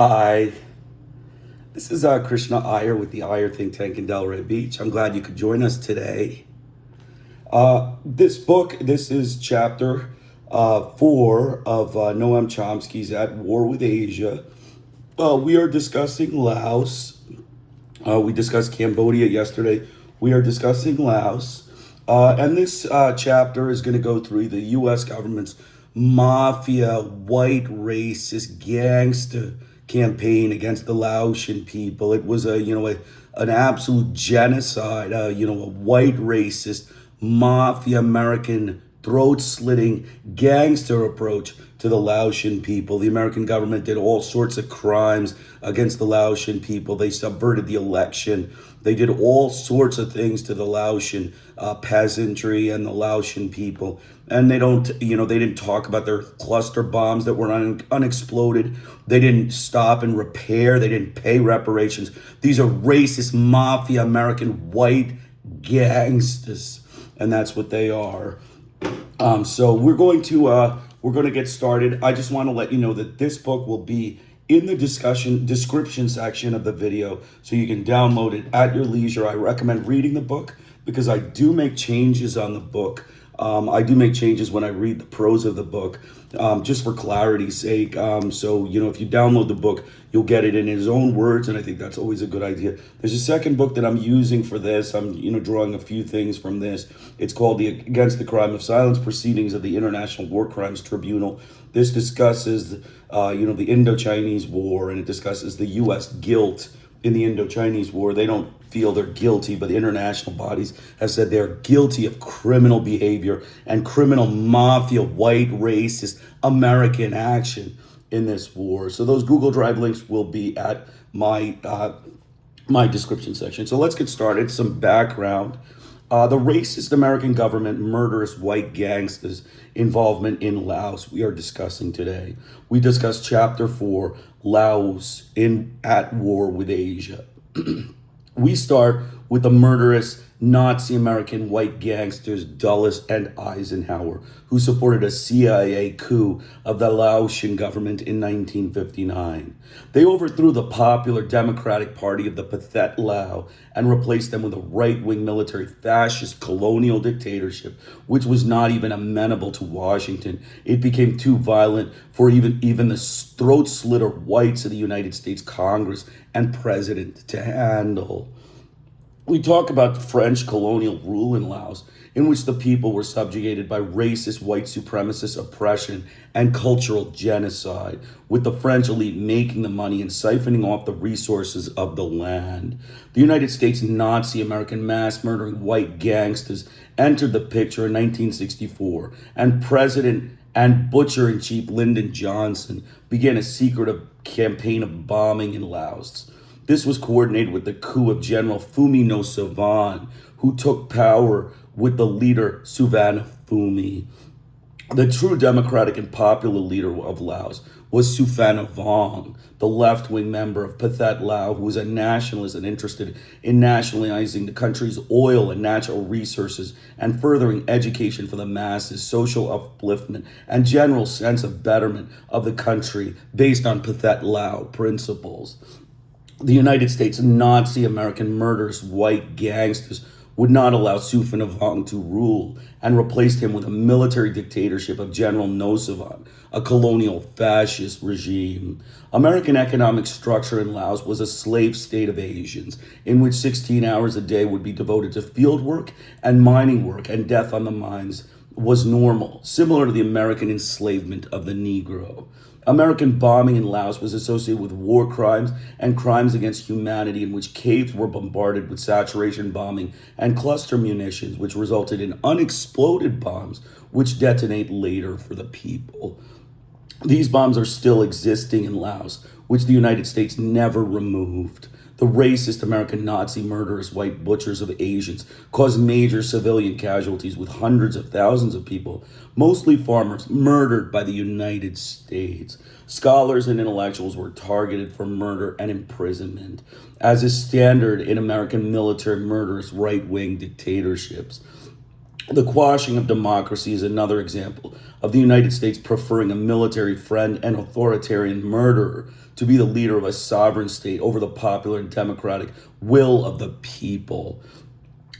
Hi, this is Krishna Iyer with the Iyer Think Tank in Delray Beach. I'm glad you could join us today. This is chapter 4 of Noam Chomsky's At War with Asia. We are discussing Laos. We discussed Cambodia yesterday. We are discussing Laos. And this chapter is going to go through the U.S. government's mafia, white racist gangster campaign against the Laotian people. It was an absolute genocide, a white racist mafia American throat-slitting gangster approach to the Laotian people. The American government did all sorts of crimes against the Laotian people. They subverted the election. They did all sorts of things to the Laotian peasantry and the Laotian people. And they didn't talk about their cluster bombs that were unexploded. They didn't stop and repair. They didn't pay reparations. These are racist mafia American white gangsters, and that's what they are. So we're going to get started. I just want to let you know that this book will be in the description section of the video, so you can download it at your leisure. I recommend reading the book because I do make changes on the book. I do make changes when I read the prose of the book, just for clarity's sake. So, if you download the book, you'll get it in his own words, and I think that's always a good idea. There's a second book that I'm using for this. I'm, drawing a few things from this. It's called Against the Crime of Silence Proceedings of the International War Crimes Tribunal. This discusses, the Indo-Chinese War, and it discusses the U.S. guilt in the Indo-Chinese War. They don't feel they're guilty, but the international bodies have said they're guilty of criminal behavior and criminal mafia, white racist American action in this war. So those Google Drive links will be at my description section. So let's get started. Some background. The racist American government, murderous white gangsters' involvement in Laos we are discussing today. We discussed Chapter 4, Laos at War with Asia. We start with the murderous Nazi American white gangsters Dulles and Eisenhower, who supported a CIA coup of the Laotian government in 1959. They overthrew the popular Democratic Party of the pathet Lao and replaced them with a right-wing military fascist colonial dictatorship, which was not even amenable to Washington. It became too violent for even the throat-slitter whites of the United States Congress and President to handle. We talk about French colonial rule in Laos, in which the people were subjugated by racist white supremacist oppression and cultural genocide, with the French elite making the money and siphoning off the resources of the land. The United States Nazi American mass murdering white gangsters entered the picture in 1964, and President and Butcher-in-Chief Lyndon Johnson began a secretive campaign of bombing in Laos. This was coordinated with the coup of General Phoumi nosavan, who took power with the leader souvana. The true democratic and popular leader of Laos was souphanovong, the left-wing member of pathet Lao, who was a nationalist and interested in nationalizing the country's oil and natural resources and furthering education for the masses, social upliftment, and general sense of betterment of the country based on pathet Lao principles. The United States Nazi American murderous white gangsters would not allow souphanovong to rule and replaced him with a military dictatorship of General Nosavan, a colonial fascist regime. American economic structure in Laos was a slave state of Asians, in which 16 hours a day would be devoted to field work and mining work, and death on the mines was normal, similar to the American enslavement of the Negro. American bombing in Laos was associated with war crimes and crimes against humanity, in which caves were bombarded with saturation bombing and cluster munitions, which resulted in unexploded bombs, which detonate later for the people. These bombs are still existing in Laos, which the United States never removed. The racist American Nazi murderous white butchers of Asians caused major civilian casualties, with hundreds of thousands of people, mostly farmers, murdered by the United States. Scholars and intellectuals were targeted for murder and imprisonment, as is standard in American military murderous right-wing dictatorships. The quashing of democracy is another example of the United States preferring a military friend and authoritarian murderer to be the leader of a sovereign state over the popular and democratic will of the people.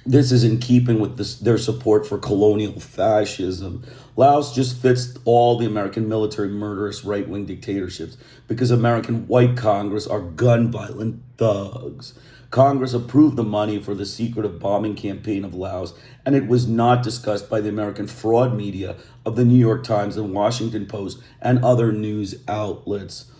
This is in keeping with their support for colonial fascism. Laos just fits all the American military murderous right-wing dictatorships because American white Congress are gun-violent thugs. Congress approved the money for the secretive bombing campaign of Laos, and it was not discussed by the American fraud media of the New York Times and Washington Post and other news outlets.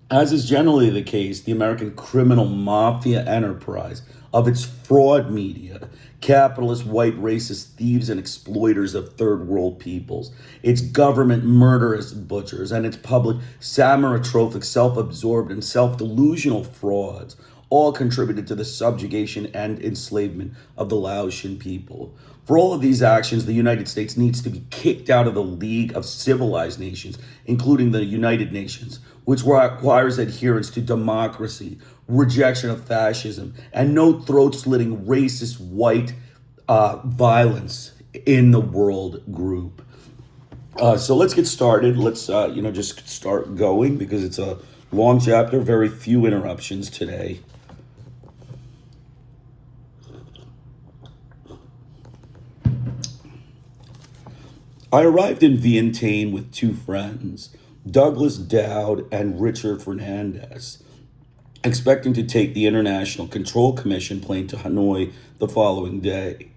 As is generally the case, the American criminal mafia enterprise of its fraud media, capitalist white racist thieves and exploiters of third world peoples, its government murderous butchers, and its public samuratrophic, self-absorbed, and self-delusional frauds all contributed to the subjugation and enslavement of the Laotian people. For all of these actions, the United States needs to be kicked out of the League of Civilized Nations, including the United Nations, which requires adherence to democracy, rejection of fascism, and no throat-slitting racist white violence in the world group. So let's get started. Let's just start going because it's a long chapter, very few interruptions today. I arrived in Vientiane with two friends, Douglas Dowd and Richard Fernandez, expecting to take the International Control Commission plane to Hanoi the following day.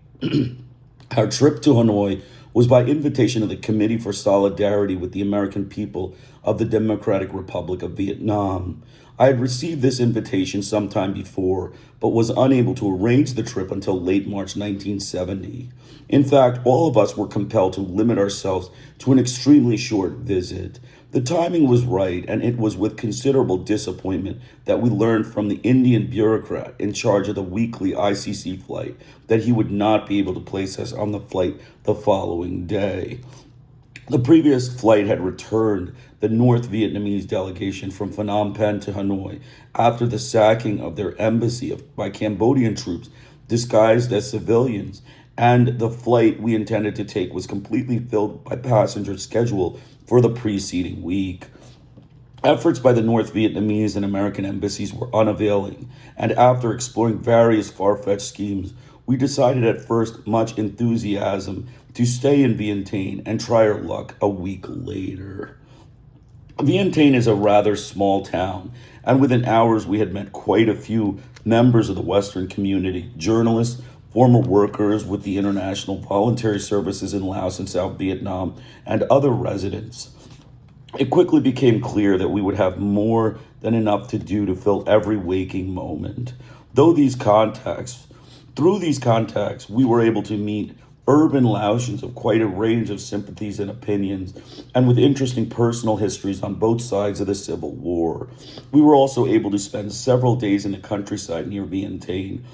Our trip to Hanoi was by invitation of the Committee for Solidarity with the American People of the Democratic Republic of Vietnam. I had received this invitation sometime before, but was unable to arrange the trip until late March 1970. In fact, all of us were compelled to limit ourselves to an extremely short visit. The timing was right, and it was with considerable disappointment that we learned from the Indian bureaucrat in charge of the weekly ICC flight that he would not be able to place us on the flight the following day. The previous flight had returned the North Vietnamese delegation from Phnom Penh to Hanoi after the sacking of their embassy by Cambodian troops disguised as civilians, and the flight we intended to take was completely filled by passengers scheduled for the preceding week. Efforts by the North Vietnamese and American embassies were unavailing, and after exploring various far-fetched schemes, we decided at first much enthusiasm to stay in Vientiane and try our luck a week later. Vientiane is a rather small town, and within hours we had met quite a few members of the Western community, journalists, former workers with the International Voluntary Services in Laos and South Vietnam, and other residents. It quickly became clear that we would have more than enough to do to fill every waking moment. Through these contacts, we were able to meet urban Laotians of quite a range of sympathies and opinions, and with interesting personal histories on both sides of the Civil War. We were also able to spend several days in the countryside near Vientiane,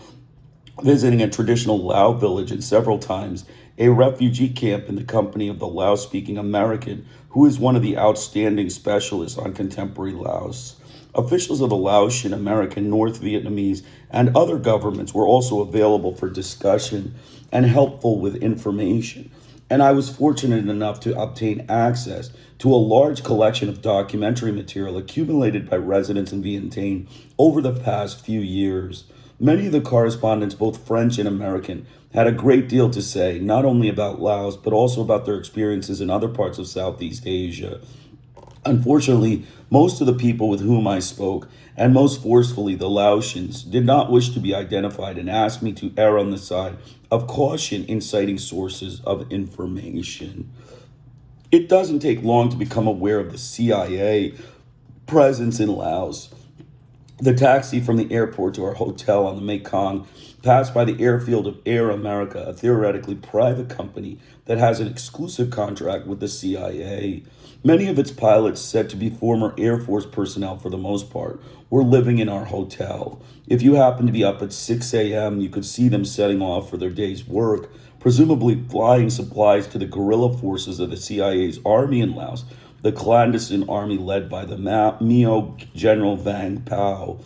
visiting a traditional Lao village and several times a refugee camp in the company of the Lao-speaking American, who is one of the outstanding specialists on contemporary Laos. Officials of the Laotian, American, North Vietnamese, and other governments were also available for discussion and helpful with information. And I was fortunate enough to obtain access to a large collection of documentary material accumulated by residents in Vientiane over the past few years. Many of the correspondents, both French and American, had a great deal to say, not only about Laos, but also about their experiences in other parts of Southeast Asia. Unfortunately, most of the people with whom I spoke, and most forcefully the Laotians, did not wish to be identified and asked me to err on the side of caution in citing sources of information. It doesn't take long to become aware of the CIA presence in Laos. The taxi from the airport to our hotel on the Mekong passed by the airfield of Air America, a theoretically private company that has an exclusive contract with the CIA. Many of its pilots, said to be former Air Force personnel for the most part, were living in our hotel. If you happened to be up at 6 a.m., you could see them setting off for their day's work, presumably flying supplies to the guerrilla forces of the CIA's army in Laos, the clandestine army led by the Mio General Vang Pao.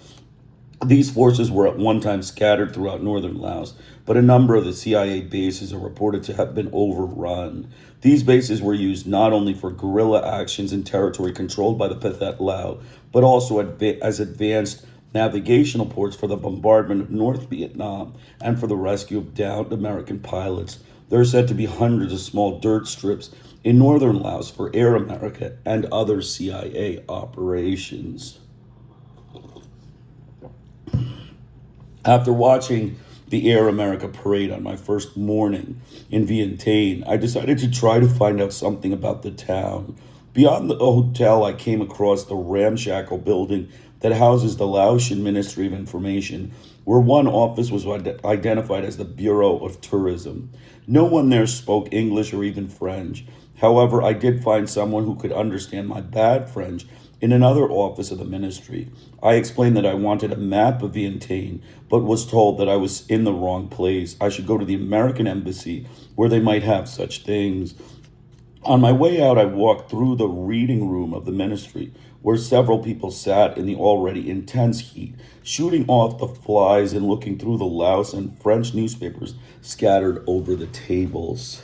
These forces were at one time scattered throughout northern Laos, but a number of the CIA bases are reported to have been overrun. These bases were used not only for guerrilla actions in territory controlled by the Pathet Lao, but also as advanced navigational ports for the bombardment of North Vietnam and for the rescue of downed American pilots. There are said to be hundreds of small dirt strips in northern Laos for Air America and other CIA operations. After watching the Air America parade on my first morning in Vientiane, I decided to try to find out something about the town. Beyond the hotel, I came across the ramshackle building that houses the Laotian Ministry of Information, where one office was identified as the Bureau of Tourism. No one there spoke English or even French. However, I did find someone who could understand my bad French in another office of the ministry. I explained that I wanted a map of Vientiane, but was told that I was in the wrong place. I should go to the American embassy, where they might have such things. On my way out, I walked through the reading room of the ministry, where several people sat in the already intense heat, shooting off the flies and looking through the Laos and French newspapers scattered over the tables.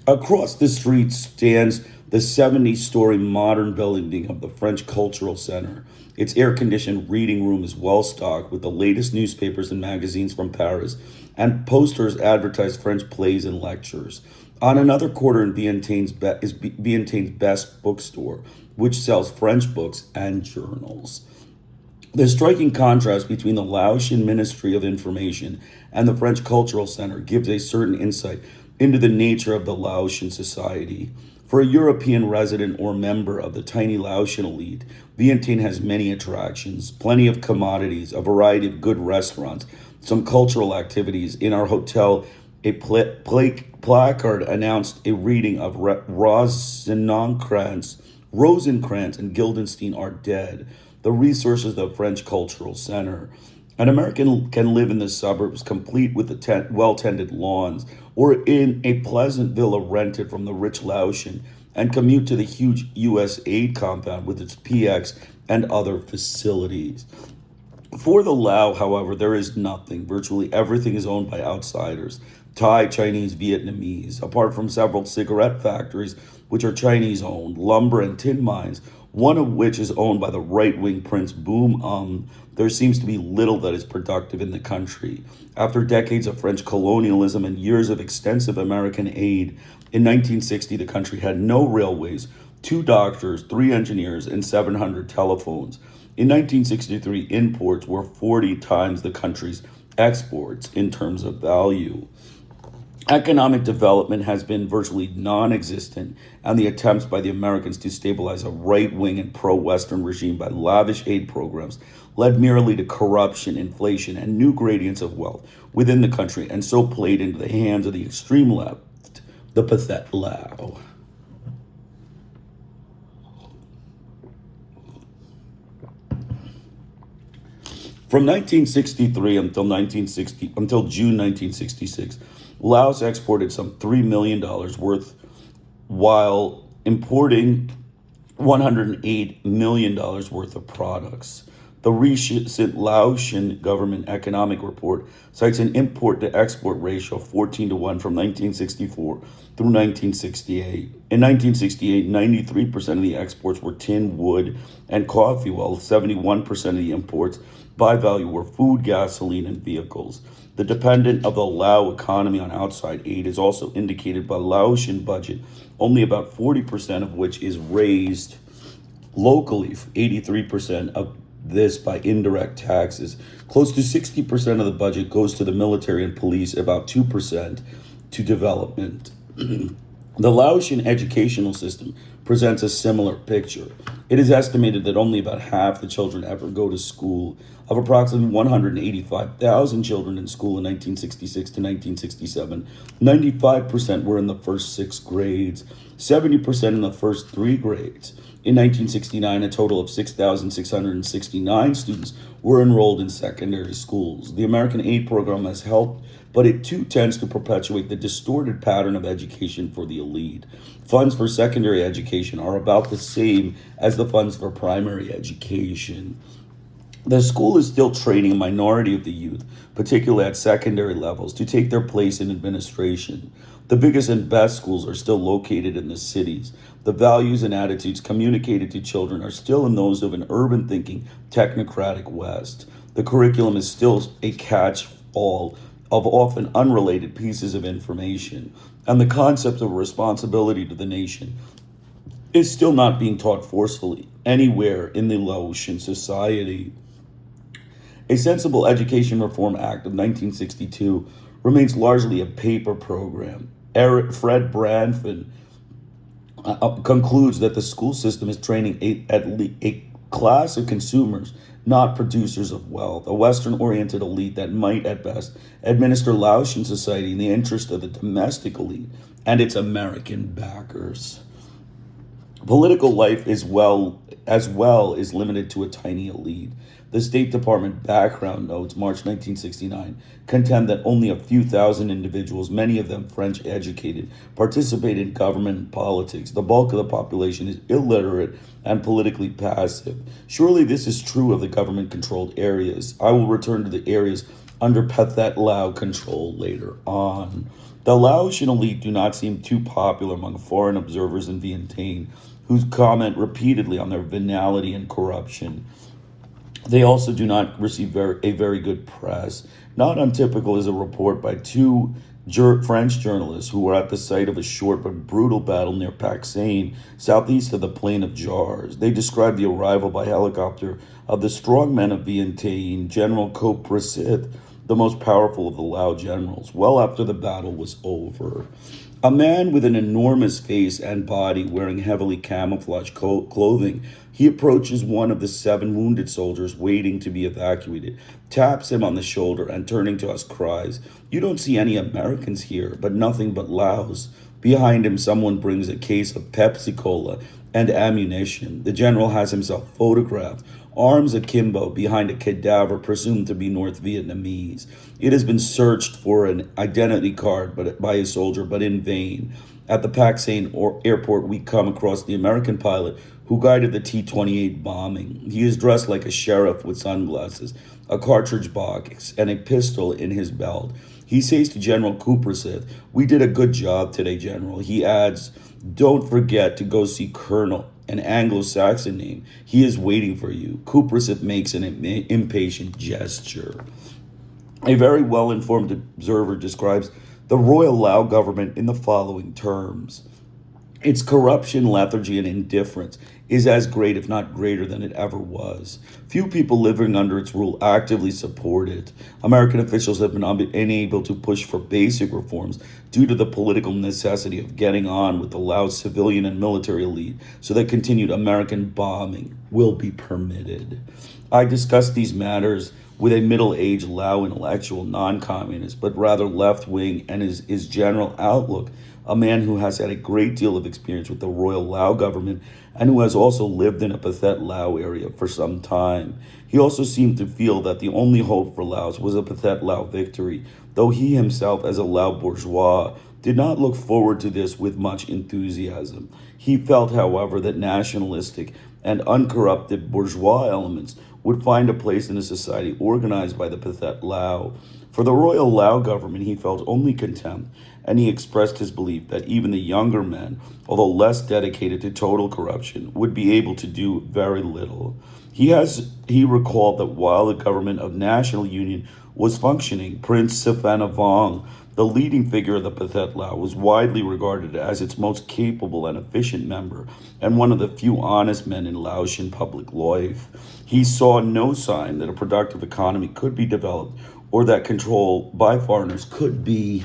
Across the street stands the 70-story modern building of the French Cultural Center. Its air-conditioned reading room is well-stocked with the latest newspapers and magazines from Paris, and posters advertise French plays and lectures. On another corner in Vientiane's is Vientiane's best bookstore, which sells French books and journals. The striking contrast between the Laotian Ministry of Information and the French Cultural Center gives a certain insight into the nature of the Laotian society. For a European resident or member of the tiny Laotian elite, Vientiane has many attractions, plenty of commodities, a variety of good restaurants, some cultural activities. In our hotel, a placard announced a reading of Rosencrantz and Guildenstern Are Dead, the resources of the French Cultural Center. An American can live in the suburbs, complete with the well-tended lawns, or in a pleasant villa rented from the rich Laotian, and commute to the huge U.S. aid compound with its PX and other facilities. For the Lao, however, there is nothing. Virtually everything is owned by outsiders: Thai, Chinese, Vietnamese. Apart from several cigarette factories, which are Chinese-owned, lumber and tin mines, one of which is owned by the right-wing Prince Boom, there seems to be little that is productive in the country. After decades of French colonialism and years of extensive American aid, in 1960 the country had no railways, 2 doctors, 3 engineers, and 700 telephones. In 1963, imports were 40 times the country's exports in terms of value. Economic development has been virtually non-existent, and the attempts by the Americans to stabilize a right-wing and pro-Western regime by lavish aid programs led merely to corruption, inflation, and new gradients of wealth within the country, and so played into the hands of the extreme left, the Pathet Lao. From 1963 until June 1966, Laos exported some $3 million worth, while importing $108 million worth of products. The recent Laotian government economic report cites an import-to-export ratio of 14-1 from 1964 through 1968. In 1968, 93% of the exports were tin, wood, and coffee, while 71% of the imports by value were food, gasoline, and vehicles. The dependence of the Lao economy on outside aid is also indicated by Laotian budget, only about 40% of which is raised locally, 83% of this by indirect taxes. Close to 60% of the budget goes to the military and police, about 2% to development. The Laotian educational system presents a similar picture. It is estimated that only about half the children ever go to school. Of approximately 185,000 children in school in 1966 to 1967, 95% were in the first 6 grades, 70% in the first 3 grades. In 1969, a total of 6,669 students were enrolled in secondary schools. The American aid program has helped, but it too tends to perpetuate the distorted pattern of education for the elite. Funds for secondary education are about the same as the funds for primary education. The school is still training a minority of the youth, particularly at secondary levels, to take their place in administration. The biggest and best schools are still located in the cities. The values and attitudes communicated to children are still in those of an urban thinking, technocratic West. The curriculum is still a catch all of often unrelated pieces of information, and the concept of responsibility to the nation is still not being taught forcefully anywhere in the Laotian society. A Sensible Education Reform Act of 1962 remains largely a paper program. Fred Branford concludes that the school system is training a class of consumers, not producers of wealth, a Western-oriented elite that might, at best, administer Laotian society in the interest of the domestic elite and its American backers. Political life as well is limited to a tiny elite. The State Department background notes, March 1969, contend that only a few thousand individuals, many of them French educated, participate in government and politics. The bulk of the population is illiterate and politically passive. Surely this is true of the government-controlled areas. I will return to the areas under pathet Lao control later on. The Laotian elite do not seem too popular among foreign observers in Vientiane, who comment repeatedly on their venality and corruption. They also do not receive a very good press. Not untypical is a report by two French journalists who were at the site of a short but brutal battle near Paxane, southeast of the Plain of Jars. They described the arrival by helicopter of the strongmen of Vientiane, General Pathet, the most powerful of the Lao generals, well after the battle was over. A man with an enormous face and body wearing heavily camouflaged clothing, he approaches one of the 7 wounded soldiers waiting to be evacuated, taps him on the shoulder, and turning to us cries, "You don't see any Americans here, but nothing but Laos." Behind him, someone brings a case of Pepsi Cola and ammunition. The general has himself photographed, arms akimbo, behind a cadaver presumed to be North Vietnamese. It has been searched for an identity card by a soldier, but in vain. At the Paxane airport, we come across the American pilot who guided the T-28 bombing. He is dressed like a sheriff with sunglasses, a cartridge box, and a pistol in his belt. He says to General Coopersith, "We did a good job today, General." He adds, "Don't forget to go see Colonel, an Anglo-Saxon name. He is waiting for you." Coopersith makes an impatient gesture. A very well-informed observer describes the Royal Lao government in the following terms. Its corruption, lethargy, and indifference is as great, if not greater, than it ever was. Few people living under its rule actively support it. American officials have been unable to push for basic reforms due to the political necessity of getting on with the Laos civilian and military elite so that continued American bombing will be permitted. I discuss these matters with a middle-aged Lao intellectual, non-communist, but rather left-wing, and his general outlook, a man who has had a great deal of experience with the Royal Lao government and who has also lived in a pathet Lao area for some time. He also seemed to feel that the only hope for Laos was a pathet Lao victory, though he himself, as a Lao bourgeois, did not look forward to this with much enthusiasm. He felt, however, that nationalistic and uncorrupted bourgeois elements would find a place in a society organized by the pathet Lao. For the Royal Lao government, he felt only contempt, and he expressed his belief that even the younger men, although less dedicated to total corruption, would be able to do very little. He recalled that while the government of national union was functioning, Prince Souphanovong, the leading figure of the pathet Lao, was widely regarded as its most capable and efficient member, and one of the few honest men in Laotian public life. He saw no sign that a productive economy could be developed or that control by foreigners could be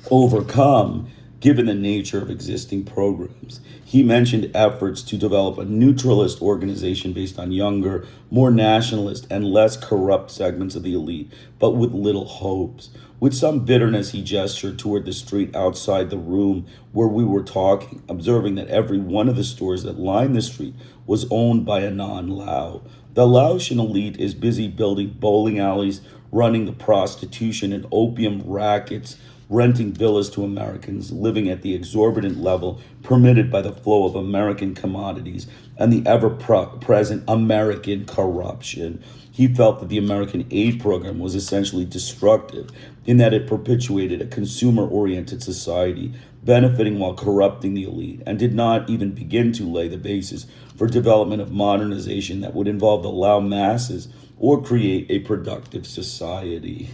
overcome given the nature of existing programs. He mentioned efforts to develop a neutralist organization based on younger, more nationalist, and less corrupt segments of the elite, but with little hopes. With some bitterness, he gestured toward the street outside the room where we were talking, observing that every one of the stores that lined the street was owned by a non-Lao. The Laotian elite is busy building bowling alleys, running the prostitution and opium rackets, renting villas to Americans, living at the exorbitant level permitted by the flow of American commodities, and the ever-present American corruption. He felt that the American aid program was essentially destructive in that it perpetuated a consumer-oriented society, benefiting while corrupting the elite, and did not even begin to lay the basis for development of modernization that would involve the Lao masses or create a productive society.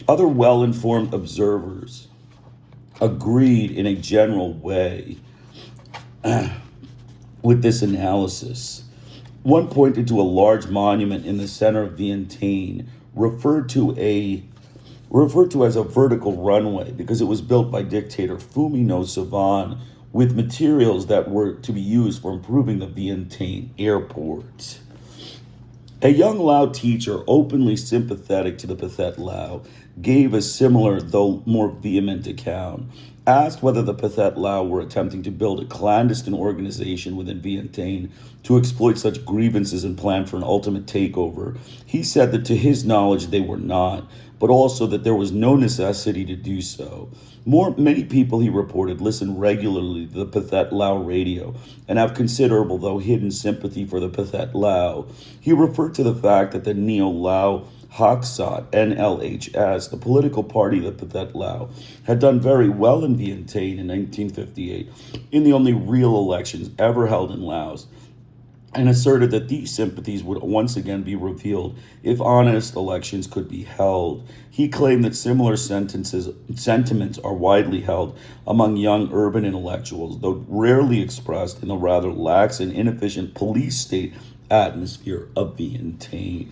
Other well-informed observers agreed in a general way with this analysis. One pointed to a large monument in the center of Vientiane, referred to as a vertical runway because it was built by dictator Phoumi nosavan with materials that were to be used for improving the Vientiane airport. A young Lao teacher, openly sympathetic to the pathet Lao, gave a similar, though more vehement account. Asked whether the pathet Lao were attempting to build a clandestine organization within Vientiane to exploit such grievances and plan for an ultimate takeover, he said that to his knowledge they were not, but also that there was no necessity to do so. Many people, he reported, listen regularly to the pathet Lao radio and have considerable, though hidden, sympathy for the pathet Lao. He referred to the fact that the Neo-Lao Haksat, NLHS, the political party of the pathet Lao, had done very well in Vientiane in 1958, in the only real elections ever held in Laos, and asserted that these sympathies would once again be revealed if honest elections could be held. He claimed that similar sentiments are widely held among young urban intellectuals, though rarely expressed in the rather lax and inefficient police state atmosphere of Vientiane.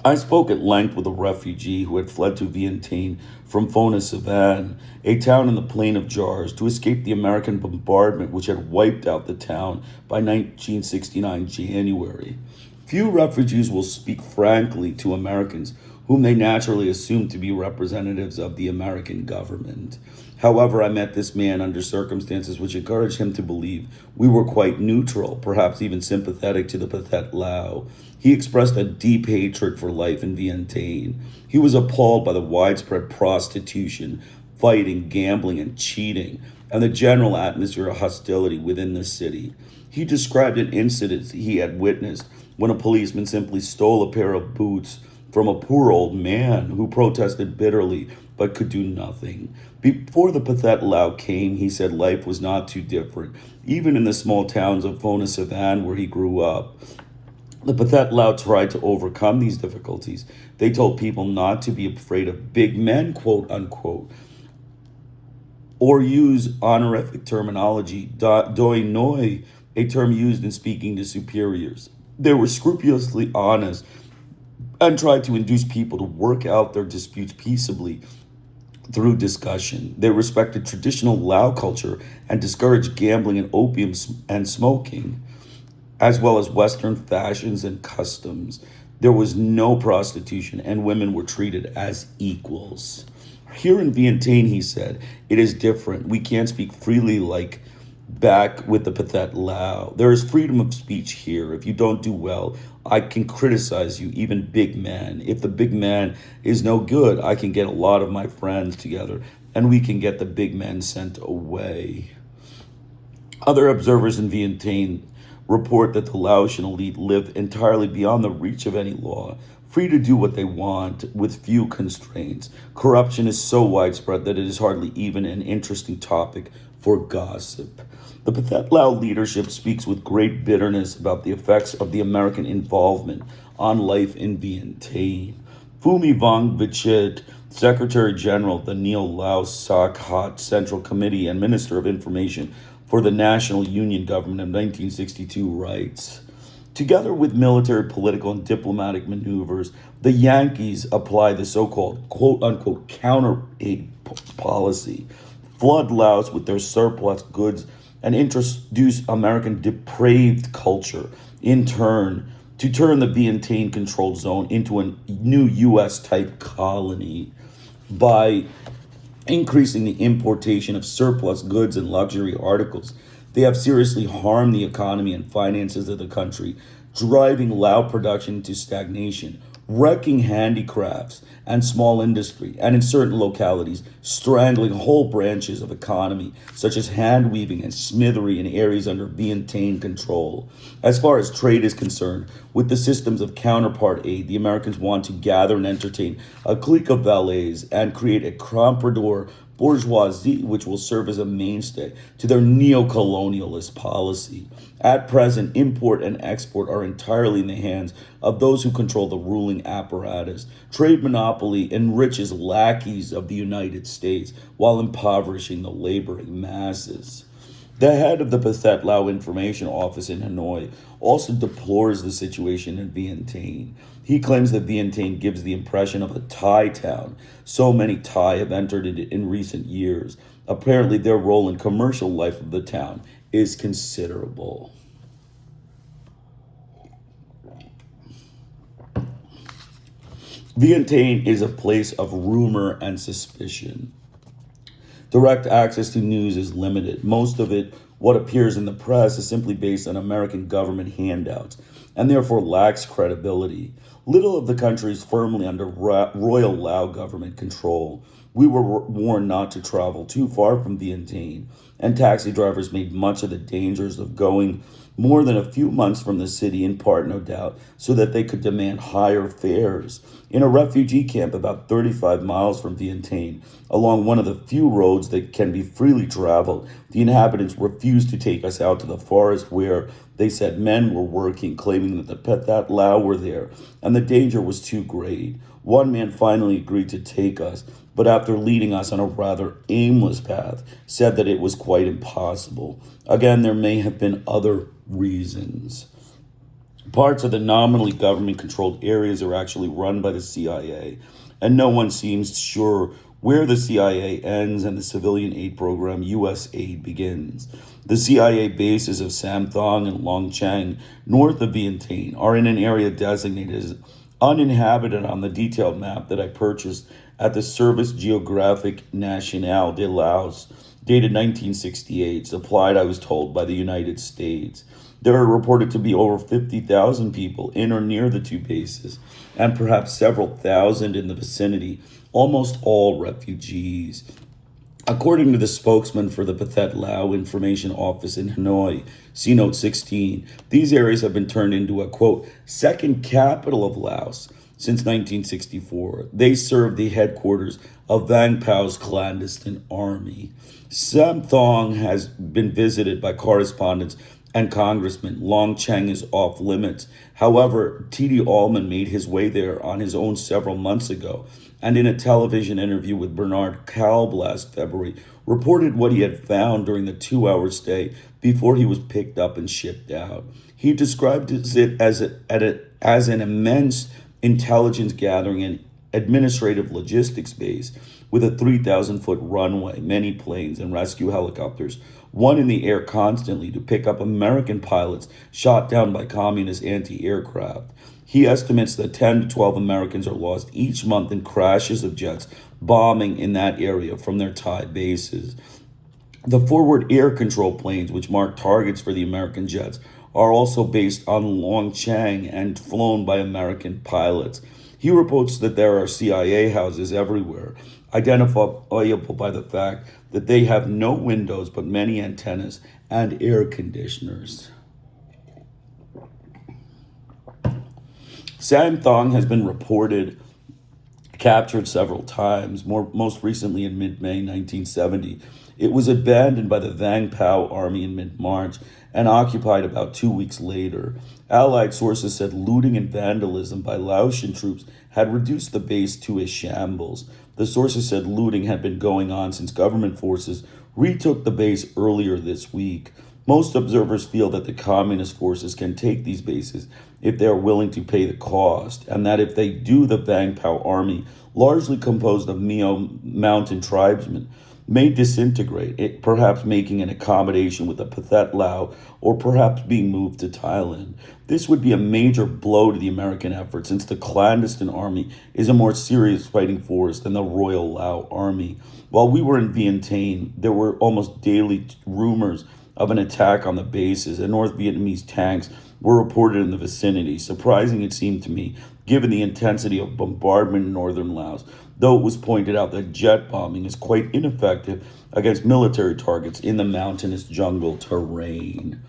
I spoke at length with a refugee who had fled to Vientiane from Souvana, a town in the Plain of Jars, to escape the American bombardment which had wiped out the town by 1969 January. Few refugees will speak frankly to Americans whom they naturally assume to be representatives of the American government. However, I met this man under circumstances which encouraged him to believe we were quite neutral, perhaps even sympathetic to the pathet Lao. He expressed a deep hatred for life in Vientiane. He was appalled by the widespread prostitution, fighting, gambling, and cheating, and the general atmosphere of hostility within the city. He described an incident he had witnessed when a policeman simply stole a pair of boots from a poor old man who protested bitterly but could do nothing. Before the pathet Lao came, he said life was not too different, even in the small towns of Souvana where he grew up. The pathet Lao tried to overcome these difficulties. They told people not to be afraid of big men, quote unquote, or use honorific terminology, doi noi, a term used in speaking to superiors. They were scrupulously honest and tried to induce people to work out their disputes peaceably through discussion. They respected traditional Lao culture and discouraged gambling and opium and smoking, as well as Western fashions and customs. There was no prostitution, and women were treated as equals. Here in Vientiane, he said, it is different. We can't speak freely like back with the pathet Lao. There is freedom of speech here. If you don't do well, I can criticize you, even big man. If the big man is no good, I can get a lot of my friends together, and we can get the big man sent away. Other observers in Vientiane report that the Laotian elite live entirely beyond the reach of any law, free to do what they want with few constraints. Corruption is so widespread that it is hardly even an interesting topic for gossip. The pathet Lao leadership speaks with great bitterness about the effects of the American involvement on life in Vientiane. Souphanovong Vichit, Secretary General of the Neo-Laos Sakhat Central Committee and Minister of Information for the National Union Government of 1962, writes, together with military, political, and diplomatic maneuvers, the Yankees apply the so-called quote-unquote counter-aid policy, flood Laos with their surplus goods, and introduce American depraved culture in turn to turn the Vientiane controlled zone into a new U.S.-type colony by increasing the importation of surplus goods and luxury articles. They have seriously harmed the economy and finances of the country, driving Lao production into stagnation, wrecking handicrafts and small industry, and in certain localities, strangling whole branches of economy, such as hand weaving and smithery in areas under Vientiane control. As far as trade is concerned, with the systems of counterpart aid, the Americans want to gather and entertain a clique of valets and create a comprador bourgeoisie which will serve as a mainstay to their neo-colonialist policy. At present, import and export are entirely in the hands of those who control the ruling apparatus. Trade monopoly enriches lackeys of the United States while impoverishing the laboring masses. The head of the Pathet Lao Information Office in Hanoi also deplores the situation in Vientiane. He claims that Vientiane gives the impression of a Thai town. So many Thai have entered it in recent years. Apparently, their role in commercial life of the town is considerable. Vientiane is a place of rumor and suspicion. Direct access to news is limited. Most of it, what appears in the press, is simply based on American government handouts and therefore lacks credibility. Little of the country is firmly under Royal Lao government control. We were warned not to travel too far from Vientiane, and taxi drivers made much of the dangers of going more than a few months from the city, in part, no doubt, so that they could demand higher fares. In a refugee camp about 35 miles from Vientiane, along one of the few roads that can be freely traveled, the inhabitants refused to take us out to the forest where, they said, men were working, claiming that the Pathet Lao were there, and the danger was too great. One man finally agreed to take us, but after leading us on a rather aimless path, said that it was quite impossible. Again, there may have been other reasons. Parts of the nominally government-controlled areas are actually run by the CIA, and no one seems sure where the CIA ends and the civilian aid program, U.S. aid, begins. The CIA bases of Sam Thong and Long Chang, north of Vientiane, are in an area designated as uninhabited on the detailed map that I purchased at the Service Géographique Nationale de Laos, dated 1968, supplied, I was told, by the United States. There are reported to be over 50,000 people in or near the two bases, and perhaps several thousand in the vicinity, almost all refugees. According to the spokesman for the Pathet Lao Information Office in Hanoi, see Note 16, these areas have been turned into a, quote, second capital of Laos since 1964. They serve the headquarters of Vang Pao's clandestine army. Sam Thong has been visited by correspondents and congressmen. Long Cheng is off limits. However, T.D. Allman made his way there on his own several months ago, and in a television interview with Bernard Kalb last February, reported what he had found during the 2-hour stay before he was picked up and shipped out. He described it as an immense intelligence gathering and administrative logistics base with a 3,000-foot runway, many planes and rescue helicopters, one in the air constantly to pick up American pilots shot down by communist anti-aircraft. He estimates that 10 to 12 Americans are lost each month in crashes of jets bombing in that area from their Thai bases. The forward air control planes, which mark targets for the American jets, are also based on Long Chang and flown by American pilots. He reports that there are CIA houses everywhere, identifiable by the fact that they have no windows but many antennas and air conditioners. Sam Thong has been reported captured several times, most recently in mid-May 1970. It was abandoned by the Vang Pao army in mid-March and occupied about 2 weeks later. Allied sources said looting and vandalism by Laotian troops had reduced the base to a shambles. The sources said looting had been going on since government forces retook the base earlier this week. Most observers feel that the communist forces can take these bases if they are willing to pay the cost, and that if they do, the Vang Pao army, largely composed of Mio mountain tribesmen, may disintegrate, perhaps making an accommodation with the Pathet Lao or perhaps being moved to Thailand. This would be a major blow to the American effort, since the clandestine army is a more serious fighting force than the Royal Lao Army. While we were in Vientiane, there were almost daily rumors of an attack on the bases, and North Vietnamese tanks were reported in the vicinity. Surprising, it seemed to me, given the intensity of bombardment in northern Laos, though it was pointed out that jet bombing is quite ineffective against military targets in the mountainous jungle terrain.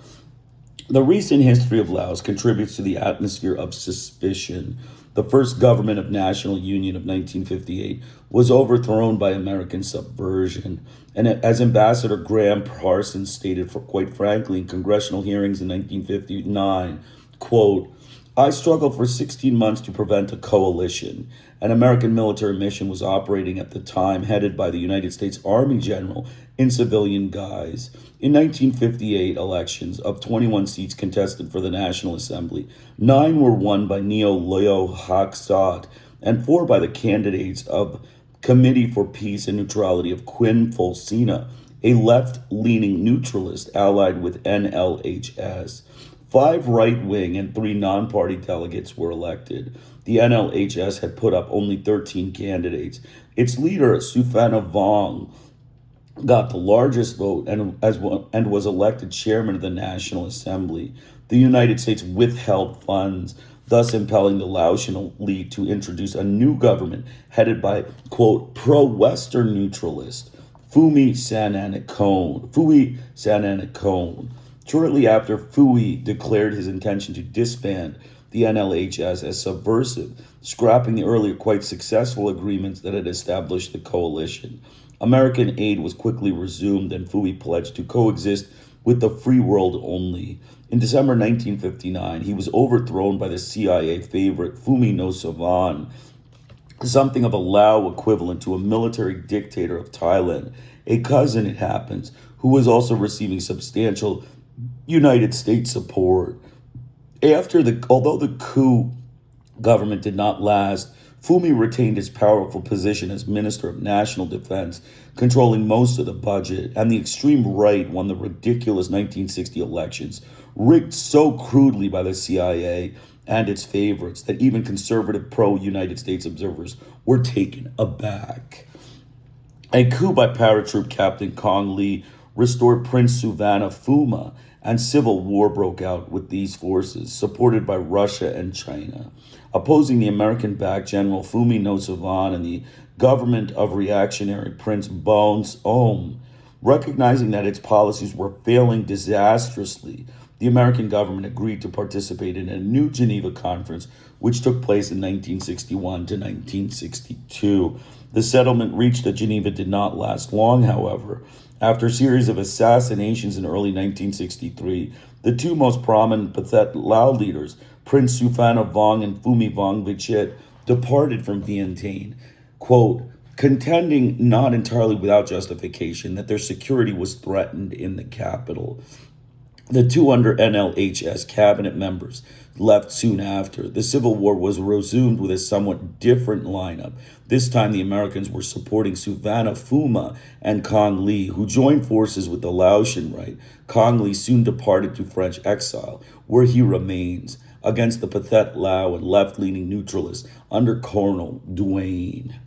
The recent history of Laos contributes to the atmosphere of suspicion. The first government of national union of 1958 was overthrown by American subversion. And as Ambassador Graham Parsons stated, quite frankly, in congressional hearings in 1959, quote, I struggled for 16 months to prevent a coalition. An American military mission was operating at the time, headed by the United States Army general in civilian guise. In 1958 elections, of 21 seats contested for the National Assembly, 9 were won by Neo Leo Haksat and 4 by the candidates of Committee for Peace and Neutrality of Quinn Folsina, a left-leaning neutralist allied with NLHS. 5 right-wing and 3 non-party delegates were elected. The NLHS had put up only 13 candidates. Its leader, Souphanovong, got the largest vote and was elected chairman of the National Assembly. The United States withheld funds, thus impelling the Laotian elite to introduce a new government headed by, quote, pro-Western neutralist phoumi Sananakone. Shortly after, Phoumi declared his intention to disband the NLHS as subversive, scrapping the earlier quite successful agreements that had established the coalition. American aid was quickly resumed, and Phoumi pledged to coexist with the free world only. In December 1959, he was overthrown by the CIA favorite Phoumi nosavan, something of a Lao equivalent to a military dictator of Thailand, a cousin, it happens, who was also receiving substantial United States support. Although the coup government did not last, Phoumi retained his powerful position as Minister of National Defense, controlling most of the budget, and the extreme right won the ridiculous 1960 elections, rigged so crudely by the CIA and its favorites that even conservative pro-United States observers were taken aback. A coup by paratroop Captain Kong Lee restored Prince Souvana Phuma, and civil war broke out with these forces, supported by Russia and China, opposing the American-backed General Phoumi nosavan and the government of reactionary Prince Bones Om. Recognizing that its policies were failing disastrously, the American government agreed to participate in a new Geneva conference, which took place in 1961 to 1962. The settlement reached at Geneva did not last long, however. After a series of assassinations in early 1963, the two most prominent pathet Lao leaders, Prince Souphanovong and Phoumi Vongvichit, departed from Vientiane, quote, contending not entirely without justification that their security was threatened in the capital. The two under NLHS cabinet members left soon after. The Civil War was resumed with a somewhat different lineup. This time, the Americans were supporting Souvana Phuma and Kong Lee, who joined forces with the Laotian right. Kong Lee soon departed to French exile, where he remains, against the pathet Lao and left-leaning neutralists under Colonel Duane.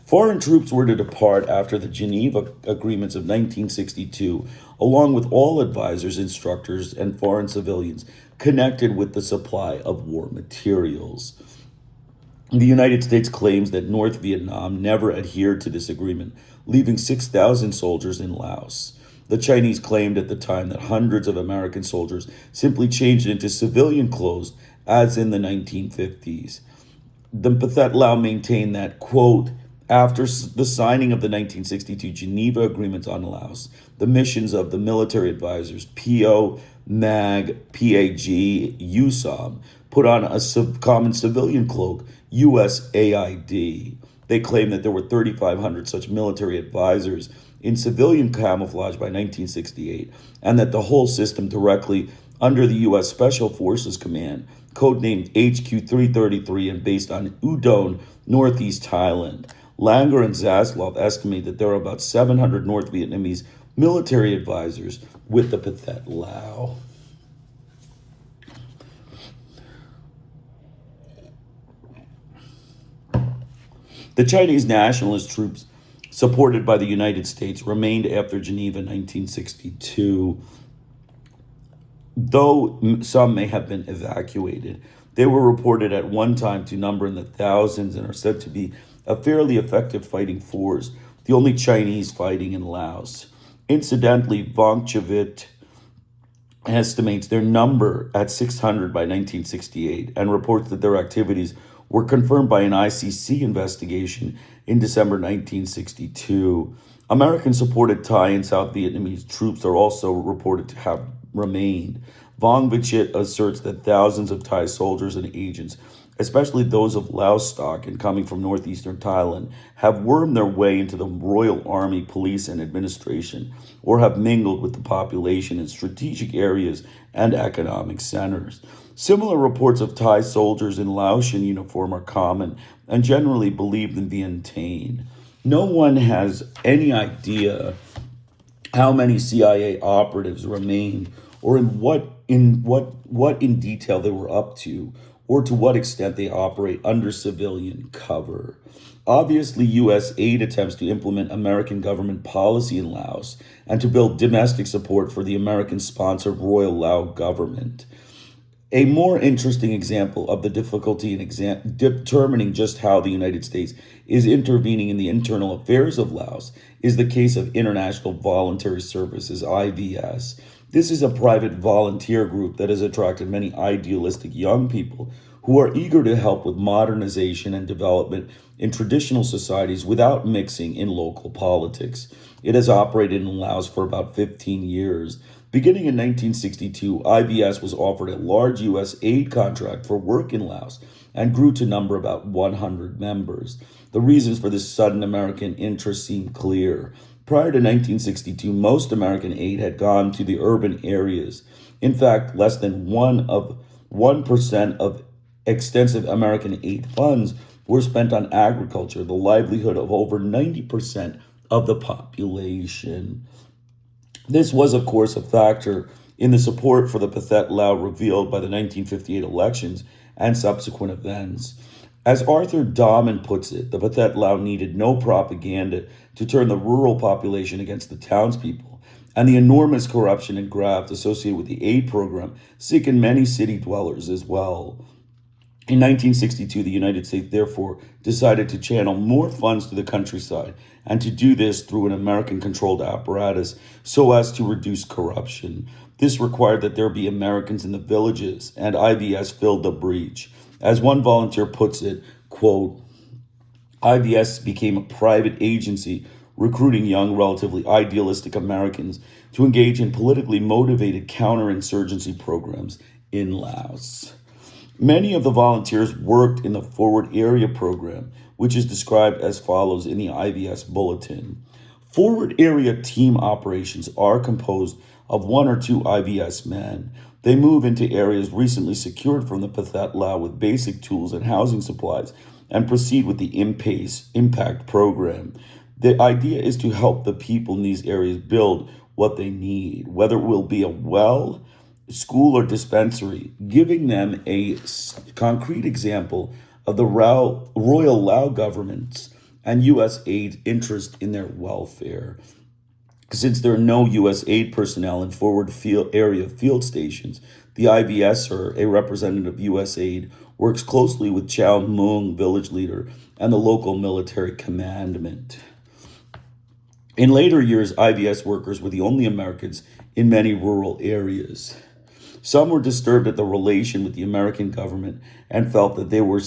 Foreign troops were to depart after the Geneva Agreements of 1962, along with all advisors, instructors, and foreign civilians connected with the supply of war materials. The United States claims that North Vietnam never adhered to this agreement, leaving 6,000 soldiers in Laos. The Chinese claimed at the time that hundreds of American soldiers simply changed into civilian clothes, as in the 1950s. The pathet Lao maintained that, quote, after the signing of the 1962 Geneva Agreements on Laos, the missions of the military advisors PO, MAG, PAG, USOM put on a common civilian cloak, USAID. They claim that there were 3,500 such military advisors in civilian camouflage by 1968, and that the whole system directly under the U.S. Special Forces Command, codenamed HQ 333 and based on Udon, Northeast Thailand. Langer and Zaslav estimate that there are about 700 North Vietnamese military advisors with the pathet Lao. The Chinese nationalist troops, supported by the United States, remained after Geneva in 1962. Though some may have been evacuated, they were reported at one time to number in the thousands and are said to be a fairly effective fighting force, the only Chinese fighting in Laos. Incidentally, Vongchevit estimates their number at 600 by 1968 and reports that their activities were confirmed by an ICC investigation in December 1962. American-supported Thai and South Vietnamese troops are also reported to have remained. Vong Vichit asserts that thousands of Thai soldiers and agents, especially those of Laos stock and coming from northeastern Thailand, have wormed their way into the Royal Army, police, and administration, or have mingled with the population in strategic areas and economic centers. Similar reports of Thai soldiers in Laotian uniform are common and generally believed in Vientiane. No one has any idea how many CIA operatives remained, or in what in detail they were up to, or to what extent they operate under civilian cover. Obviously, U.S. aid attempts to implement American government policy in Laos and to build domestic support for the American-sponsored Royal Lao government. A more interesting example of the difficulty in determining just how the United States is intervening in the internal affairs of Laos is the case of International Voluntary Services, IVS. This is a private volunteer group that has attracted many idealistic young people who are eager to help with modernization and development in traditional societies without mixing in local politics. It has operated in Laos for about 15 years. Beginning in 1962, IVS was offered a large U.S. aid contract for work in Laos and grew to number about 100 members. The reasons for this sudden American interest seem clear. Prior to 1962, most American aid had gone to the urban areas. In fact, less than 1% of extensive American aid funds were spent on agriculture, the livelihood of over 90% of the population. This was, of course, a factor in the support for the pathet Lao revealed by the 1958 elections and subsequent events. As Arthur Dahman puts it, the pathet Lao needed no propaganda to turn the rural population against the townspeople, and the enormous corruption and graft associated with the aid program sickened many city dwellers as well. In 1962, the United States therefore decided to channel more funds to the countryside and to do this through an American-controlled apparatus so as to reduce corruption. This required that there be Americans in the villages, and IVS filled the breach. As one volunteer puts it, quote, IVS became a private agency recruiting young, relatively idealistic Americans to engage in politically motivated counterinsurgency programs in Laos. Many of the volunteers worked in the Forward Area Program, which is described as follows in the IVS Bulletin. Forward Area team operations are composed of 1 or 2 IVS men. They move into areas recently secured from the pathet Lao with basic tools and housing supplies and proceed with the impact program. The idea is to help the people in these areas build what they need, whether it will be a well, school, or dispensary, giving them a concrete example of the Royal Lao government's and U.S. aid interest in their welfare. Since there are no U.S. aid personnel in forward area field stations, the IVS, or a representative of U.S. aid, works closely with Chow Mung, village leader, and the local military commandment. In later years, IVS workers were the only Americans in many rural areas. Some were disturbed at the relation with the American government and felt that they were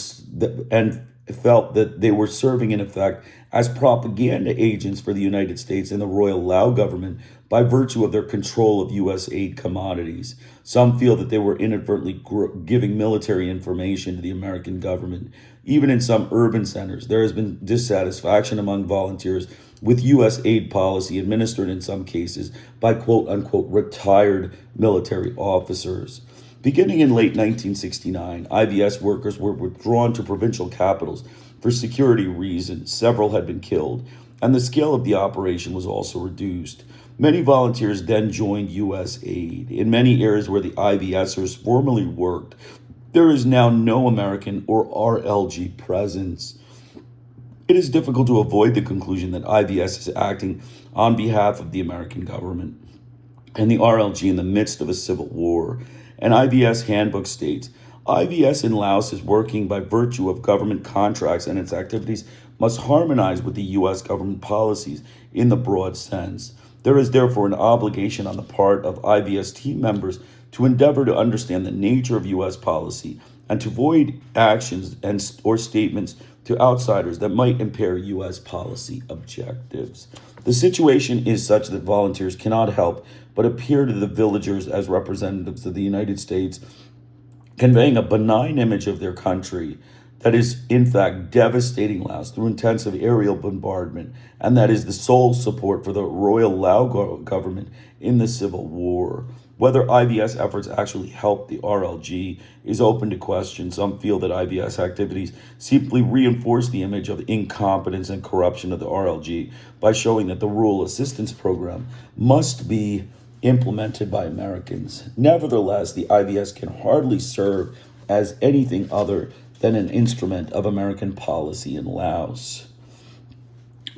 serving in effect as propaganda agents for the United States and the Royal Lao government by virtue of their control of U.S. aid commodities. Some feel that they were inadvertently giving military information to the American government. Even in some urban centers, there has been dissatisfaction among volunteers with U.S. aid policy administered in some cases by quote-unquote retired military officers. Beginning in late 1969, IVS workers were withdrawn to provincial capitals for security reasons. Several had been killed, and the scale of the operation was also reduced. Many volunteers then joined U.S. aid. In many areas where the IVSers formerly worked, there is now no American or RLG presence. It is difficult to avoid the conclusion that IVS is acting on behalf of the American government. and the RLG in the midst of a civil war. An IVS handbook states, IVS in Laos is working by virtue of government contracts, and its activities must harmonize with the U.S. government policies in the broad sense. There is therefore an obligation on the part of IVS team members to endeavor to understand the nature of U.S. policy and to avoid actions or statements to outsiders that might impair U.S. policy objectives. The situation is such that volunteers cannot help but appear to the villagers as representatives of the United States, conveying a benign image of their country that is in fact devastating Laos through intensive aerial bombardment, and that is the sole support for the Royal Lao government in the Civil War. Whether IVS efforts actually help the RLG is open to question. Some feel that IVS activities simply reinforce the image of incompetence and corruption of the RLG by showing that the rural assistance program must be implemented by Americans. Nevertheless, the IVS can hardly serve as anything other than an instrument of American policy in Laos.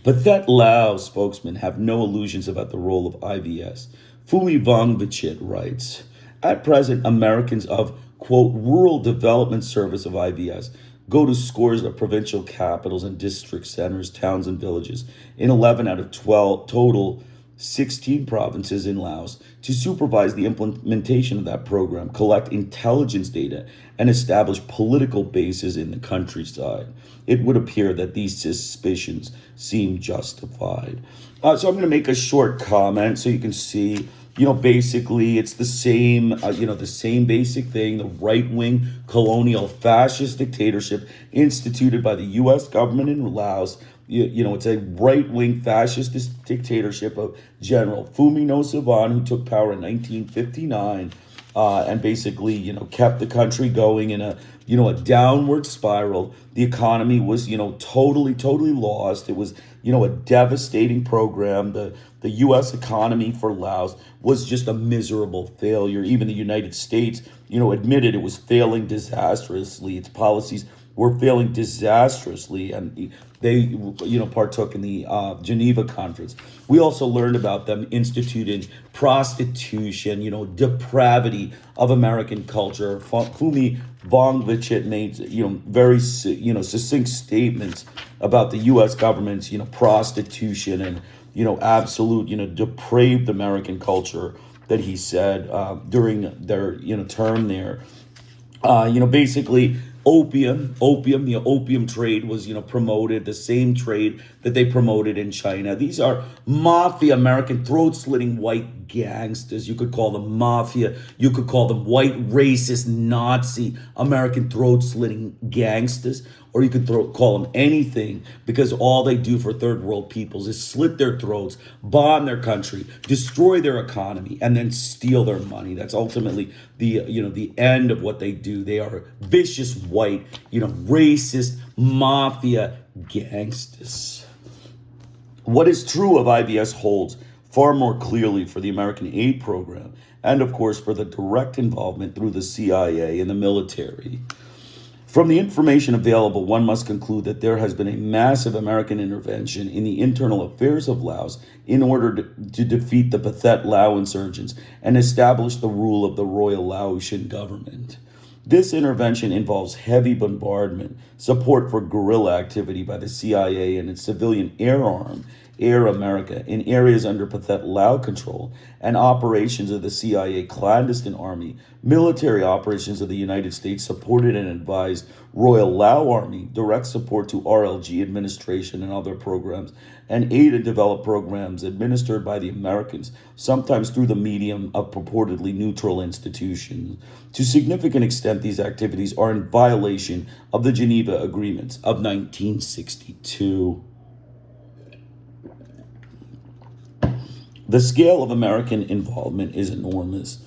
Pathet Lao spokesmen have no illusions about the role of IVS. Souphanovong writes, at present, Americans of, quote, rural development service of IVS go to scores of provincial capitals and district centers, towns, and villages in 11 out of 12 total 16 provinces in Laos to supervise the implementation of that program, collect intelligence data, and establish political bases in the countryside. It would appear that these suspicions seem justified. So I'm going to make a short comment so you can see, basically it's the same, the same basic thing, the right-wing colonial fascist dictatorship instituted by the U.S. government in Laos. It's a right-wing fascist dictatorship of General Phoumi nosavan, who took power in 1959 and basically, kept the country going in a downward spiral. The economy was, totally lost. It was, a devastating program. The U.S. economy for Laos was just a miserable failure. Even the United States, admitted it was failing disastrously. Its policies were failing disastrously, and they, partook in the Geneva Conference. We also learned about them instituting prostitution, depravity of American culture. Phoumi Vongvichit made, very, succinct statements about the U.S. government's, prostitution and, absolute, depraved American culture that he said during their, term there. Basically, Opium, the opium trade was, promoted, the same trade that they promoted in China. These are mafia American throat-slitting white gangsters. You could call them mafia. You could call them white racist Nazi American throat-slitting gangsters, or you could call them anything, because all they do for third world peoples is slit their throats, bomb their country, destroy their economy, and then steal their money. That's ultimately the end of what they do. They are vicious white, racist mafia gangsters. What is true of IVS holds far more clearly for the American aid program, and of course for the direct involvement through the CIA and the military. From the information available, one must conclude that there has been a massive American intervention in the internal affairs of Laos in order to defeat the Pathet Lao insurgents and establish the rule of the Royal Laotian government. This intervention involves heavy bombardment, support for guerrilla activity by the CIA and its civilian air arm, Air America, in areas under Pathet Lao control, and operations of the CIA clandestine army, military operations of the United States supported and advised Royal Lao Army, direct support to RLG administration and other programs, and aid and develop programs administered by the Americans, sometimes through the medium of purportedly neutral institutions. To a significant extent, these activities are in violation of the Geneva Agreements of 1962. The scale of American involvement is enormous.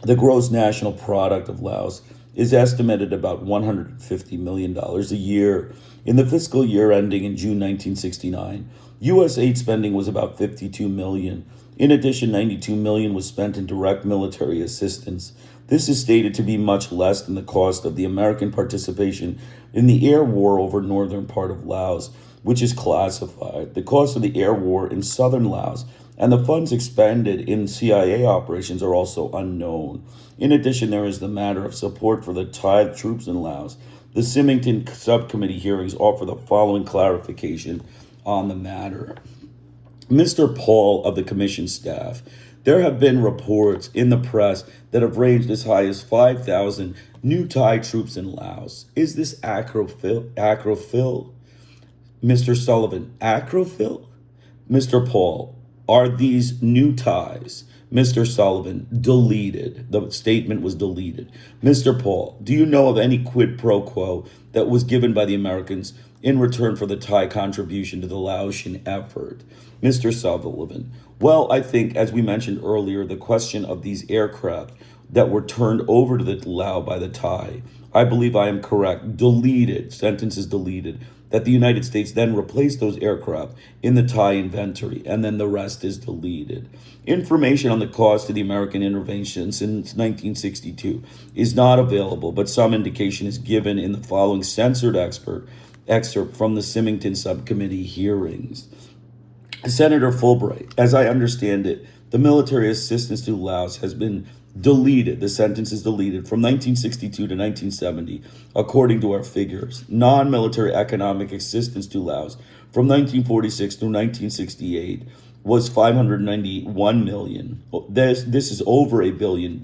The gross national product of Laos is estimated about $150 million a year. In the fiscal year ending in June 1969, U.S. aid spending was about $52 million. In addition, $92 million was spent in direct military assistance. This is stated to be much less than the cost of the American participation in the air war over northern part of Laos, which is classified. The cost of the air war in southern Laos and the funds expended in CIA operations are also unknown. In addition, there is the matter of support for the Thai troops in Laos. The Symington subcommittee hearings offer the following clarification on the matter. Mr. Paul of the commission staff, there have been reports in the press that have ranged as high as 5,000 new Thai troops in Laos. Is this acrophil? Mr. Sullivan, acrophil? Mr. Paul, are these new Thais? Mr. Sullivan, deleted. The statement was deleted. Mr. Paul, do you know of any quid pro quo that was given by the Americans in return for the Thai contribution to the Laotian effort? Mr. Sullivan, well, I think, as we mentioned earlier, the question of these aircraft that were turned over to the Lao by the Thai, I believe I am correct, deleted, sentence is deleted, that the United States then replaced those aircraft in the Thai inventory, and then the rest is deleted. Information on the cost of the American intervention since 1962 is not available, but some indication is given in the following censored excerpt from the Symington subcommittee hearings. Senator Fulbright, as I understand it, the military assistance to Laos has been deleted. The sentence is deleted from 1962 to 1970, according to our figures. Non-military economic assistance to Laos from 1946 through 1968 was $591 million. This is over $1 billion.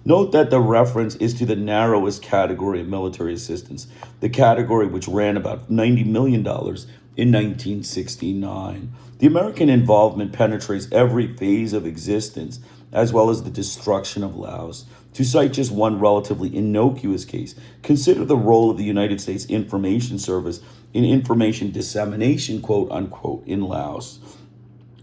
Note that the reference is to the narrowest category of military assistance, the category which ran about $90 million in 1969. The American involvement penetrates every phase of existence, as well as the destruction of Laos. To cite just one relatively innocuous case, consider the role of the United States Information Service in information dissemination, quote unquote, in Laos.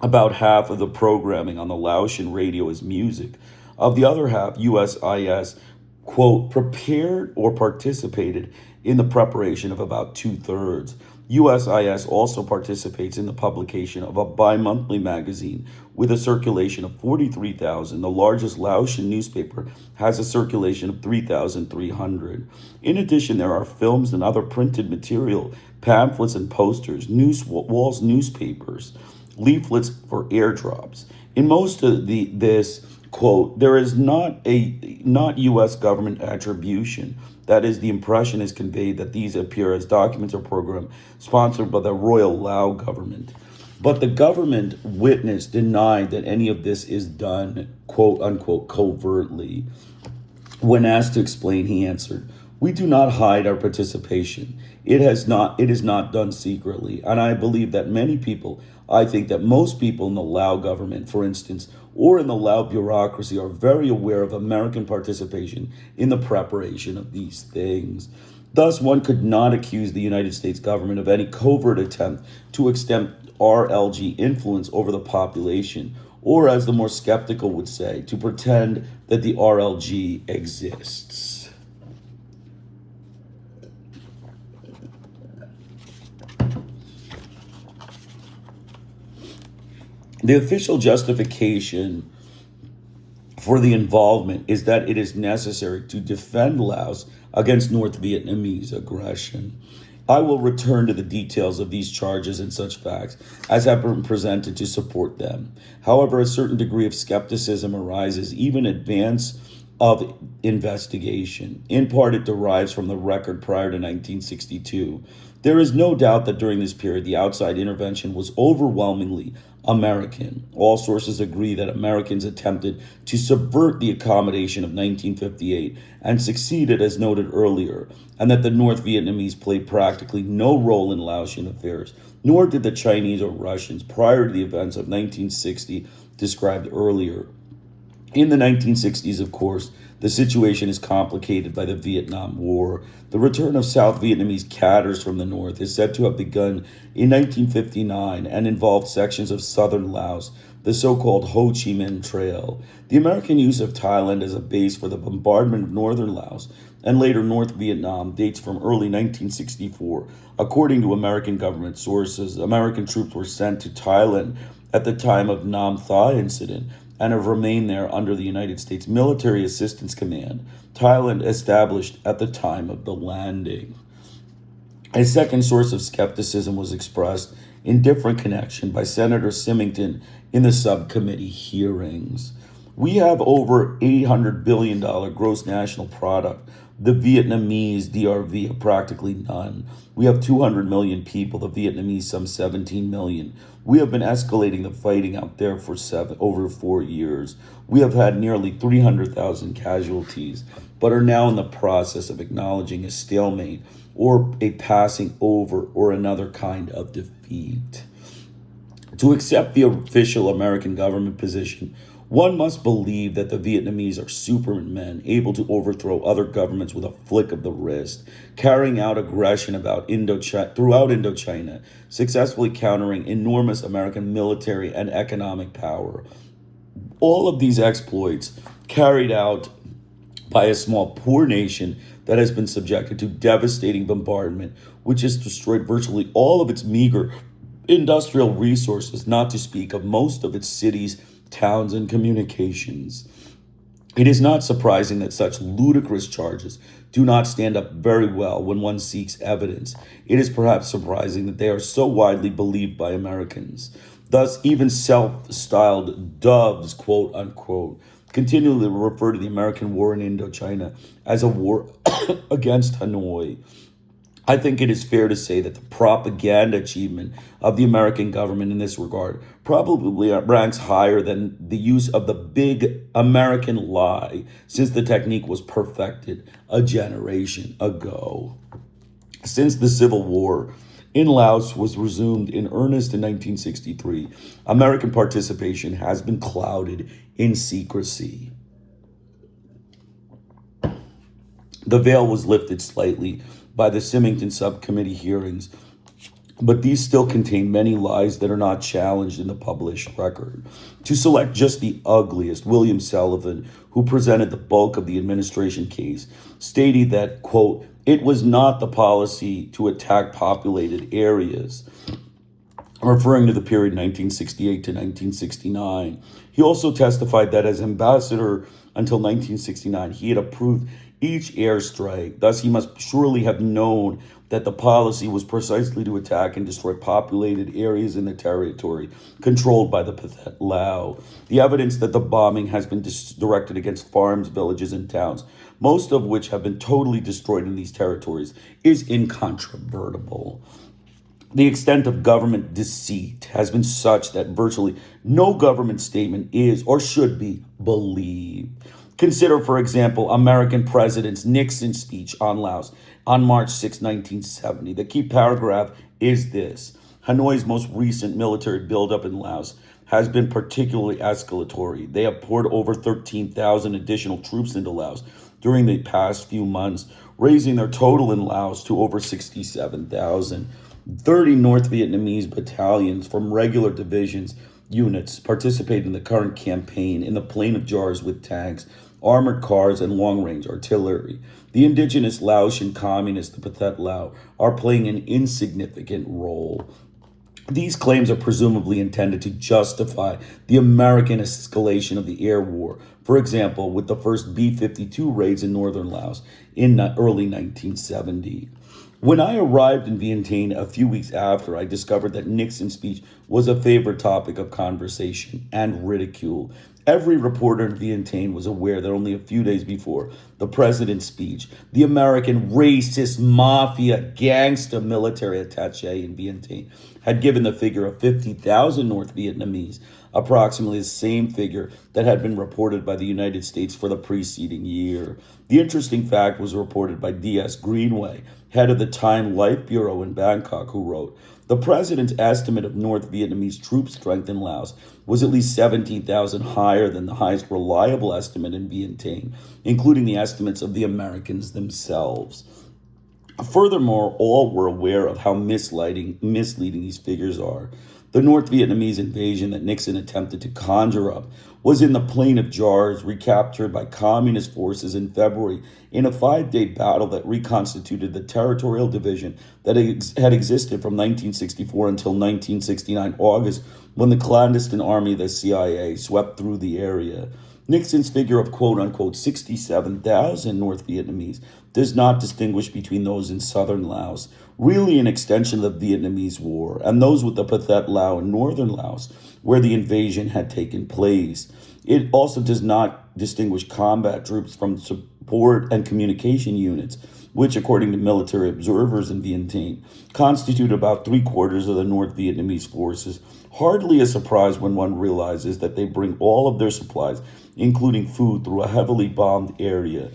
About half of the programming on the Laotian radio is music. Of the other half, USIS, quote, prepared or participated in the preparation of about 2/3. USIS also participates in the publication of a bi-monthly magazine with a circulation of 43,000. The largest Laotian newspaper has a circulation of 3,300. In addition, there are films and other printed material, pamphlets and posters, walls newspapers, leaflets for airdrops. In most of this, quote, there is not U.S. government attribution. That is, the impression is conveyed that these appear as documents or program sponsored by the Royal Lao government. But the government witness denied that any of this is done, quote unquote, covertly. When asked to explain, he answered, "We do not hide our participation. It is not done secretly. And I believe that I think that most people in the Lao government, for instance, or in the Lao bureaucracy are very aware of American participation in the preparation of these things. Thus, one could not accuse the United States government of any covert attempt to extend RLG influence over the population, or as the more skeptical would say, to pretend that the RLG exists." The official justification for the involvement is that it is necessary to defend Laos against North Vietnamese aggression. I will return to the details of these charges and such facts as have been presented to support them. However, a certain degree of skepticism arises even in advance of investigation. In part, it derives from the record prior to 1962. There is no doubt that during this period, the outside intervention was overwhelmingly American. All sources agree that Americans attempted to subvert the accommodation of 1958 and succeeded, as noted earlier, and that the North Vietnamese played practically no role in Laotian affairs, nor did the Chinese or Russians prior to the events of 1960 described earlier. In the 1960s, of course, the situation is complicated by the Vietnam War. The return of South Vietnamese cadres from the north is said to have begun in 1959 and involved sections of southern Laos, the so-called Ho Chi Minh Trail. The American use of Thailand as a base for the bombardment of northern Laos and later North Vietnam dates from early 1964. According to American government sources, American troops were sent to Thailand at the time of Nam Tha incident and have remained there under the United States Military Assistance Command, Thailand established at the time of the landing. A second source of skepticism was expressed in different connection by Senator Symington in the subcommittee hearings. We have over $800 billion gross national product. The Vietnamese DRV have practically none. We have 200 million people, the Vietnamese some 17 million. We have been escalating the fighting out there for over 4 years. We have had nearly 300,000 casualties, but are now in the process of acknowledging a stalemate or a passing over or another kind of defeat. To accept the official American government position, one must believe that the Vietnamese are supermen able to overthrow other governments with a flick of the wrist, carrying out aggression throughout Indochina, successfully countering enormous American military and economic power. All of these exploits carried out by a small, poor nation that has been subjected to devastating bombardment, which has destroyed virtually all of its meager industrial resources, not to speak of most of its cities, towns, and communications. It is not surprising that such ludicrous charges do not stand up very well when one seeks evidence. It is perhaps surprising that they are so widely believed by Americans. Thus, even self-styled doves, quote unquote, continually refer to the American war in Indochina as a war against Hanoi. I think it is fair to say that the propaganda achievement of the American government in this regard probably ranks higher than the use of the big American lie, since the technique was perfected a generation ago. Since the Civil War in Laos was resumed in earnest in 1963, American participation has been clouded in secrecy. The veil was lifted slightly by the Symington subcommittee hearings, but these still contain many lies that are not challenged in the published record. To select just the ugliest, William Sullivan, who presented the bulk of the administration case, stated that, quote, it was not the policy to attack populated areas, referring to the period 1968 to 1969. He also testified that as ambassador until 1969, he had approved each airstrike. Thus, he must surely have known that the policy was precisely to attack and destroy populated areas in the territory controlled by the pathet Lao. The evidence that the bombing has been directed against farms, villages, and towns, most of which have been totally destroyed in these territories, is incontrovertible. The extent of government deceit has been such that virtually no government statement is or should be believed. Consider, for example, American President Nixon's speech on Laos on March 6, 1970. The key paragraph is this: Hanoi's most recent military buildup in Laos has been particularly escalatory. They have poured over 13,000 additional troops into Laos during the past few months, raising their total in Laos to over 67,000. 30 North Vietnamese battalions from regular divisions units participate in the current campaign in the Plain of Jars with tanks, armored cars, and long-range artillery. The indigenous Laotian communists, the Pathet Lao, are playing an insignificant role. These claims are presumably intended to justify the American escalation of the air war, for example, with the first B-52 raids in northern Laos in early 1970. When I arrived in Vientiane a few weeks after, I discovered that Nixon's speech was a favorite topic of conversation and ridicule. Every reporter in Vientiane was aware that only a few days before the president's speech, the American racist mafia gangster military attaché in Vientiane had given the figure of 50,000 North Vietnamese, approximately the same figure that had been reported by the United States for the preceding year. The interesting fact was reported by D.S. Greenway, head of the Time Life Bureau in Bangkok, who wrote, the president's estimate of North Vietnamese troop strength in Laos was at least 17,000 higher than the highest reliable estimate in Vientiane, including the estimates of the Americans themselves. Furthermore, all were aware of how misleading these figures are. The North Vietnamese invasion that Nixon attempted to conjure up was in the Plain of Jars, recaptured by communist forces in February in a 5-day battle that reconstituted the territorial division that had existed from 1964 until 1969 August, when the clandestine army of the CIA swept through the area. Nixon's figure of quote-unquote 67,000 North Vietnamese does not distinguish between those in southern Laos, really an extension of the Vietnamese War, and those with the Pathet Lao in northern Laos, where the invasion had taken place. It also does not distinguish combat troops from support and communication units, which, according to military observers in Vientiane, constitute about three-quarters of the North Vietnamese forces. Hardly a surprise when one realizes that they bring all of their supplies, including food, through a heavily bombed area.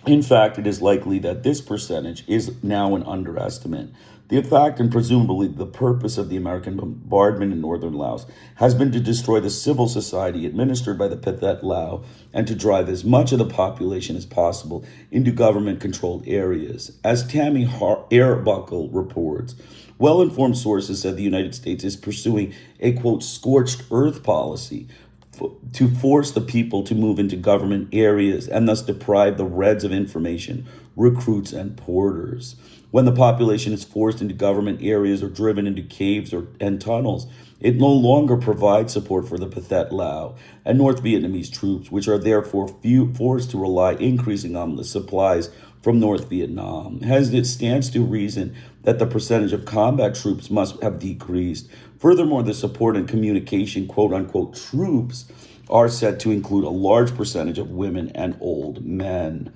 In fact, it is likely that this percentage is now an underestimate. The fact and presumably the purpose of the American bombardment in northern Laos has been to destroy the civil society administered by the Pathet Lao and to drive as much of the population as possible into government-controlled areas. As Tammy Arbuckle reports, well-informed sources said the United States is pursuing a, quote, scorched earth policy to force the people to move into government areas and thus deprive the Reds of information, recruits, and porters. When the population is forced into government areas or driven into caves and tunnels, it no longer provides support for the Pathet Lao and North Vietnamese troops, which are therefore forced to rely increasingly on the supplies from North Vietnam. Hence, it stands to reason that the percentage of combat troops must have decreased. Furthermore, the support and communication quote-unquote troops are said to include a large percentage of women and old men.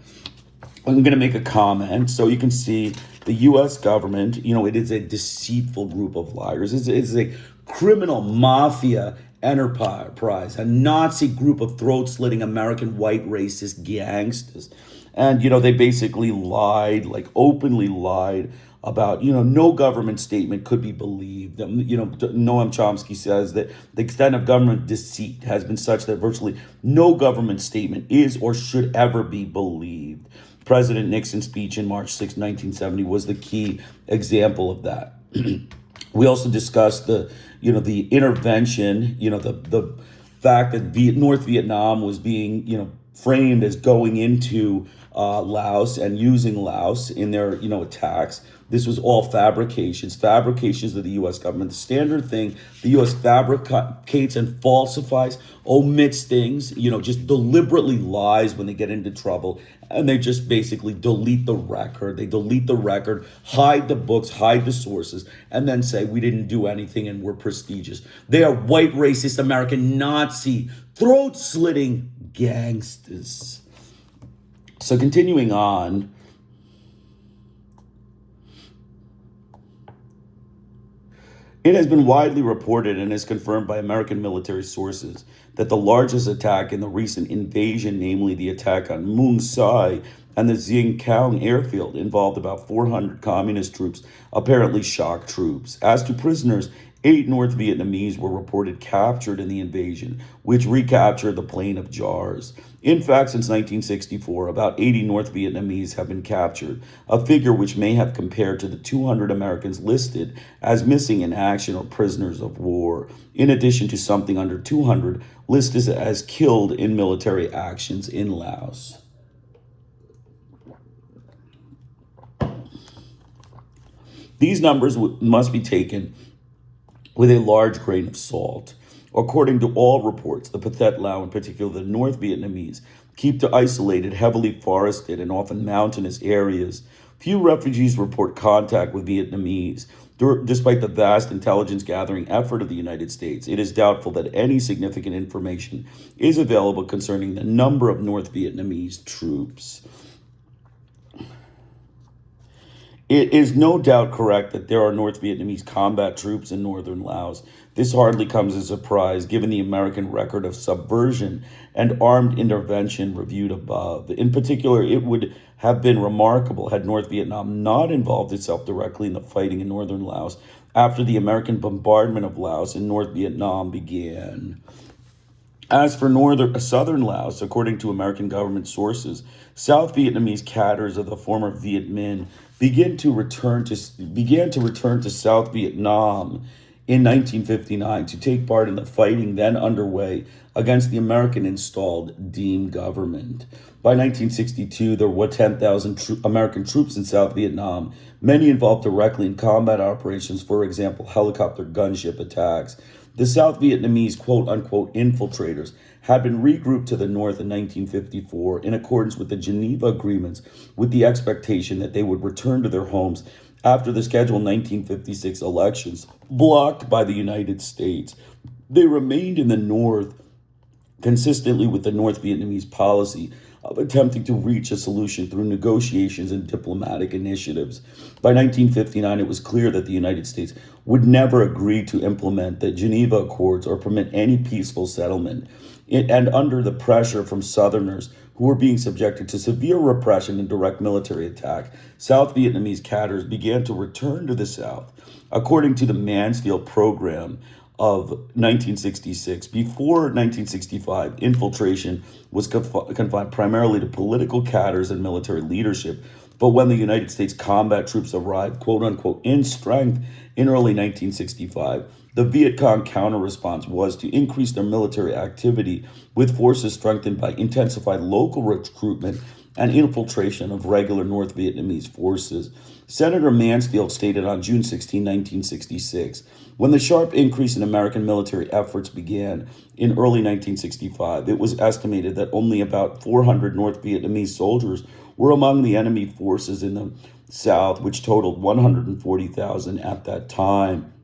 I'm going to make a comment. So you can see the U.S. government, it is a deceitful group of liars. It's a criminal mafia enterprise, a Nazi group of throat-slitting American white racist gangsters. And, they basically lied, openly lied about, no government statement could be believed. Noam Chomsky says that the extent of government deceit has been such that virtually no government statement is or should ever be believed. President Nixon's speech in March 6, 1970 was the key example of that. We also discussed the intervention, the fact that North Vietnam was being, framed as going into Laos and using Laos in their, attacks. This was all fabrications of the U.S. government. The standard thing, the U.S. fabricates and falsifies, omits things, just deliberately lies when they get into trouble. And they just basically delete the record. They delete the record, hide the books, hide the sources, and then say we didn't do anything and we're prestigious. They are white racist American Nazi throat-slitting gangsters. So continuing on, it has been widely reported and is confirmed by American military sources that the largest attack in the recent invasion, namely the attack on Mung Sai and the Giang Cao airfield, involved about 400 communist troops, apparently shock troops. As to prisoners, 8 North Vietnamese were reported captured in the invasion, which recaptured the Plain of Jars. In fact, since 1964, about 80 North Vietnamese have been captured, a figure which may have compared to the 200 Americans listed as missing in action or prisoners of war, in addition to something under 200 listed as killed in military actions in Laos. These numbers must be taken with a large grain of salt. According to all reports, the Pathet Lao, in particular the North Vietnamese, keep to isolated, heavily forested, and often mountainous areas. Few refugees report contact with Vietnamese. Despite the vast intelligence-gathering effort of the United States, it is doubtful that any significant information is available concerning the number of North Vietnamese troops. It is no doubt correct that there are North Vietnamese combat troops in northern Laos. This hardly comes as a surprise, given the American record of subversion and armed intervention reviewed above. In particular, it would have been remarkable had North Vietnam not involved itself directly in the fighting in northern Laos after the American bombardment of Laos in North Vietnam began. As for southern Laos, according to American government sources, South Vietnamese cadres of the former Viet Minh began to return to South Vietnam in 1959 to take part in the fighting then underway against the American-installed Diem government. By 1962, there were 10,000 American troops in South Vietnam, many involved directly in combat operations, for example, helicopter gunship attacks. The South Vietnamese quote-unquote infiltrators had been regrouped to the north in 1954 in accordance with the Geneva Agreements, with the expectation that they would return to their homes after the scheduled 1956 elections, blocked by the United States. They remained in the north consistently with the North Vietnamese policy of attempting to reach a solution through negotiations and diplomatic initiatives. By 1959, it was clear that the United States would never agree to implement the Geneva Accords or permit any peaceful settlement. And under the pressure from Southerners who were being subjected to severe repression and direct military attack, South Vietnamese cadres began to return to the South. According to the Mansfield Program of 1966, before 1965, infiltration was confined primarily to political cadres and military leadership. But when the United States combat troops arrived, quote unquote, in strength in early 1965, the Viet Cong counter-response was to increase their military activity, with forces strengthened by intensified local recruitment and infiltration of regular North Vietnamese forces. Senator Mansfield stated on June 16, 1966, when the sharp increase in American military efforts began in early 1965, it was estimated that only about 400 North Vietnamese soldiers were among the enemy forces in the South, which totaled 140,000 at that time.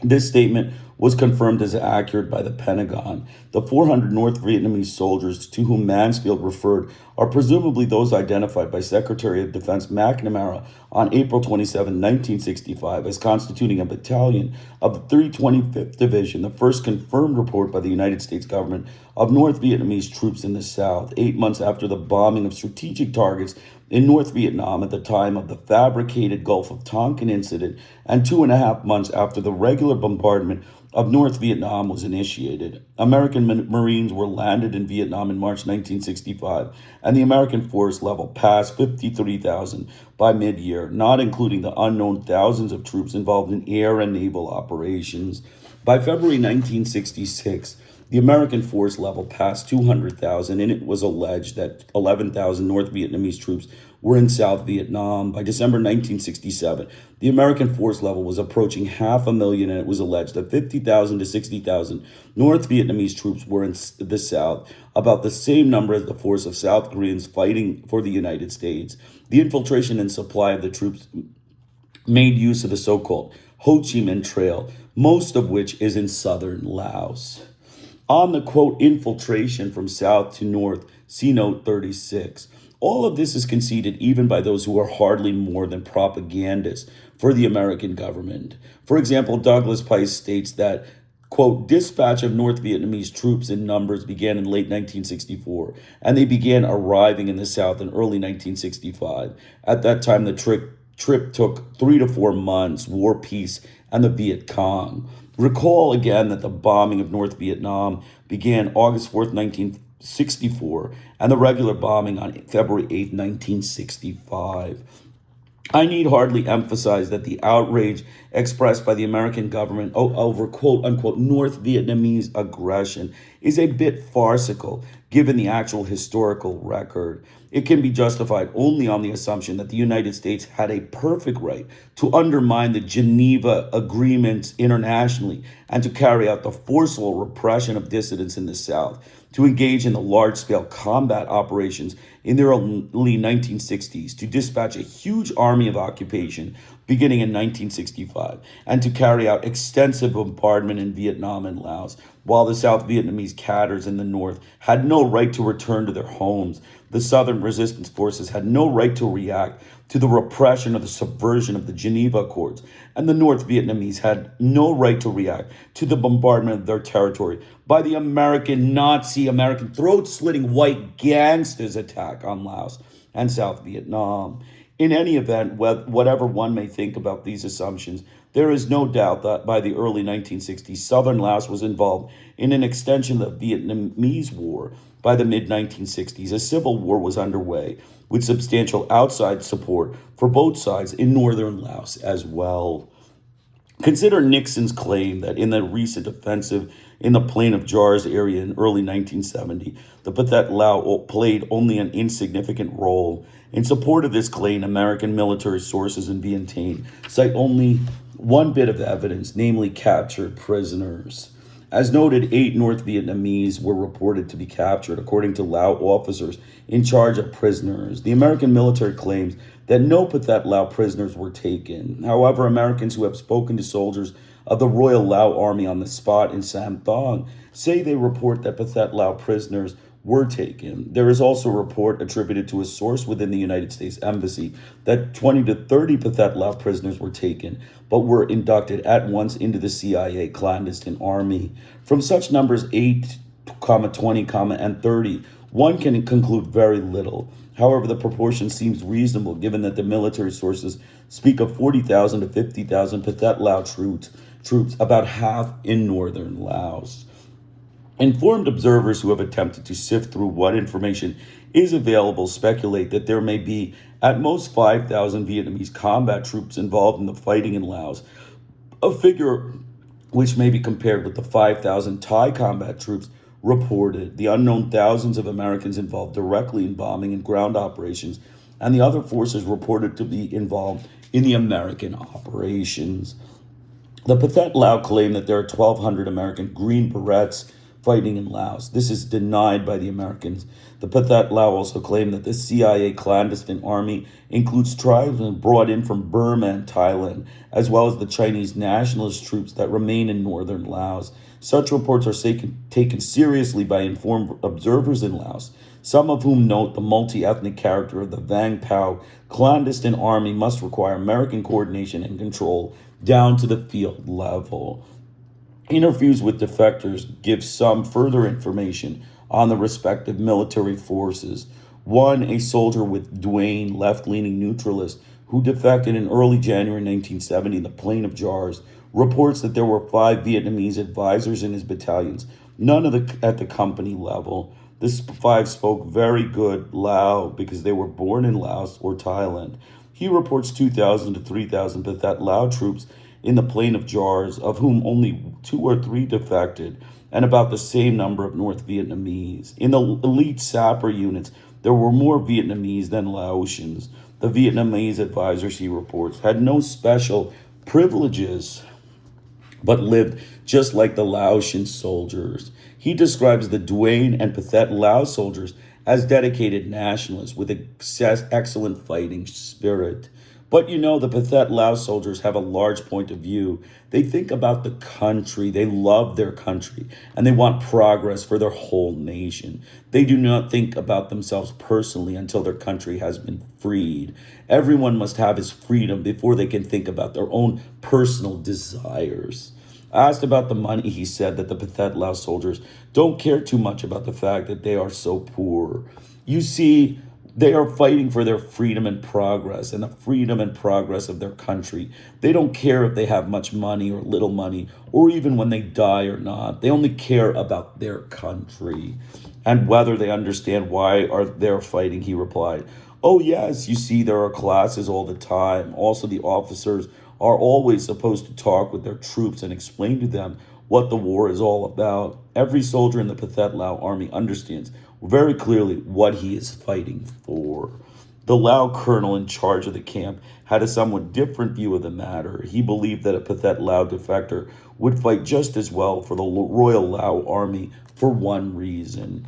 This statement was confirmed as accurate by the Pentagon. The 400 North Vietnamese soldiers to whom Mansfield referred are presumably those identified by Secretary of Defense McNamara on April 27, 1965, as constituting a battalion of the 325th Division, the first confirmed report by the United States government of North Vietnamese troops in the South, 8 months after the bombing of strategic targets in North Vietnam at the time of the fabricated Gulf of Tonkin incident, and 2.5 months after the regular bombardment of North Vietnam was initiated. American Marines were landed in Vietnam in March 1965, and the American force level passed 53,000 by mid-year, not including the unknown thousands of troops involved in air and naval operations. By February 1966, the American force level passed 200,000, and it was alleged that 11,000 North Vietnamese troops were in South Vietnam. By December 1967, the American force level was approaching 500,000, and it was alleged that 50,000 to 60,000 North Vietnamese troops were in the South, about the same number as the force of South Koreans fighting for the United States. The infiltration and supply of the troops made use of the so-called Ho Chi Minh Trail, most of which is in southern Laos. On the, quote, infiltration from south to north, see note 36. All of this is conceded even by those who are hardly more than propagandists for the American government. For example, Douglas Pice states that, quote, dispatch of North Vietnamese troops in numbers began in late 1964, and they began arriving in the South in early 1965. At that time, the trip took 3 to 4 months, war, peace, and the Viet Cong. Recall again that the bombing of North Vietnam began August 4th, 1964, and the regular bombing on February 8th, 1965. I need hardly emphasize that the outrage expressed by the American government over quote-unquote North Vietnamese aggression is a bit farcical given the actual historical record. It can be justified only on the assumption that the United States had a perfect right to undermine the Geneva Agreements internationally and to carry out the forceful repression of dissidents in the South, to engage in the large-scale combat operations in the early 1960s, to dispatch a huge army of occupation beginning in 1965, and to carry out extensive bombardment in Vietnam and Laos, while the South Vietnamese cadres in the north had no right to return to their homes. The Southern resistance forces had no right to react to the repression or the subversion of the Geneva Accords, and the North Vietnamese had no right to react to the bombardment of their territory by the American throat-slitting white gangsters attack on Laos and South Vietnam. In any event, whatever one may think about these assumptions, there is no doubt that by the early 1960s, Southern Laos was involved in an extension of the Vietnamese War. By the mid-1960s, a civil war was underway, with substantial outside support for both sides in northern Laos as well. Consider Nixon's claim that in the recent offensive in the Plain of Jars area in early 1970, the pathet Lao played only an insignificant role. In support of this claim, American military sources in Vientiane cite only one bit of evidence, namely captured prisoners. As noted, 8 North Vietnamese were reported to be captured, according to Lao officers in charge of prisoners. The American military claims that no Pathet Lao prisoners were taken. However, Americans who have spoken to soldiers of the Royal Lao Army on the spot in Sam Thong say they report that Pathet Lao prisoners were taken. There is also a report attributed to a source within the United States Embassy that 20 to 30 Pathet Lao prisoners were taken, but were inducted at once into the CIA clandestine army. From such numbers 8, 20, and 30, one can conclude very little. However, the proportion seems reasonable given that the military sources speak of 40,000 to 50,000 Pathet Lao troops, about half in northern Laos. Informed observers who have attempted to sift through what information is available speculate that there may be at most 5,000 Vietnamese combat troops involved in the fighting in Laos, a figure which may be compared with the 5,000 Thai combat troops reported, the unknown thousands of Americans involved directly in bombing and ground operations, and the other forces reported to be involved in the American operations. The Pathet Lao claim that there are 1,200 American Green Berets fighting in Laos. This is denied by the Americans. The Pathet Lao also claim that the CIA clandestine army includes tribesmen brought in from Burma and Thailand, as well as the Chinese nationalist troops that remain in northern Laos. Such reports are taken seriously by informed observers in Laos, some of whom note the multi-ethnic character of the Vang Pao clandestine army must require American coordination and control down to the field level. Interviews with defectors give some further information on the respective military forces. One, a soldier with Duane, left-leaning neutralist, who defected in early January 1970 in the Plain of Jars, reports that there were 5 Vietnamese advisors in his battalions, none at the company level. The 5 spoke very good Lao because they were born in Laos or Thailand. He reports 2,000 to 3,000 Pathet Lao troops in the Plain of Jars, of whom only 2 or 3 defected, and about the same number of North Vietnamese. In the elite sapper units, there were more Vietnamese than Laotians. The Vietnamese advisors, he reports, had no special privileges, but lived just like the Laotian soldiers. He describes the Duane and Pathet Lao soldiers as dedicated nationalists with excellent fighting spirit. But the Pathet Lao soldiers have a large point of view. They think about the country, they love their country, and they want progress for their whole nation. They do not think about themselves personally until their country has been freed. Everyone must have his freedom before they can think about their own personal desires. Asked about the money, he said that the Pathet Lao soldiers don't care too much about the fact that they are so poor. You see, they are fighting for their freedom and progress and the freedom and progress of their country. They don't care if they have much money or little money, or even when they die or not. They only care about their country and whether they understand why they're fighting, he replied. Oh, yes, you see, there are classes all the time. Also, the officers are always supposed to talk with their troops and explain to them what the war is all about. Every soldier in the Pathet Lao army understands very clearly what he is fighting for. The Lao colonel in charge of the camp had a somewhat different view of the matter. He believed that a Pathet Lao defector would fight just as well for the Royal Lao Army for one reason.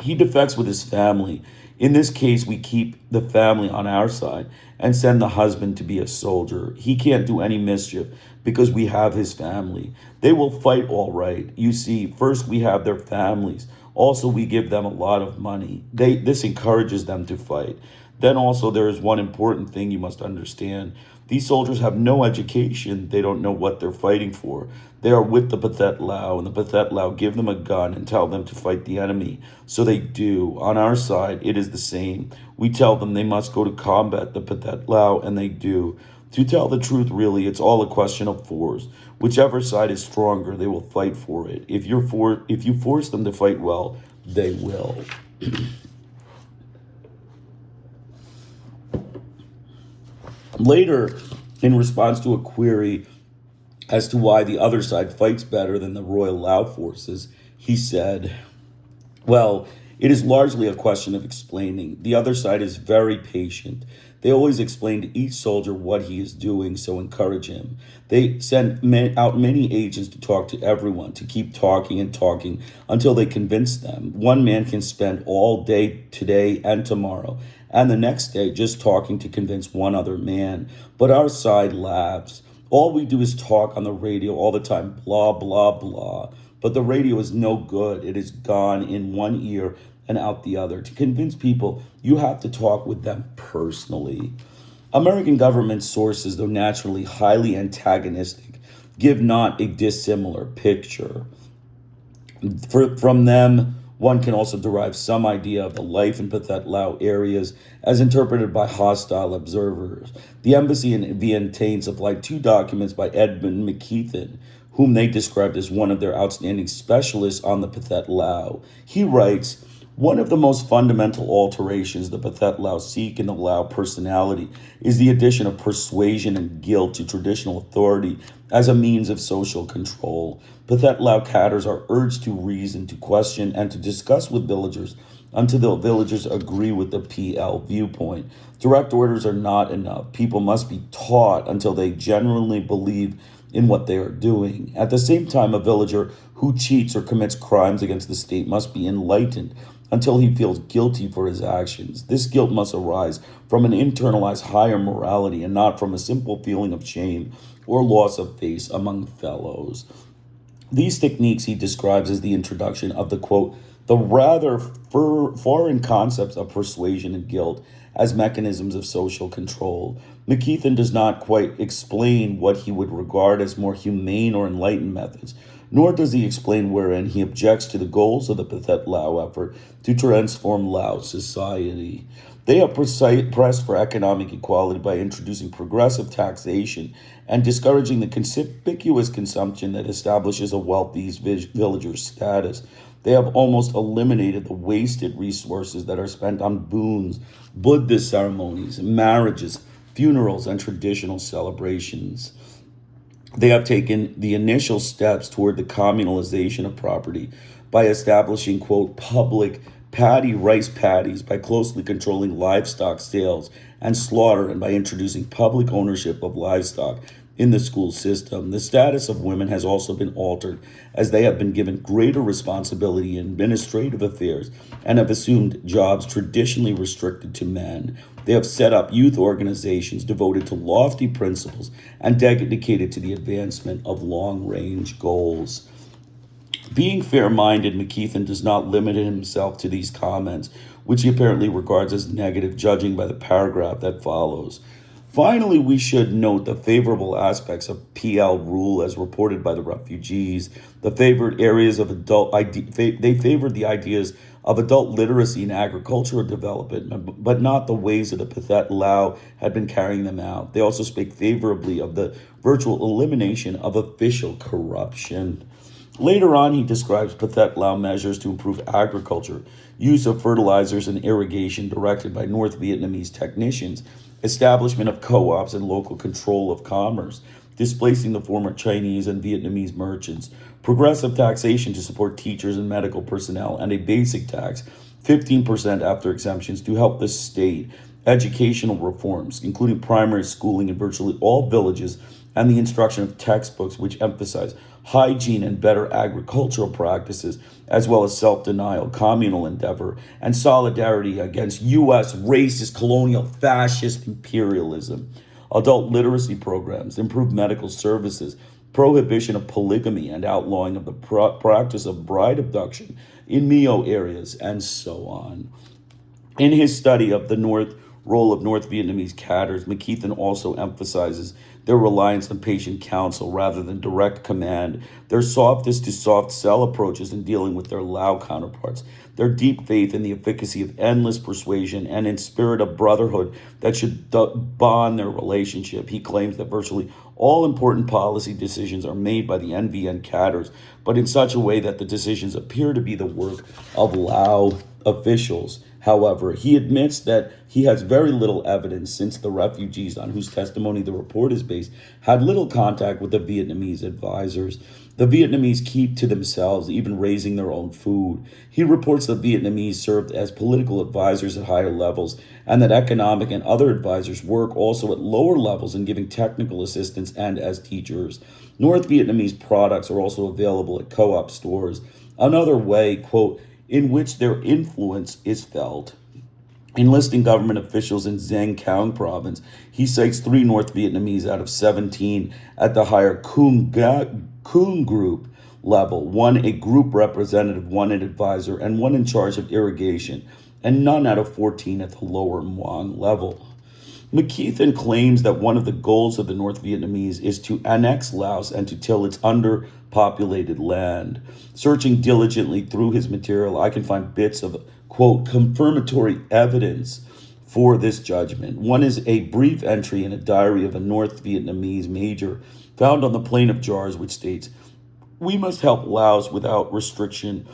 He defects with his family. In this case, we keep the family on our side and send the husband to be a soldier. He can't do any mischief because we have his family. They will fight all right. You see, first we have their families. Also, we give them a lot of money. This encourages them to fight. Then also there is one important thing you must understand. These soldiers have no education. They don't know what they're fighting for. They are with the Pathet Lao, and the Pathet Lao give them a gun and tell them to fight the enemy. So they do. On our side, it is the same. We tell them they must go to combat the Pathet Lao, and they do. To tell the truth, really, it's all a question of force. Whichever side is stronger, they will fight for it. If you force them to fight well, they will. Later, in response to a query as to why the other side fights better than the Royal Lao forces, he said, well, It is largely a question of explaining. The other side is very patient. They always explain to each soldier what he is doing, so encourage him. They send out many agents to talk to everyone, to keep talking and talking until they convince them. One man can spend all day today and tomorrow and the next day just talking to convince one other man. But our side laughs. All we do is talk on the radio all the time, blah, blah, blah. But the radio is no good. It is gone in one ear and out the other. To convince people, you have to talk with them personally. American government sources, though naturally highly antagonistic, give not a dissimilar picture. From them, one can also derive some idea of the life in Pathet Lao areas as interpreted by hostile observers. The embassy in Vientiane supplied 2 documents by Edmund McKeithen, whom they described as one of their outstanding specialists on the Pathet Lao. He writes, one of the most fundamental alterations the Pathet Lao seek in the Lao personality is the addition of persuasion and guilt to traditional authority as a means of social control. Pathet Lao cadres are urged to reason, to question, and to discuss with villagers until the villagers agree with the PL viewpoint. Direct orders are not enough. People must be taught until they genuinely believe in what they are doing. At the same time, a villager who cheats or commits crimes against the state must be enlightened until he feels guilty for his actions. This guilt must arise from an internalized higher morality and not from a simple feeling of shame or loss of face among fellows. These techniques he describes as the introduction of the, quote, the rather foreign concepts of persuasion and guilt as mechanisms of social control. McKeithen does not quite explain what he would regard as more humane or enlightened methods, nor does he explain wherein he objects to the goals of the Pathet Lao effort to transform Lao society. They have pressed for economic equality by introducing progressive taxation and discouraging the conspicuous consumption that establishes a wealthy villager's status. They have almost eliminated the wasted resources that are spent on boons, Buddhist ceremonies, marriages, funerals, and traditional celebrations. They have taken the initial steps toward the communalization of property by establishing, quote, public rice paddies, by closely controlling livestock sales and slaughter, and by introducing public ownership of livestock in the school system. The status of women has also been altered as they have been given greater responsibility in administrative affairs and have assumed jobs traditionally restricted to men. They have set up youth organizations devoted to lofty principles and dedicated to the advancement of long-range goals. Being fair-minded, McKeithen does not limit himself to these comments, which he apparently regards as negative, judging by the paragraph that follows. Finally, we should note the favorable aspects of PL rule as reported by the refugees. The favored areas of they favored the ideas of adult literacy and agricultural development, but not the ways that the Pathet Lao had been carrying them out. They also speak favorably of the virtual elimination of official corruption. Later on, he describes Pathet Lao measures to improve agriculture, use of fertilizers and irrigation directed by North Vietnamese technicians, establishment of co-ops and local control of commerce, displacing the former Chinese and Vietnamese merchants, progressive taxation to support teachers and medical personnel, and a basic tax, 15% after exemptions, to help the state, educational reforms, including primary schooling in virtually all villages, and the instruction of textbooks which emphasize hygiene and better agricultural practices, as well as self-denial, communal endeavor, and solidarity against U.S. racist, colonial, fascist imperialism. Adult literacy programs, improved medical services, prohibition of polygamy and outlawing of the practice of bride abduction in Mio areas, and so on. In his study of the role of North Vietnamese cadres, McKeithen also emphasizes their reliance on patient counsel rather than direct command, their softest to soft sell approaches in dealing with their Lao counterparts, their deep faith in the efficacy of endless persuasion, and in spirit of brotherhood that should bond their relationship. He claims that virtually all important policy decisions are made by the NVN cadres, but in such a way that the decisions appear to be the work of Lao officials, However, he admits that he has very little evidence since the refugees on whose testimony the report is based had little contact with the Vietnamese advisors. The Vietnamese keep to themselves, even raising their own food. He reports the Vietnamese served as political advisors at higher levels, and that economic and other advisors work also at lower levels in giving technical assistance and as teachers. North Vietnamese products are also available at co-op stores. Another way, quote, in which their influence is felt. Enlisting government officials in Giang Cang province, he cites 3 North Vietnamese out of 17 at the higher Cung group level, 1 a group representative, 1 an advisor, and 1 in charge of irrigation, and none out of 14 at the lower Muang level. McKeithen claims that one of the goals of the North Vietnamese is to annex Laos and to till its underpopulated land. Searching diligently through his material, I can find bits of, quote, confirmatory evidence for this judgment. One is a brief entry in a diary of a North Vietnamese major found on the Plain of Jars, which states, "We must help Laos without restriction,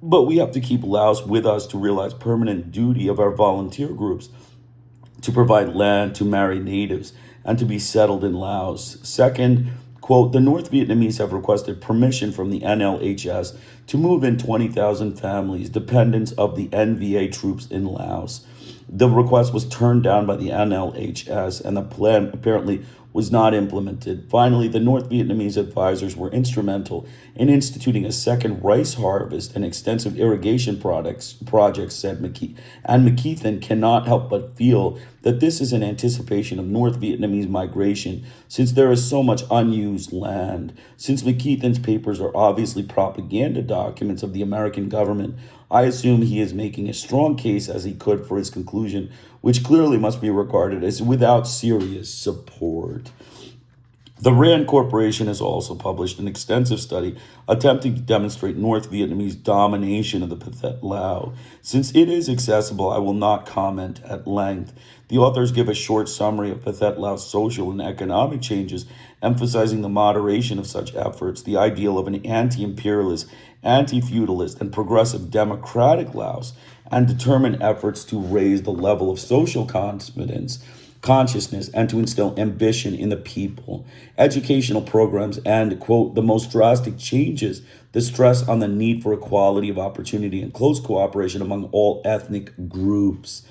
but we have to keep Laos with us to realize permanent duty of our volunteer groups to provide land, to marry natives, and to be settled in Laos." Second, quote, "The North Vietnamese have requested permission from the NLHS to move in 20,000 families, dependents of the NVA troops in Laos. The request was turned down by the NLHS, and the plan apparently was not implemented. Finally, the North Vietnamese advisors were instrumental in instituting a second rice harvest and extensive irrigation projects, said McKeithen. And McKeithen cannot help but feel that this is in anticipation of North Vietnamese migration, since there is so much unused land. Since McKeithen's papers are obviously propaganda documents of the American government, I assume he is making as strong case as he could for his conclusion, which clearly must be regarded as without serious support. The RAND Corporation has also published an extensive study attempting to demonstrate North Vietnamese domination of the Pathet Lao. Since it is accessible, I will not comment at length. The authors give a short summary of Pathet Lao's social and economic changes, emphasizing the moderation of such efforts, the ideal of an anti-imperialist, anti-feudalist, and progressive democratic Laos, and determined efforts to raise the level of social consciousness, and to instill ambition in the people. Educational programs and, quote, the most drastic changes, the stress on the need for equality of opportunity and close cooperation among all ethnic groups.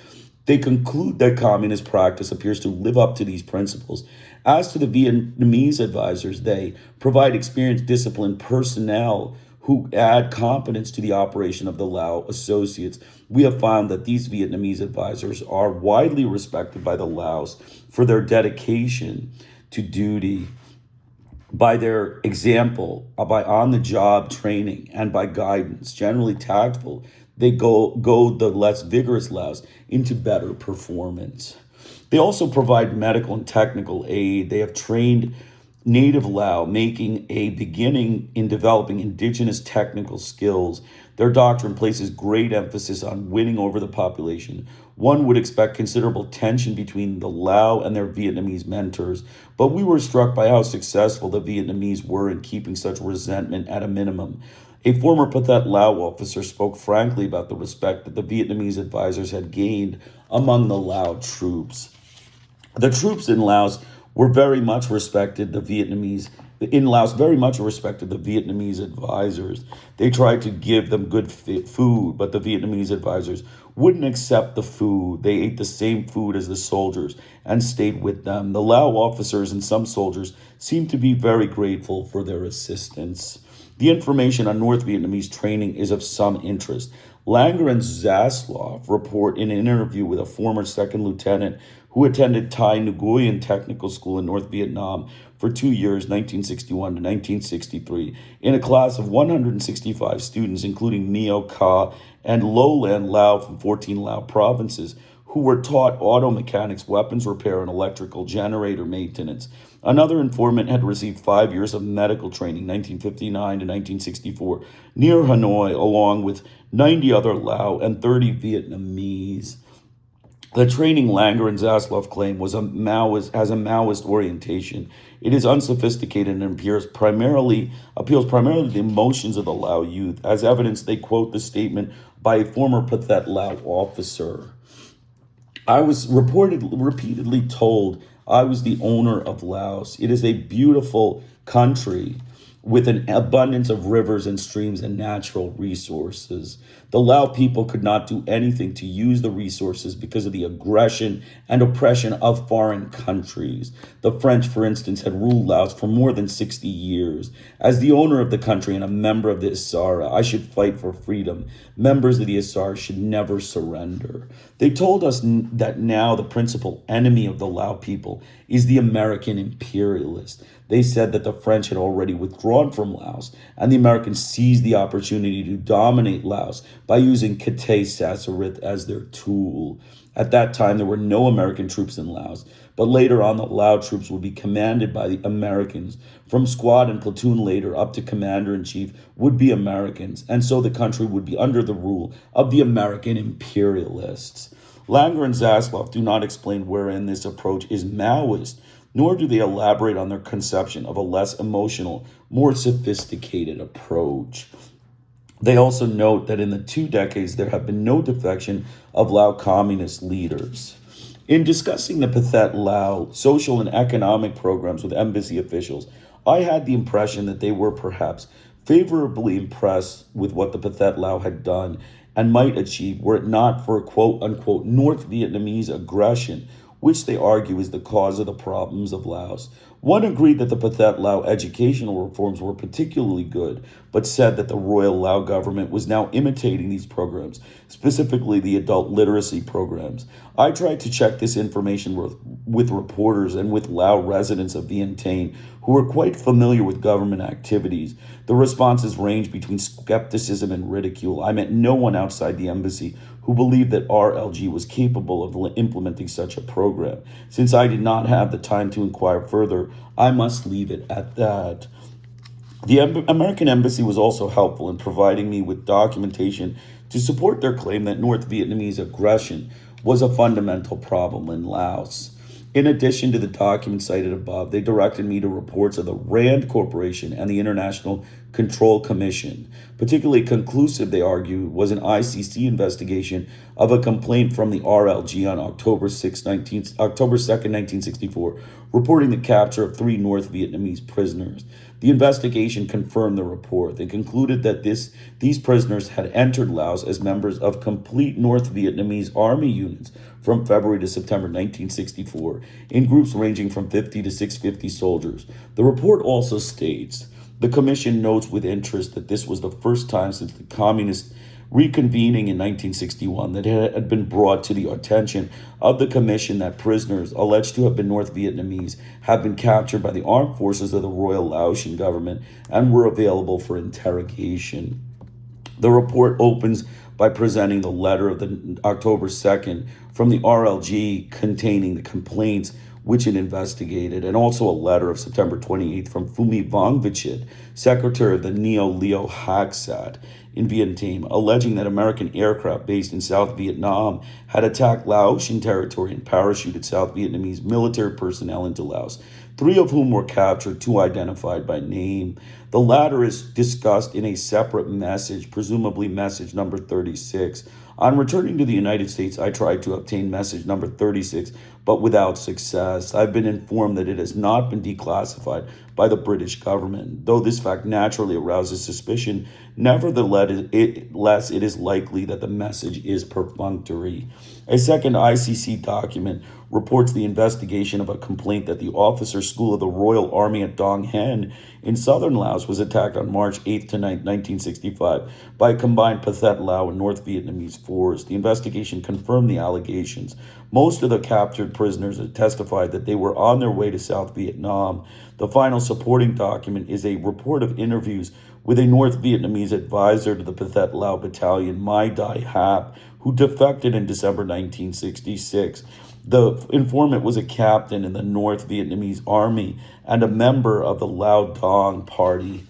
They conclude that communist practice appears to live up to these principles. As to the Vietnamese advisors, they provide experienced, disciplined personnel who add competence to the operation of the Lao associates. We have found that these Vietnamese advisors are widely respected by the Laos for their dedication to duty, by their example, by on-the-job training, and by guidance, generally tactful. They go the less vigorous Laos into better performance. They also provide medical and technical aid. They have trained native Lao, making a beginning in developing indigenous technical skills. Their doctrine places great emphasis on winning over the population. One would expect considerable tension between the Lao and their Vietnamese mentors, but we were struck by how successful the Vietnamese were in keeping such resentment at a minimum. A former Pathet Lao officer spoke frankly about the respect that the Vietnamese advisors had gained among the Lao troops. The troops in Laos were very much respected the Vietnamese advisors. They tried to give them good food, but the Vietnamese advisors wouldn't accept the food. They ate the same food as the soldiers and stayed with them. The Lao officers and some soldiers seemed to be very grateful for their assistance. The information on North Vietnamese training is of some interest. Langer and Zasloff report in an interview with a former second lieutenant who attended Thai Nguyen Technical School in North Vietnam for 2 years, 1961 to 1963, in a class of 165 students, including Neo Ka and Lowland Lao from 14 Lao provinces, who were taught auto mechanics, weapons repair, and electrical generator maintenance. Another informant had received 5 years of medical training, 1959 to 1964, near Hanoi, along with 90 other Lao and 30 Vietnamese. The training Langer and Zasloff claim has a Maoist orientation. It is unsophisticated and appeals primarily to the emotions of the Lao youth. As evidence, they quote the statement by a former pathet Lao officer. I was repeatedly told I was the owner of Laos. It is a beautiful country with an abundance of rivers and streams and natural resources. The Lao people could not do anything to use the resources because of the aggression and oppression of foreign countries. The French, for instance, had ruled Laos for more than 60 years. As the owner of the country and a member of the Isara, I should fight for freedom. Members of the Isara should never surrender. They told us that now the principal enemy of the Lao people is the American imperialist. They said that the French had already withdrawn from Laos, and the Americans seized the opportunity to dominate Laos by using pathet as their tool. At that time, there were no American troops in Laos, but later on, the Lao troops would be commanded by the Americans. From squad and platoon later up to commander-in-chief would be Americans, and so the country would be under the rule of the American imperialists. Langer and Zasloff do not explain wherein this approach is Maoist, nor do they elaborate on their conception of a less emotional, more sophisticated approach. They also note that in the 2 decades there have been no defection of Lao communist leaders. In discussing the pathet Lao social and economic programs with embassy officials, I had the impression that they were perhaps favorably impressed with what the pathet Lao had done and might achieve were it not for quote-unquote North Vietnamese aggression, which they argue is the cause of the problems of Laos. One agreed that the pathet Lao educational reforms were particularly good, but said that the Royal Lao government was now imitating these programs, specifically the adult literacy programs. I tried to check this information with reporters and with Lao residents of Vientiane who were quite familiar with government activities. The responses ranged between skepticism and ridicule. I met no one outside the embassy who believed that RLG was capable of implementing such a program. Since I did not have the time to inquire further, I must leave it at that. The American embassy was also helpful in providing me with documentation to support their claim that North Vietnamese aggression was a fundamental problem in Laos. In addition to the documents cited above, they directed me to reports of the RAND Corporation and the International Control Commission. Particularly conclusive, they argued, was an ICC investigation of a complaint from the RLG on October 2nd, 1964, reporting the capture of 3 North Vietnamese prisoners. The investigation confirmed the report. They concluded that these prisoners had entered Laos as members of complete North Vietnamese army units from February to September 1964, in groups ranging from 50 to 650 soldiers. The report also states, the Commission notes with interest that this was the first time since the communists reconvening in 1961 that it had been brought to the attention of the Commission that prisoners alleged to have been North Vietnamese have been captured by the armed forces of the Royal Laotian government and were available for interrogation. The report opens by presenting the letter of the October 2nd from the RLG containing the complaints which it investigated, and also a letter of September 28th from Phoumi Vongvichit, secretary of the Neo-Leo Haksat in Vientiane, alleging that American aircraft based in South Vietnam had attacked Laotian territory and parachuted South Vietnamese military personnel into Laos, 3 of whom were captured, 2 identified by name. The latter is discussed in a separate message, presumably message number 36. On returning to the United States, I tried to obtain message number 36, but without success. I've been informed that it has not been declassified by the British government. Though this fact naturally arouses suspicion, nevertheless, it is likely that the message is perfunctory. A second ICC document reports the investigation of a complaint that the officer school of the Royal Army at Dong Hen in southern Laos was attacked on March 8th to 9th, 1965 by a combined pathet Lao and North Vietnamese force. The investigation confirmed the allegations. Most of the captured prisoners had testified that they were on their way to South Vietnam. The final supporting document is a report of interviews with a North Vietnamese advisor to the pathet Lao battalion, Mai Dai Hap, who defected in December 1966. The informant was a captain in the North Vietnamese Army and a member of the Lao Dong Party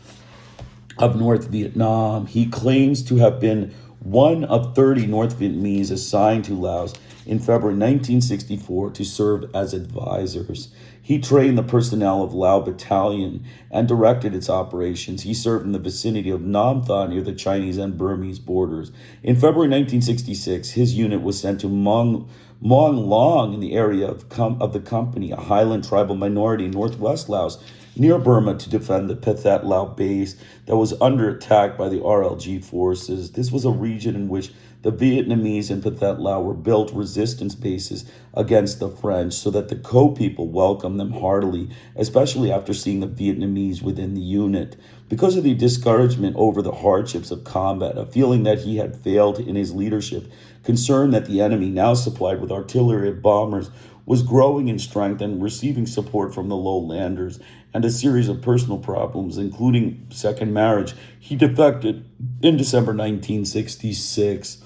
of North Vietnam. He claims to have been one of 30 North Vietnamese assigned to Laos in February 1964 to serve as advisors. He trained the personnel of Lao Battalion and directed its operations. He served in the vicinity of Nam Tha near the Chinese and Burmese borders. In February 1966, his unit was sent to Mong Long in the area of the company, a highland tribal minority in northwest Laos, near Burma, to defend the Pathet Lao base that was under attack by the RLG forces. This was a region in which the Vietnamese and Pathet Lao were built resistance bases against the French, so that the Ko people welcomed them heartily, especially after seeing the Vietnamese within the unit. Because of the discouragement over the hardships of combat, a feeling that he had failed in his leadership, concern that the enemy, now supplied with artillery and bombers, was growing in strength and receiving support from the lowlanders, and a series of personal problems, including second marriage, he defected in December 1966.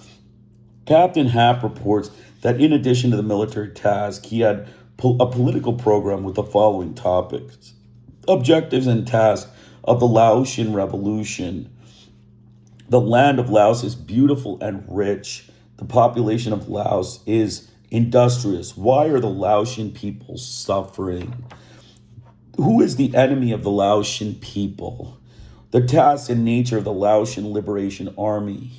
Captain Happ reports that in addition to the military task, he had a political program with the following topics: objectives and tasks of the Laotian Revolution. The land of Laos is beautiful and rich. The population of Laos is industrious. Why are the Laotian people suffering? Who is the enemy of the Laotian people? The tasks and nature of the Laotian Liberation Army.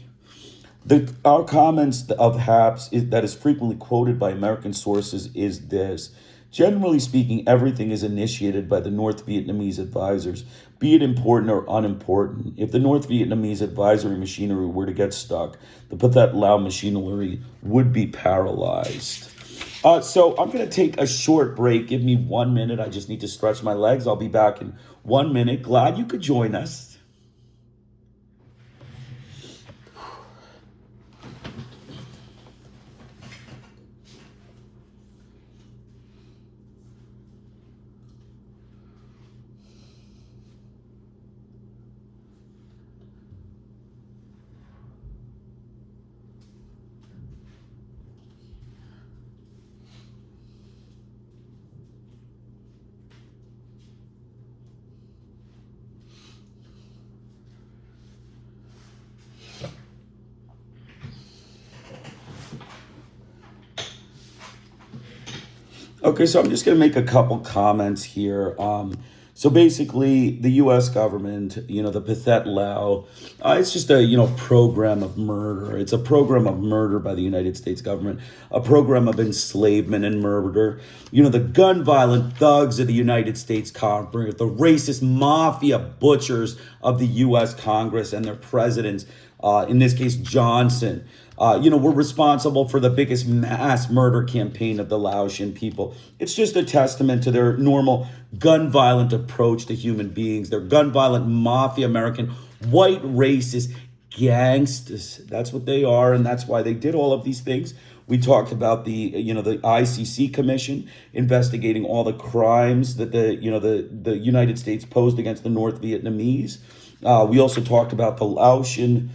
Our comments of Haps that is frequently quoted by American sources is this: generally speaking, everything is initiated by the North Vietnamese advisors, be it important or unimportant. If the North Vietnamese advisory machinery were to get stuck, the Pathet Lao machinery would be paralyzed. So I'm going to take a short break. Give me 1 minute. I just need to stretch my legs. I'll be back in 1 minute. Glad you could join us. Okay, so I'm just going to make a couple comments here. So basically, the U.S. government, the Pathet Lao, it's just a, program of murder. It's a program of murder by the United States government, a program of enslavement and murder. The gun-violent thugs of the United States Congress, the racist mafia butchers of the U.S. Congress and their presidents, in this case, Johnson, were responsible for the biggest mass murder campaign of the Laotian people. It's just a testament to their normal gun-violent approach to human beings, their gun-violent mafia American white racist gangsters. That's what they are, and that's why they did all of these things. We talked about the ICC commission investigating all the crimes that the United States posed against the North Vietnamese. We also talked about the Laotian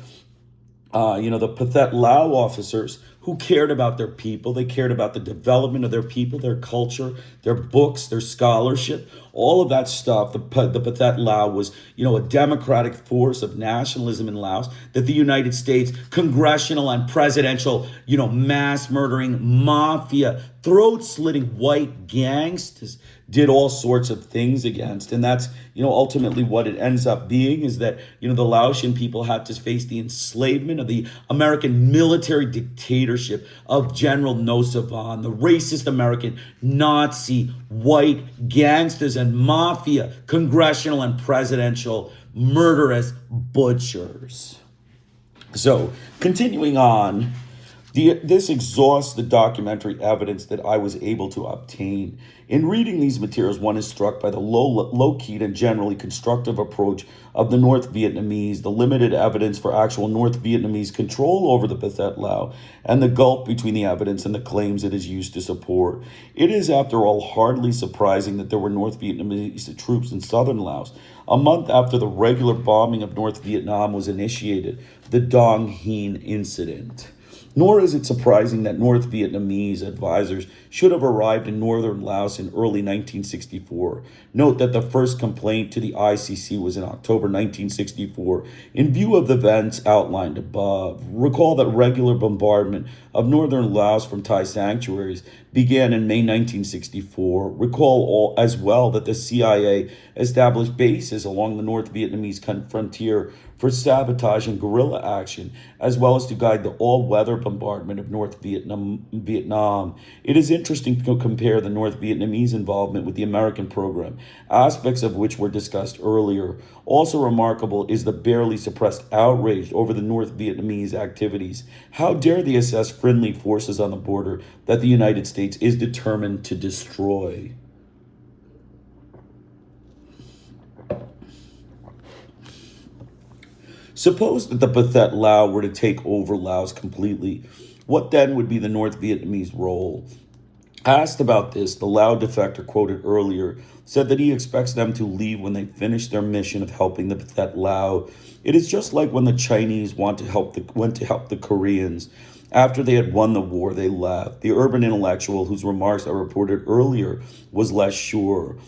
the Pathet Lao officers who cared about their people. They cared about the development of their people, their culture, their books, their scholarship, all of that stuff. The Pathet Lao was, a democratic force of nationalism in Laos that the United States congressional and presidential, mass murdering mafia, throat-slitting white gangsters did all sorts of things against. And that's, ultimately what it ends up being is that, the Laotian people had to face the enslavement of the American military dictatorship of General Nosavan, the racist American Nazi white gangsters and mafia, congressional and presidential murderous butchers. So, continuing on, this exhausts the documentary evidence that I was able to obtain. In reading these materials, one is struck by the low-keyed and generally constructive approach of the North Vietnamese, the limited evidence for actual North Vietnamese control over the Pathet Lao, and the gulf between the evidence and the claims it is used to support. It is, after all, hardly surprising that there were North Vietnamese troops in southern Laos. A month after the regular bombing of North Vietnam was initiated, the Dong Hien incident. Nor is it surprising that North Vietnamese advisors should have arrived in northern Laos in early 1964. Note that the first complaint to the ICC was in October 1964. In view of the events outlined above, recall that regular bombardment of northern Laos from Thai sanctuaries began in May 1964. Recall as well that the CIA established bases along the North Vietnamese frontier for sabotage and guerrilla action, as well as to guide the all-weather bombardment of North Vietnam. It is interesting to compare the North Vietnamese involvement with the American program, aspects of which were discussed earlier. Also remarkable is the barely suppressed outrage over the North Vietnamese activities. How dare they assess friendly forces on the border that the United States is determined to destroy? Suppose that the pathet Lao were to take over Laos completely. What then would be the North Vietnamese role? Asked about this, the Lao defector quoted earlier said that he expects them to leave when they finish their mission of helping the pathet Lao. It is just like when the Chinese went to help the Koreans. After they had won the war, they left. The urban intellectual whose remarks I reported earlier was less sure.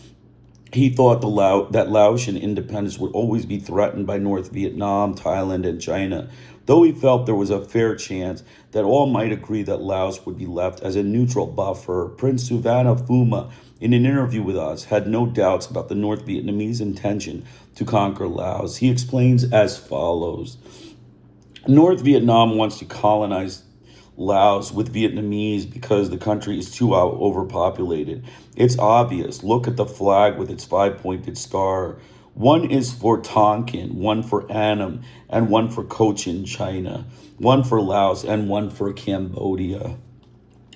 He thought that Laotian independence would always be threatened by North Vietnam, Thailand, and China, though he felt there was a fair chance that all might agree that Laos would be left as a neutral buffer. Prince Souvana, in an interview with us, had no doubts about the North Vietnamese intention to conquer Laos. He explains as follows. North Vietnam wants to colonize Laos with Vietnamese because the country is too overpopulated. It's obvious. Look at the flag with its 5-pointed star. One is for Tonkin, one for Annam, and one for Cochin, China, one for Laos, and one for Cambodia.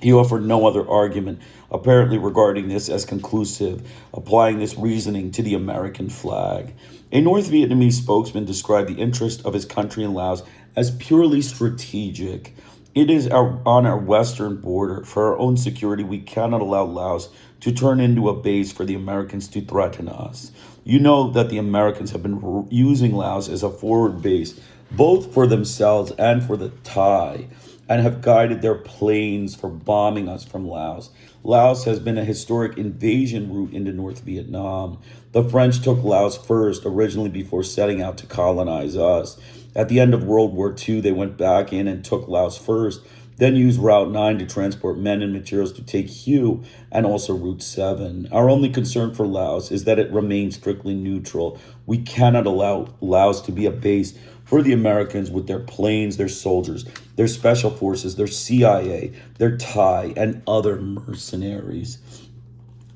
He offered no other argument, apparently regarding this as conclusive, applying this reasoning to the American flag. A North Vietnamese spokesman described the interest of his country in Laos as purely strategic. It is on our western border. For our own security, we cannot allow Laos to turn into a base for the Americans to threaten us. You know that the Americans have been using Laos as a forward base, both for themselves and for the Thai, and have guided their planes for bombing us from Laos. Laos has been a historic invasion route into North Vietnam. The French took Laos first, originally before setting out to colonize us. At the end of World War II, they went back in and took Laos first, then used Route 9 to transport men and materials to take Hue and also Route 7. Our only concern for Laos is that it remains strictly neutral. We cannot allow Laos to be a base for the Americans with their planes, their soldiers, their special forces, their CIA, their Thai, and other mercenaries.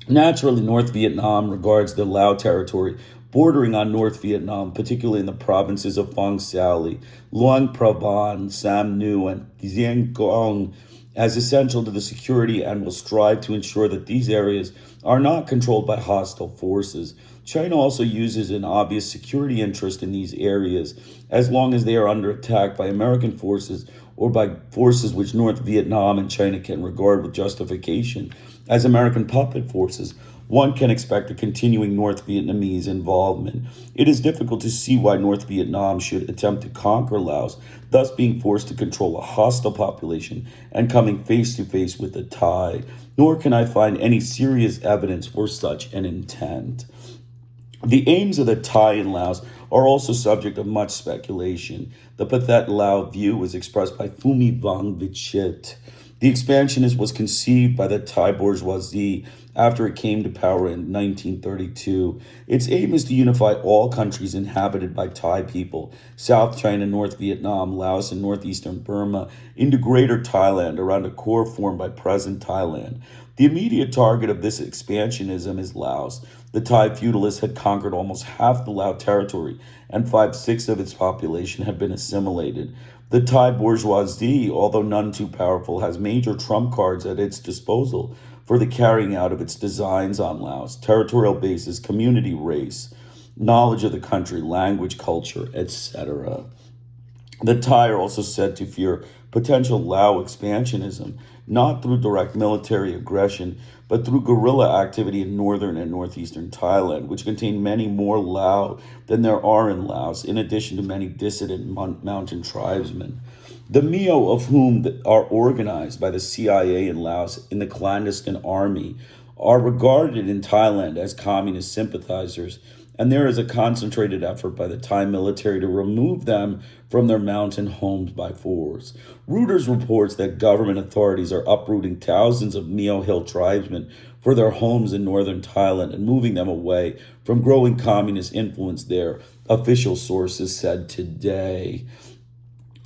Naturally, North Vietnam regards the Lao territory bordering on North Vietnam, particularly in the provinces of Phong Sali, Luang Prabang, Sam Nu, and Giang Gong, as essential to the security and will strive to ensure that these areas are not controlled by hostile forces. China also uses an obvious security interest in these areas, as long as they are under attack by American forces or by forces which North Vietnam and China can regard with justification as American puppet forces. One can expect a continuing North Vietnamese involvement. It is difficult to see why North Vietnam should attempt to conquer Laos, thus being forced to control a hostile population and coming face to face with the Thai. Nor can I find any serious evidence for such an intent. The aims of the Thai in Laos are also subject of much speculation. The pathet Lao view was expressed by Souphanovong Vichit. The expansionist was conceived by the Thai bourgeoisie after it came to power in 1932. Its aim is to unify all countries inhabited by Thai people, South China, North Vietnam, Laos, and northeastern Burma, into Greater Thailand around a core formed by present Thailand. The immediate target of this expansionism is Laos. The Thai feudalists had conquered almost half the Lao territory, and 5/6 of its population had been assimilated. The Thai bourgeoisie, although none too powerful, has major trump cards at its disposal for the carrying out of its designs on Laos: territorial bases, community, race, knowledge of the country, language, culture, etc. The Thai are also said to fear potential Lao expansionism, not through direct military aggression, but through guerrilla activity in northern and northeastern Thailand, which contain many more Lao than there are in Laos, in addition to many dissident mountain tribesmen. The Mio, of whom are organized by the CIA in Laos in the clandestine army, are regarded in Thailand as communist sympathizers, and there is a concentrated effort by the Thai military to remove them from their mountain homes by force. Reuters reports that government authorities are uprooting thousands of Mio Hill tribesmen for their homes in northern Thailand and moving them away from growing communist influence there, official sources said today.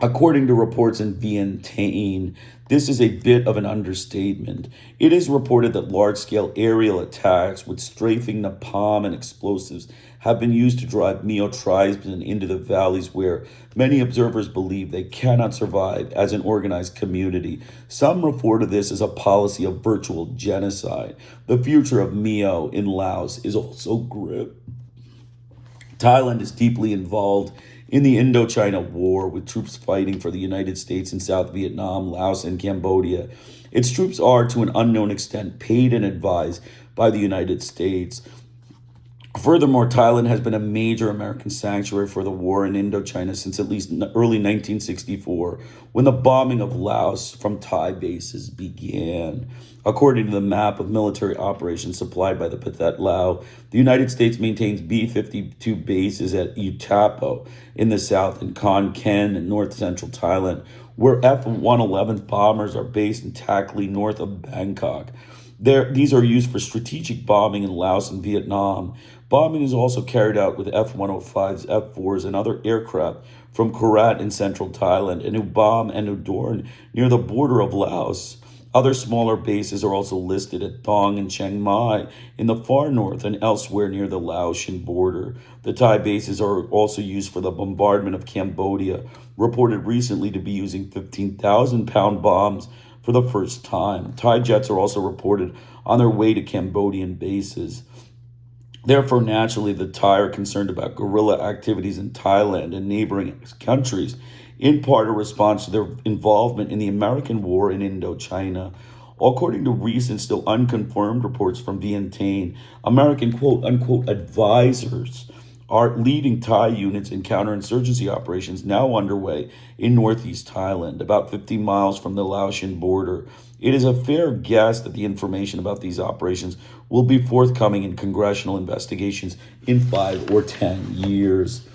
According to reports in Vientiane, this is a bit of an understatement. It is reported that large-scale aerial attacks with strafing napalm and explosives have been used to drive Mio tribesmen into the valleys where many observers believe they cannot survive as an organized community. Some refer to this as a policy of virtual genocide. The future of Mio in Laos is also grim. Thailand is deeply involved in the Indochina War, with troops fighting for the United States in South Vietnam, Laos, and Cambodia. Its troops are, to an unknown extent, paid and advised by the United States. Furthermore, Thailand has been a major American sanctuary for the war in Indochina since at least early 1964, when the bombing of Laos from Thai bases began. According to the map of military operations supplied by the Pathet Lao, the United States maintains B-52 bases at Utapo in the south and Khon Kaen in north-central Thailand, where F-111 bombers are based in Tak Ly, north of Bangkok. These are used for strategic bombing in Laos and Vietnam. Bombing is also carried out with F-105s, F-4s, and other aircraft from Korat in central Thailand and Ubam and Udorn near the border of Laos. Other smaller bases are also listed at Thong and Chiang Mai in the far north and elsewhere near the Laotian border. The Thai bases are also used for the bombardment of Cambodia, reported recently to be using 15,000-pound bombs for the first time. Thai jets are also reported on their way to Cambodian bases. Therefore, naturally, the Thai are concerned about guerrilla activities in Thailand and neighboring countries, in part a response to their involvement in the American war in Indochina. According to recent, still unconfirmed reports from Vientiane, American quote-unquote advisors are leading Thai units in counterinsurgency operations now underway in northeast Thailand, about 50 miles from the Laotian border. It is a fair guess that the information about these operations will be forthcoming in congressional investigations in 5 or 10 years.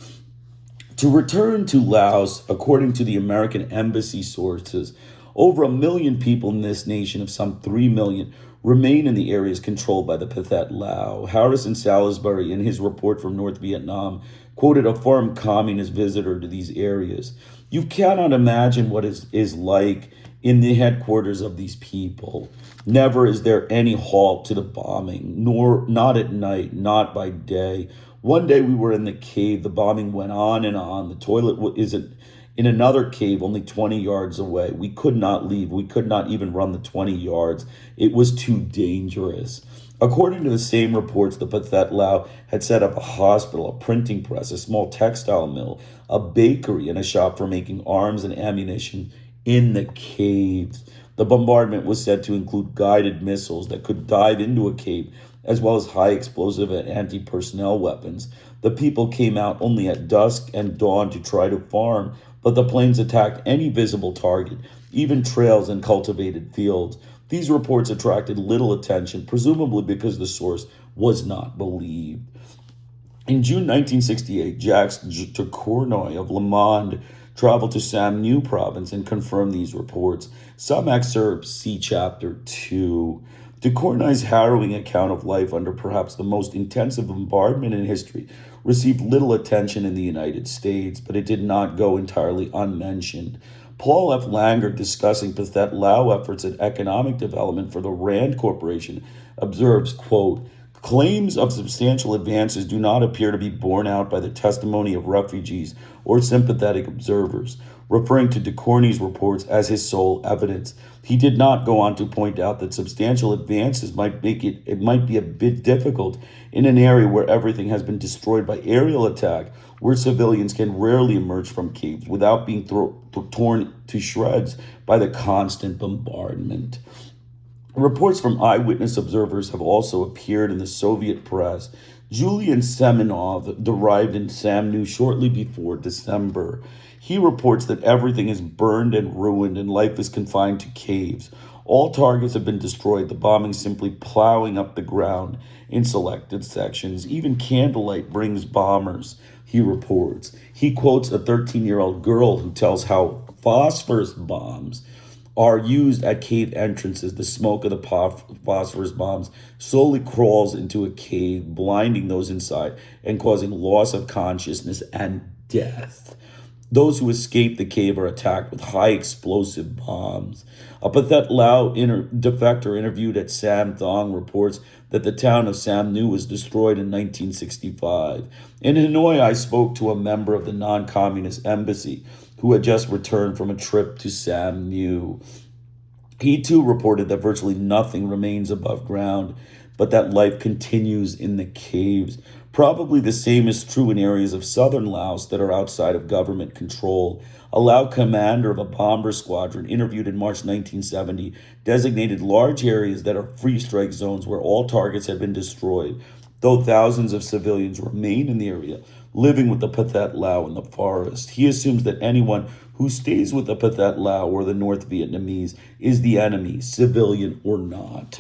To return to Laos, according to the American embassy sources, over 1 million people in this nation of some 3 million remain in the areas controlled by the Pathet Lao. Harrison Salisbury, in his report from North Vietnam, quoted a former communist visitor to these areas. You cannot imagine what is like in the headquarters of these people. Never is there any halt to the bombing, nor not at night, not by day. One day we were in the cave. The bombing went on and on. The toilet is in another cave only 20 yards away. We could not leave. We could not even run the 20 yards. It was too dangerous. According to the same reports, the Pathet Lao had set up a hospital, a printing press, a small textile mill, a bakery, and a shop for making arms and ammunition in the caves. The bombardment was said to include guided missiles that could dive into a cave, as well as high explosive and anti-personnel weapons. The people came out only at dusk and dawn to try to farm, but the planes attacked any visible target, even trails and cultivated fields. These reports attracted little attention, presumably because the source was not believed. In June 1968, Jacques Tourcoing of Le Monde traveled to Sam New province and confirmed these reports. Some excerpts see Chapter 2. Tourcoing's harrowing account of life under perhaps the most intensive bombardment in history received little attention in the United States, but it did not go entirely unmentioned. Paul F. Langer, discussing Pathet Lao efforts at economic development for the Rand Corporation, observes, quote, claims of substantial advances do not appear to be borne out by the testimony of refugees or sympathetic observers, referring to Tourcoing's reports as his sole evidence. He did not go on to point out that substantial advances might be a bit difficult in an area where everything has been destroyed by aerial attack, where civilians can rarely emerge from caves without being torn to shreds by the constant bombardment. Reports from eyewitness observers have also appeared in the Soviet press. Julian Semenov arrived in Samnu shortly before December. He reports that everything is burned and ruined and life is confined to caves. All targets have been destroyed, the bombing simply plowing up the ground in selected sections. Even candlelight brings bombers, he reports. He quotes a 13-year-old girl who tells how phosphorus bombs are used at cave entrances. The smoke of the phosphorus bombs slowly crawls into a cave, blinding those inside and causing loss of consciousness and death. Those who escape the cave are attacked with high explosive bombs. A pathet Lao defector interviewed at Sam Thong reports that the town of Sam Nu was destroyed in 1965. In Hanoi, I spoke to a member of the non-communist embassy who had just returned from a trip to Sam Nu. He too reported that virtually nothing remains above ground, but that life continues in the caves. Probably the same is true in areas of southern Laos that are outside of government control. A Lao commander of a bomber squadron interviewed in March 1970 designated large areas that are free strike zones where all targets have been destroyed, though thousands of civilians remain in the area, living with the pathet Lao in the forest. He assumes that anyone who stays with the pathet Lao or the North Vietnamese is the enemy, civilian or not.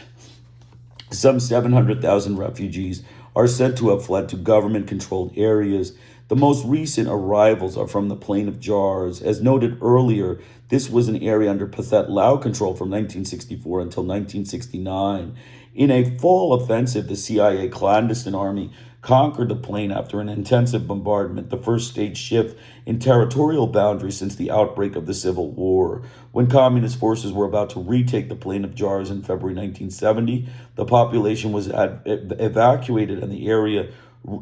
Some 700,000 refugees are said to have fled to government-controlled areas. The most recent arrivals are from the Plain of Jars. As noted earlier, this was an area under pathet Lao control from 1964 until 1969. In a fall offensive, the CIA clandestine army conquered the plain after an intensive bombardment, the first stage shift in territorial boundaries since the outbreak of the Civil War. When communist forces were about to retake the Plain of Jars in February 1970, the population was evacuated and the area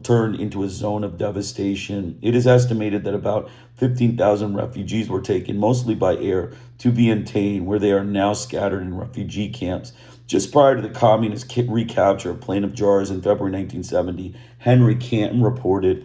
turned into a zone of devastation. It is estimated that about 15,000 refugees were taken, mostly by air, to Vientiane, where they are now scattered in refugee camps. Just prior to the communist recapture of Plain of Jars in February 1970, Henry Canton reported,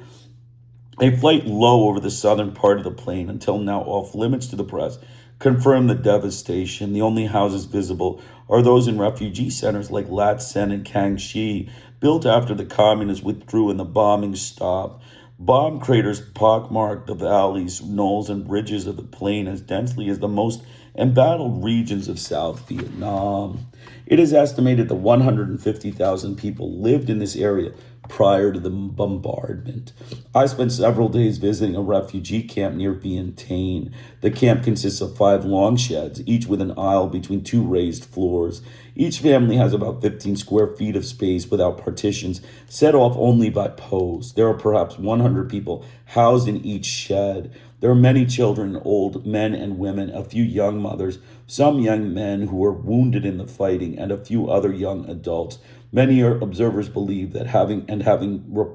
"A flight low over the southern part of the plain, until now off limits to the press, confirmed the devastation. The only houses visible are those in refugee centers like Lat Sen and Kang Shi, built after the communists withdrew and the bombing stopped. Bomb craters pockmarked the valleys, knolls, and ridges of the plain as densely as the most embattled regions of South Vietnam. It is estimated that 150,000 people lived in this area prior to the bombardment. I spent several days visiting a refugee camp near Vientiane. The camp consists of 5 long sheds, each with an aisle between 2 raised floors. Each family has about 15 square feet of space without partitions, set off only by posts. There are perhaps 100 people housed in each shed. There are many children, old men and women, a few young mothers, some young men who were wounded in the fighting, and a few other young adults. Many observers believe that having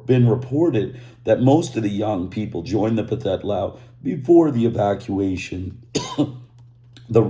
been reported that most of the young people joined the pathet Lao before the evacuation.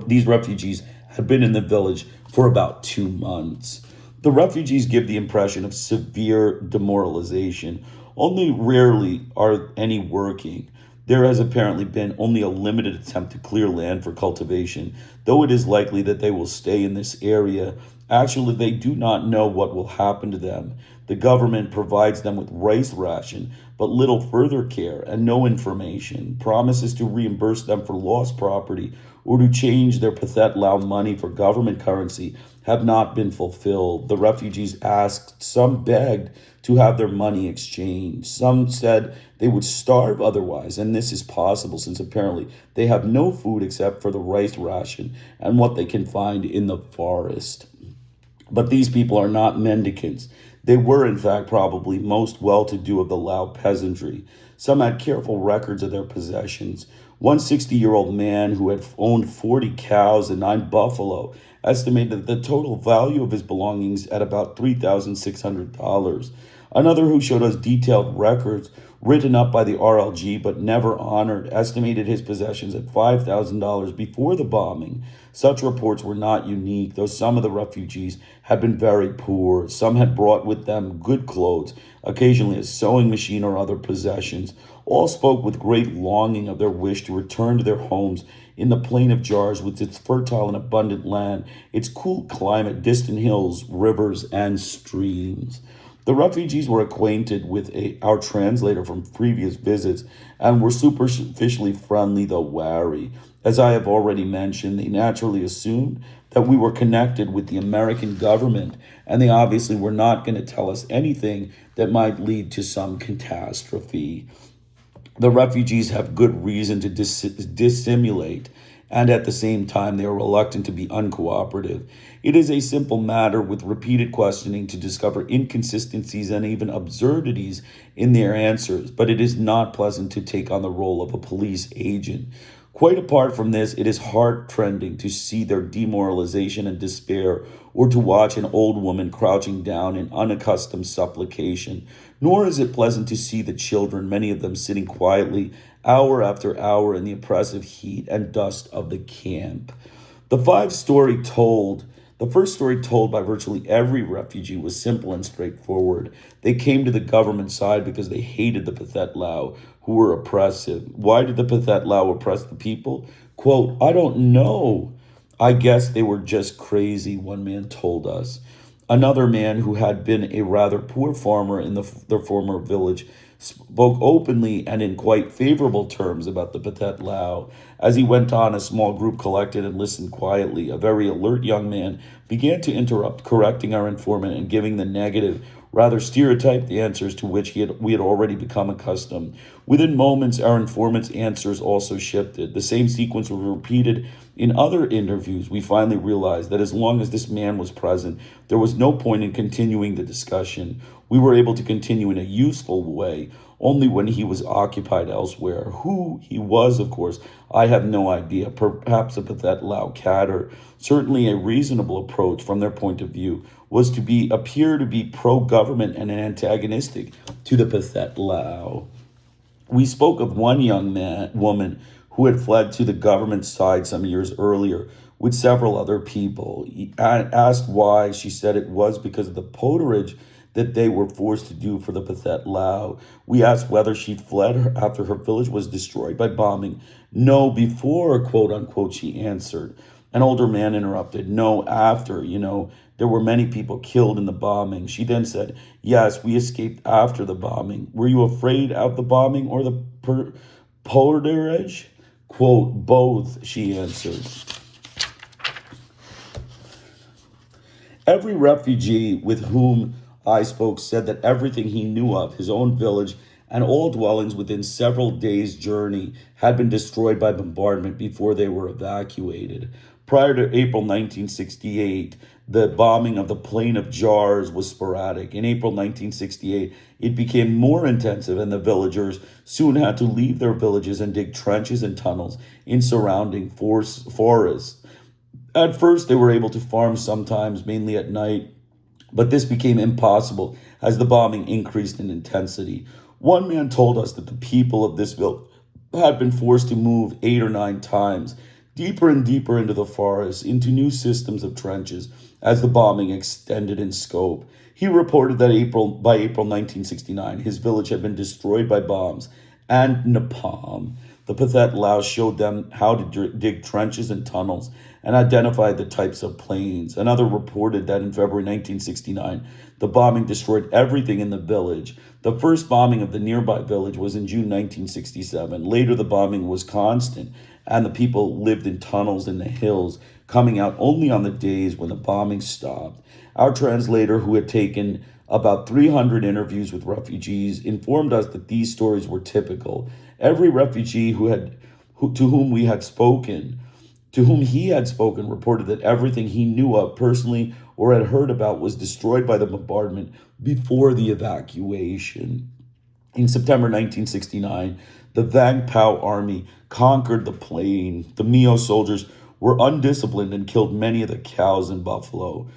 These refugees had been in the village for about 2 months. The refugees give the impression of severe demoralization. Only rarely are any working. There has apparently been only a limited attempt to clear land for cultivation, though it is likely that they will stay in this area. Actually, they do not know what will happen to them. The government provides them with rice ration, but little further care and no information. Promises to reimburse them for lost property or to change their pathet Lao money for government currency have not been fulfilled. The refugees asked, some begged to have their money exchanged. Some said they would starve otherwise, and this is possible since apparently they have no food except for the rice ration and what they can find in the forest. But these people are not mendicants. They were, in fact, probably most well-to-do of the Lao peasantry. Some had careful records of their possessions. One 60-year-old man who had owned 40 cows and 9 buffalo estimated the total value of his belongings at about $3,600. Another who showed us detailed records written up by the RLG but never honored estimated his possessions at $5,000 before the bombing. Such reports were not unique, though some of the refugees had been very poor. Some had brought with them good clothes, occasionally a sewing machine or other possessions. All spoke with great longing of their wish to return to their homes in the Plain of Jars with its fertile and abundant land, its cool climate, distant hills, rivers, and streams. The refugees were acquainted with our translator from previous visits and were superficially friendly though wary. As I have already mentioned, they naturally assumed that we were connected with the American government, and they obviously were not going to tell us anything that might lead to some catastrophe. The refugees have good reason to dissimulate, and at the same time, they are reluctant to be uncooperative. It is a simple matter with repeated questioning to discover inconsistencies and even absurdities in their answers, but it is not pleasant to take on the role of a police agent. Quite apart from this, it is heart-rending to see their demoralization and despair, or to watch an old woman crouching down in unaccustomed supplication. Nor is it pleasant to see the children, many of them sitting quietly, hour after hour in the oppressive heat and dust of the camp. The first story told by virtually every refugee was simple and straightforward. They came to the government side because they hated the pathet Lao, who were oppressive. Why did the pathet Lao oppress the people? Quote, I don't know. I guess they were just crazy, one man told us. Another man, who had been a rather poor farmer in their former village, spoke openly and in quite favorable terms about the pathet Lao. As he went on, a small group collected and listened quietly. A very alert young man began to interrupt, correcting our informant and giving the negative, rather stereotyped answers to which we had already become accustomed. Within moments, our informant's answers also shifted. The same sequence was repeated in other interviews. We finally realized that as long as this man was present, there was no point in continuing the discussion. We were able to continue in a useful way only when he was occupied elsewhere. Who he was, of course, I have no idea. Perhaps a pathet Lao cadre. Certainly a reasonable approach from their point of view was to appear to be pro-government and antagonistic to the pathet Lao. We spoke of one woman who had fled to the government side some years earlier with several other people. Asked why, she said it was because of the poterage that they were forced to do for the pathet Lao. We asked whether she fled after her village was destroyed by bombing. No, before, quote unquote, she answered. An older man interrupted. No, after, there were many people killed in the bombing. She then said, yes, we escaped after the bombing. Were you afraid of the bombing or the poterage? Quote, both, she answered. Every refugee with whom I spoke said that everything he knew of, his own village, and all dwellings within several days' journey had been destroyed by bombardment before they were evacuated. Prior to April 1968, the bombing of the Plain of Jars was sporadic. In April 1968, it became more intensive, and the villagers soon had to leave their villages and dig trenches and tunnels in surrounding forests. At first, they were able to farm sometimes, mainly at night, but this became impossible as the bombing increased in intensity. One man told us that the people of this village had been forced to move 8 or 9 times, deeper and deeper into the forest, into new systems of trenches, as the bombing extended in scope. He reported that by April 1969, his village had been destroyed by bombs and napalm. The pathet Lao showed them how to dig trenches and tunnels and identified the types of planes. Another reported that in February 1969, the bombing destroyed everything in the village. The first bombing of the nearby village was in June 1967. Later, the bombing was constant, and the people lived in tunnels in the hills, coming out only on the days when the bombing stopped. Our translator, who had taken about 300 interviews with refugees, informed us that these stories were typical. Every refugee to whom he had spoken, reported that everything he knew of personally or had heard about was destroyed by the bombardment before the evacuation. In September 1969, the Vang Pao army conquered the plain. The Mio soldiers were undisciplined and killed many of the cows and buffalo.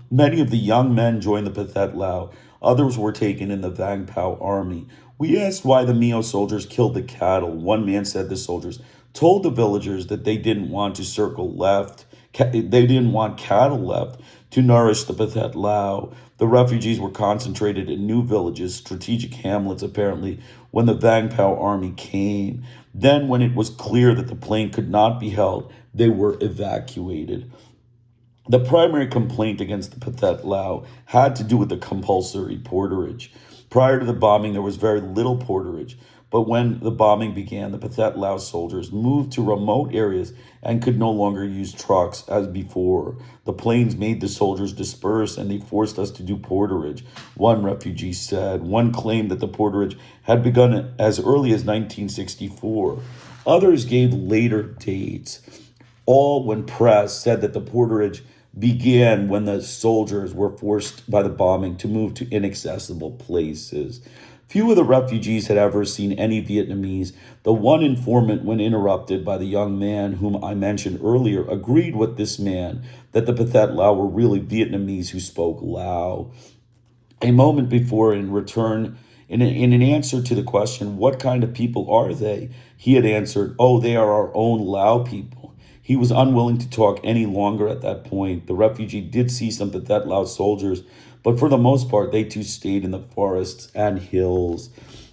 Many of the young men joined the pathet Lao. Others were taken in the Vang Pao army. We asked why the Mio soldiers killed the cattle. One man said the soldiers told the villagers that they didn't want cattle left to nourish the pathet Lao. The refugees were concentrated in new villages, strategic hamlets apparently, when the Vang Pao army came. Then, when it was clear that the plain could not be held, they were evacuated. The primary complaint against the pathet lao had to do with the compulsory porterage. Prior to the bombing, there was very little porterage. But when the bombing began, the pathet lao soldiers moved to remote areas and could no longer use trucks as before. The planes made the soldiers disperse and they forced us to do porterage, one refugee said. One claimed that the porterage had begun as early as 1964. Others gave later dates. All, when pressed, said that the porterage began when the soldiers were forced by the bombing to move to inaccessible places. Few of the refugees had ever seen any Vietnamese. The one informant, when interrupted by the young man whom I mentioned earlier, agreed with this man that the pathet lao were really Vietnamese who spoke Lao. A moment before, in an answer to the question, what kind of people are they? He had answered, oh, they are our own Lao people. He was unwilling to talk any longer at that point. The refugee did see some pathet lao soldiers, but for the most part, they too stayed in the forests and hills.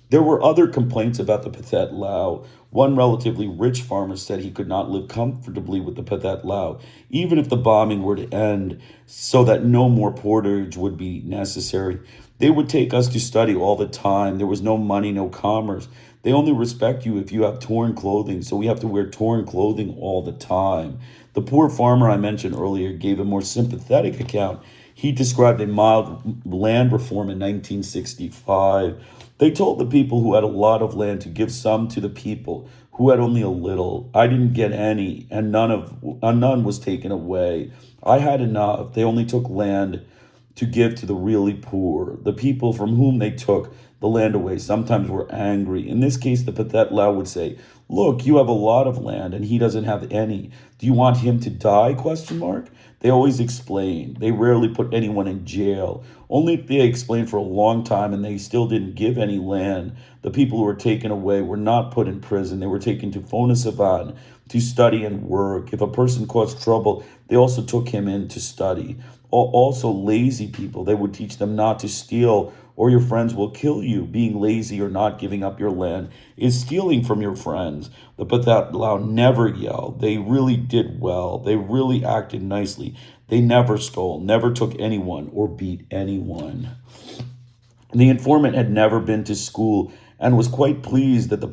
There were other complaints about the pathet lao. One relatively rich farmer said he could not live comfortably with the pathet lao, even if the bombing were to end, so that no more porterage would be necessary. They would take us to study all the time. There was no money, no commerce. They only respect you if you have torn clothing, so we have to wear torn clothing all the time. The poor farmer I mentioned earlier gave a more sympathetic account. He described a mild land reform in 1965. They told the people who had a lot of land to give some to the people who had only a little. I didn't get any, and none was taken away. I had enough. They only took land to give to the really poor. The people from whom they took the land away sometimes were angry. In this case, the pathet lao would say, look, you have a lot of land and he doesn't have any. Do you want him to die? Question mark. They always explain. They rarely put anyone in jail. Only if they explained for a long time and they still didn't give any land. The people who were taken away were not put in prison. They were taken to nationalizing to study and work. If a person caused trouble, they also took him in to study. Also, lazy people, they would teach them not to steal or your friends will kill you. Being lazy or not giving up your land is stealing from your friends. The pathet lao never yelled. They really did well. They really acted nicely. They never stole, never took anyone or beat anyone. The informant had never been to school and was quite pleased that with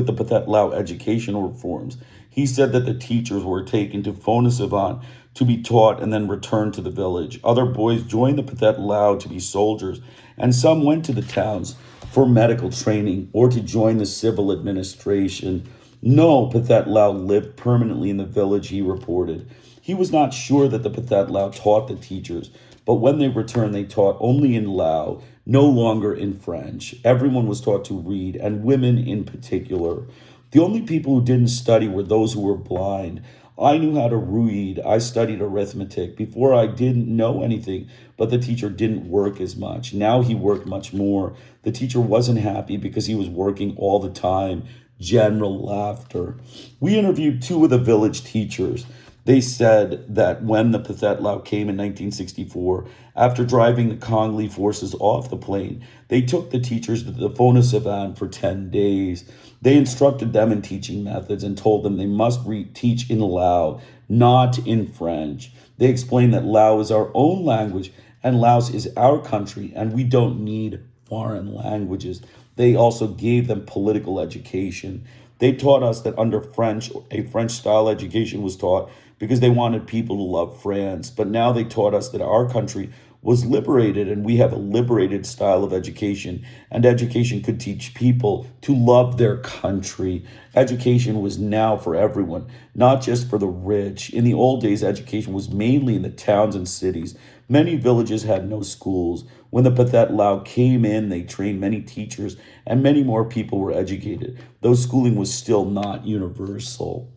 the pathet lao educational reforms. He said that the teachers were taken to souvana to be taught and then returned to the village. Other boys joined the pathet lao to be soldiers, and some went to the towns for medical training or to join the civil administration. No pathet lao lived permanently in the village, he reported. He was not sure that the pathet lao taught the teachers, but when they returned, they taught only in Lao, no longer in French. Everyone was taught to read, and women in particular. The only people who didn't study were those who were blind. I knew how to read. I studied arithmetic. Before I didn't know anything, but the teacher didn't work as much. Now he worked much more. The teacher wasn't happy because he was working all the time. General laughter. We interviewed two of the village teachers. They said that when the pathet lao came in 1964, after driving the Congolese forces off the plain, they took the teachers to the souvana for 10 days. They instructed them in teaching methods and told them they must teach in Lao, not in French. They explained that Lao is our own language and Laos is our country and we don't need foreign languages. They also gave them political education. They taught us that under French, a French-style education was taught because they wanted people to love France. But now they taught us that our country was liberated and we have a liberated style of education. And education could teach people to love their country. Education was now for everyone, not just for the rich. In the old days, education was mainly in the towns and cities. Many villages had no schools. When the pathet lao came in, they trained many teachers and many more people were educated, though schooling was still not universal.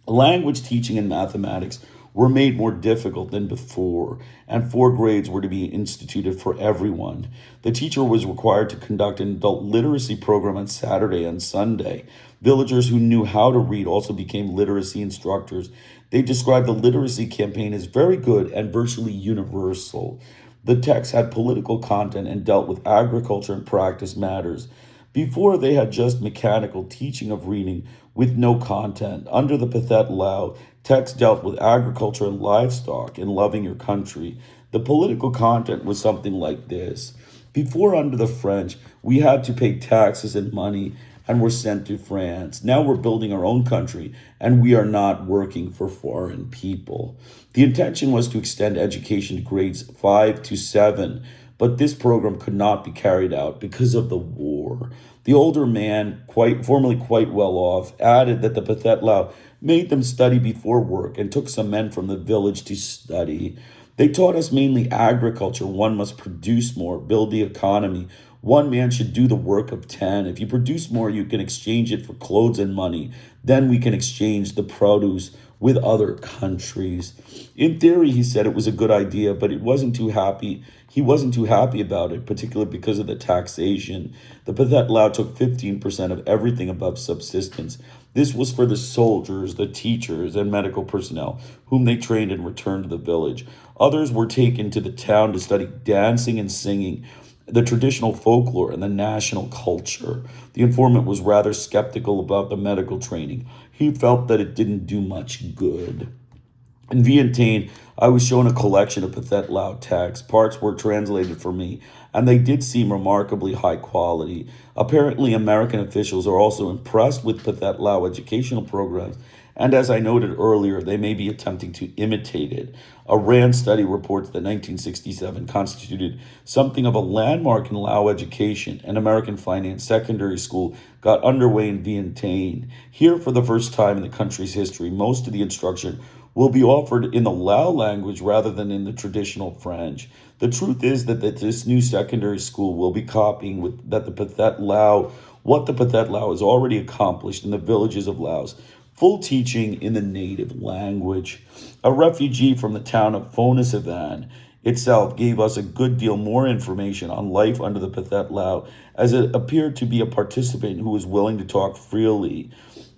Language teaching and mathematics were made more difficult than before, and 4 grades were to be instituted for everyone. The teacher was required to conduct an adult literacy program on Saturday and Sunday. Villagers who knew how to read also became literacy instructors. They described the literacy campaign as very good and virtually universal. The text had political content and dealt with agriculture and practice matters. Before, they had just mechanical teaching of reading with no content. Under the pathet lao, Text dealt with agriculture and livestock and loving your country. The political content was something like this. Before, under the French, we had to pay taxes and money and were sent to France. Now we're building our own country and we are not working for foreign people. The intention was to extend education to grades 5 to 7, but this program could not be carried out because of the war. The older man, formerly quite well off, added that the pathet lao made them study before work and took some men from the village to study. They taught us mainly agriculture. One must produce more, build the economy. One man should do the work of 10. If you produce more, you can exchange it for clothes and money. Then we can exchange the produce with other countries. In theory, he said it was a good idea, but he wasn't too happy about it, particularly because of the taxation. The pathet lao took 15% of everything above subsistence. This was for the soldiers, the teachers, and medical personnel, whom they trained and returned to the village. Others were taken to the town to study dancing and singing, the traditional folklore, and the national culture. The informant was rather skeptical about the medical training. He felt that it didn't do much good. In Vientiane, I was shown a collection of pathet lao texts. Parts were translated for me, and they did seem remarkably high quality. Apparently, American officials are also impressed with pathet lao educational programs, and as I noted earlier, they may be attempting to imitate it. A RAND study reports that 1967 constituted something of a landmark in Lao education. An American finance secondary school got underway in Vientiane. Here, for the first time in the country's history, most of the instruction will be offered in the Lao language rather than in the traditional French. The truth is that this new secondary school will be copying what the pathet lao has already accomplished in the villages of Laos. Full teaching in the native language. A refugee from the town of nosavan itself gave us a good deal more information on life under the pathet lao, as it appeared to be a participant who was willing to talk freely.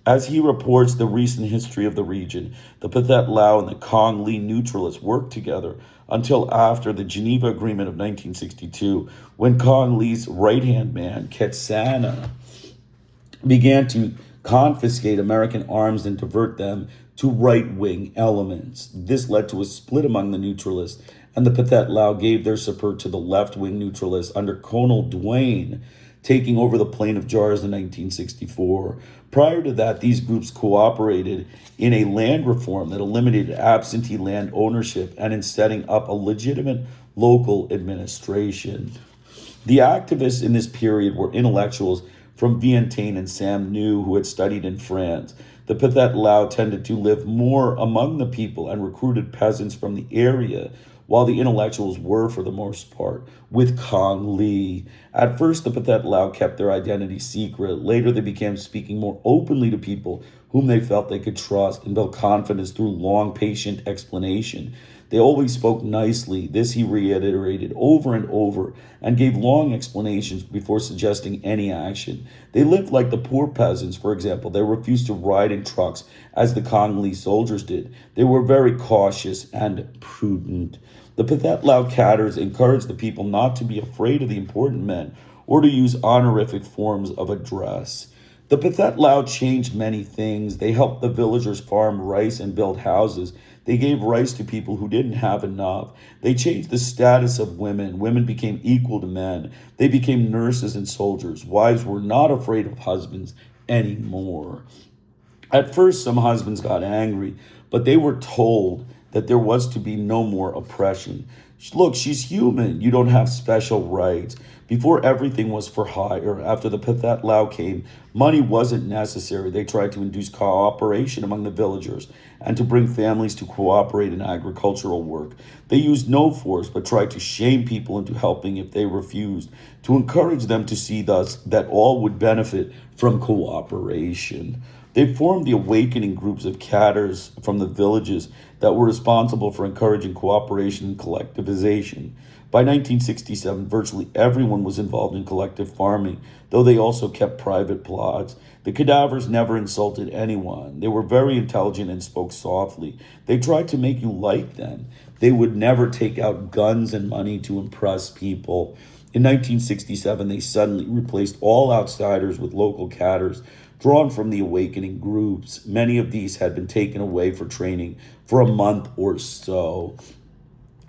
As he reports the recent history of the region, the pathet lao and the Congolese neutralists worked together until after the Geneva Agreement of 1962, when Congolese right-hand man Ketsana began to confiscate American arms and divert them to right-wing elements. This led to a split among the neutralists, and the pathet lao gave their support to the left-wing neutralists under Colonel Duane, taking over the Plain of Jars in 1964. Prior to that, these groups cooperated in a land reform that eliminated absentee land ownership and in setting up a legitimate local administration. The activists in this period were intellectuals from Vientiane and Sam New, who had studied in France. The pathet lao tended to live more among the people and recruited peasants from the area, while the intellectuals were, for the most part, with Kong Lee. At first, the pathet lao kept their identity secret. Later, they began speaking more openly to people whom they felt they could trust and build confidence through long, patient explanation. They always spoke nicely. This he reiterated over and over and gave long explanations before suggesting any action. They lived like the poor peasants, for example. They refused to ride in trucks as the Congolese soldiers did. They were very cautious and prudent. The pathet lao cadres encouraged the people not to be afraid of the important men or to use honorific forms of address. The pathet lao changed many things. They helped the villagers farm rice and build houses. They gave rice to people who didn't have enough. They changed the status of women. Women became equal to men. They became nurses and soldiers. Wives were not afraid of husbands anymore. At first, some husbands got angry, but they were told that there was to be no more oppression. Look, she's human. You don't have special rights. Before, everything was for hire. After the pathet lao came, money wasn't necessary. They tried to induce cooperation among the villagers and to bring families to cooperate in agricultural work. They used no force, but tried to shame people into helping if they refused, to encourage them to see thus that all would benefit from cooperation. They formed the awakening groups of cadres from the villages that were responsible for encouraging cooperation and collectivization. By 1967, virtually everyone was involved in collective farming, though they also kept private plots. The cadavers never insulted anyone. They were very intelligent and spoke softly. They tried to make you like them. They would never take out guns and money to impress people. In 1967, they suddenly replaced all outsiders with local cadres drawn from the awakening groups. Many of these had been taken away for training for a month or so.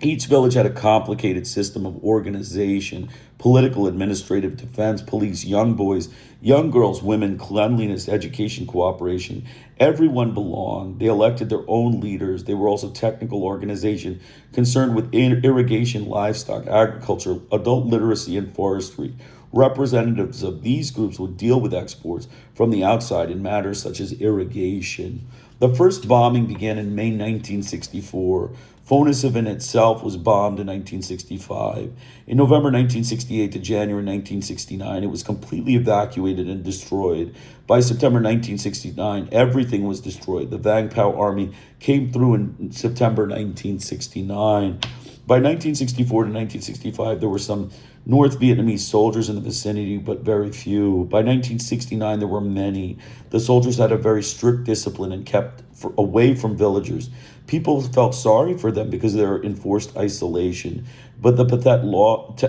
Each village had a complicated system of organization, political, administrative, defense, police, young boys, young girls, women, cleanliness, education, cooperation. Everyone belonged. They elected their own leaders. They were also technical organization concerned with irrigation, livestock, agriculture, adult literacy, and forestry. Representatives of these groups would deal with exports from the outside in matters such as irrigation. The first bombing began in May 1964. Souvana itself was bombed in 1965. In November 1968 to January 1969, it was completely evacuated and destroyed. By September 1969, everything was destroyed. The Vang Pao army came through in September 1969. By 1964 to 1965, there were some North Vietnamese soldiers in the vicinity, but very few. By 1969, there were many. The soldiers had a very strict discipline and kept away from villagers. People felt sorry for them because of their enforced isolation. But the pathet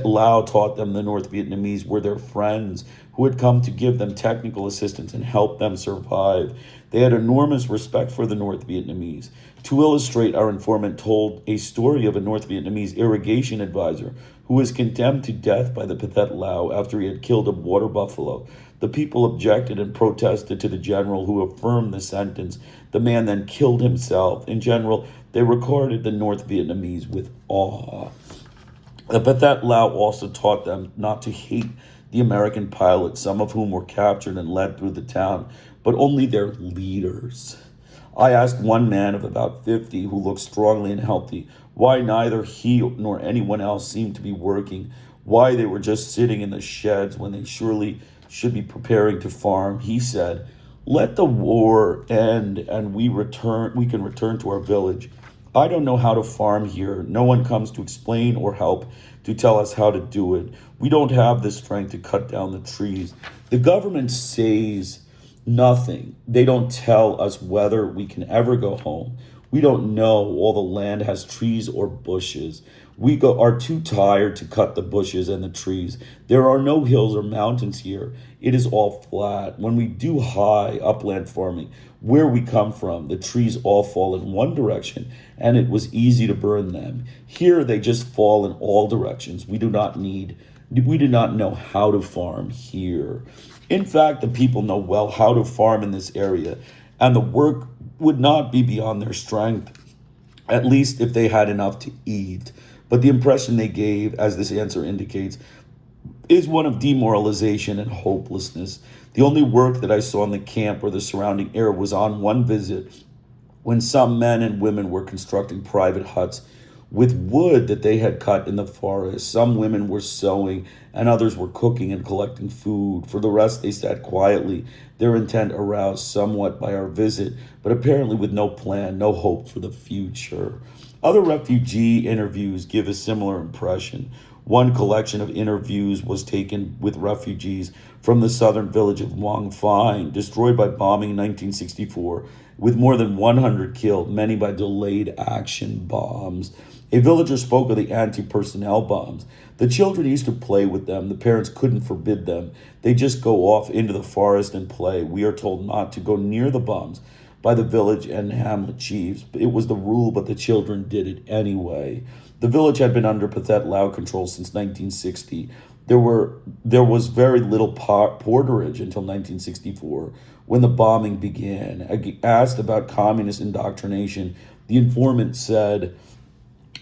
Lao taught them the North Vietnamese were their friends who had come to give them technical assistance and help them survive. They had enormous respect for the North Vietnamese. To illustrate, our informant told a story of a North Vietnamese irrigation advisor who was condemned to death by the pathet Lao after he had killed a water buffalo. The people objected and protested to the general who affirmed the sentence. The man then killed himself. In general, they regarded the North Vietnamese with awe. The pathet Lao also taught them not to hate the American pilots, some of whom were captured and led through the town, but only their leaders. I asked one man of about 50 who looked strongly and healthy why neither he nor anyone else seemed to be working, why they were just sitting in the sheds when they surely should be preparing to farm. He said, "Let the war end and we can return to our village. I don't know how to farm here. No one comes to explain or help to tell us how to do it. We don't have the strength to cut down the trees. The government says nothing. They don't tell us whether we can ever go home. We don't know all the land has trees or bushes. We are too tired to cut the bushes and the trees. There are no hills or mountains here. It is all flat. When we do high upland farming, where we come from, the trees all fall in one direction, and it was easy to burn them. Here they just fall in all directions. We do not know how to farm here. In fact, the people know well how to farm in this area, and the work would not be beyond their strength, at least if they had enough to eat. But the impression they gave, as this answer indicates, is one of demoralization and hopelessness. The only work that I saw in the camp or the surrounding area was on one visit when some men and women were constructing private huts with wood that they had cut in the forest. Some women were sewing and others were cooking and collecting food. For the rest, they sat quietly, their intent aroused somewhat by our visit, but apparently with no plan, no hope for the future. Other refugee interviews give a similar impression. One collection of interviews was taken with refugees from the southern village of Long Pine, destroyed by bombing in 1964, with more than 100 killed, many by delayed action bombs. A villager spoke of the anti-personnel bombs. The children used to play with them. The parents couldn't forbid them. They just go off into the forest and play. We are told not to go near the bombs by the village and hamlet chiefs. It was the rule, but the children did it anyway. The village had been under pathet Lao control since 1960. There was very little porterage until 1964, when the bombing began. I asked about communist indoctrination. The informant said,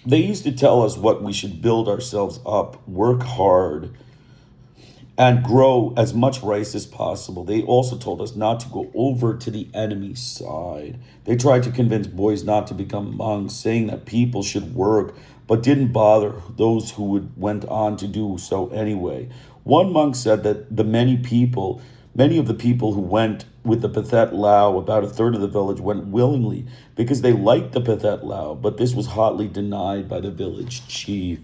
"They used to tell us what we should build ourselves up, work hard, and grow as much rice as possible. They also told us not to go over to the enemy side. They tried to convince boys not to become monks, saying that people should work, but didn't bother those who went on to do so anyway. One monk said that many of the people who went with the pathet Lao, about a third of the village, went willingly because they liked the pathet Lao, but this was hotly denied by the village chief."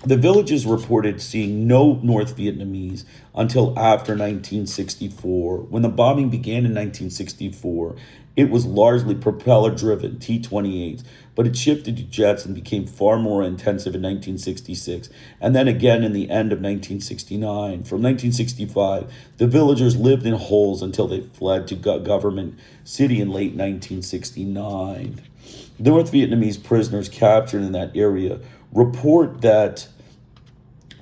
The villages reported seeing no North Vietnamese until after 1964. When the bombing began in 1964, it was largely propeller-driven T-28s, but it shifted to jets and became far more intensive in 1966, and then again in the end of 1969. From 1965, the villagers lived in holes until they fled to government city in late 1969. North Vietnamese prisoners captured in that area report that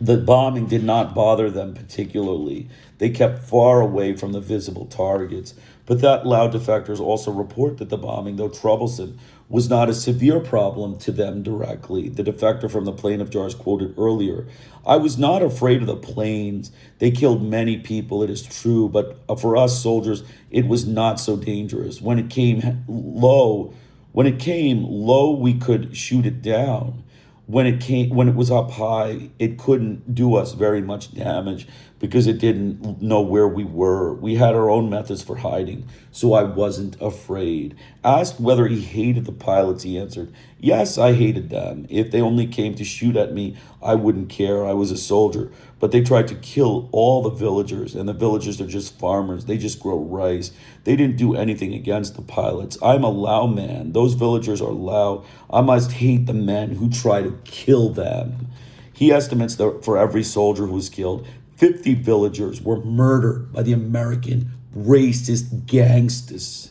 the bombing did not bother them particularly. They kept far away from the visible targets. But that Lao defectors also report that the bombing, though troublesome, was not a severe problem to them directly. The defector from the plane of jars quoted earlier, "I was not afraid of the planes. They killed many people, it is true, but for us soldiers, it was not so dangerous. When it came low, we could shoot it down. When it was up high, it couldn't do us very much damage because it didn't know where we were. We had our own methods for hiding, so I wasn't afraid." Asked whether he hated the pilots, he answered, "Yes, I hated them. If they only came to shoot at me, I wouldn't care. I was a soldier. But they tried to kill all the villagers, and the villagers are just farmers. They just grow rice. They didn't do anything against the pilots. I'm a Lao man. Those villagers are Lao. I must hate the men who try to kill them." He estimates that for every soldier who was killed, 50 villagers were murdered by the American racist gangsters.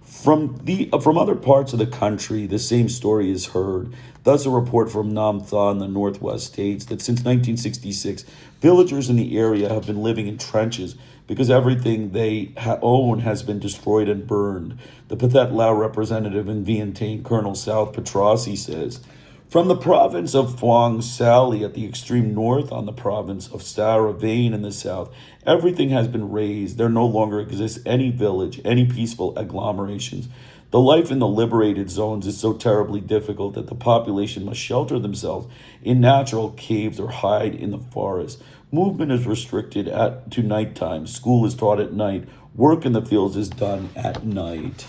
From other parts of the country, the same story is heard. Thus, a report from Nam Tha in the Northwest states that since 1966, villagers in the area have been living in trenches because everything they own has been destroyed and burned. The Pathet Lao representative in Vientiane, Colonel South Petrossi, says, "From the province of Phuong Sali at the extreme north on the province of Saravane in the south, everything has been razed. There no longer exists any village, any peaceful agglomerations. The life in the liberated zones is so terribly difficult that the population must shelter themselves in natural caves or hide in the forest. Movement is restricted to nighttime. School is taught at night. Work in the fields is done at night."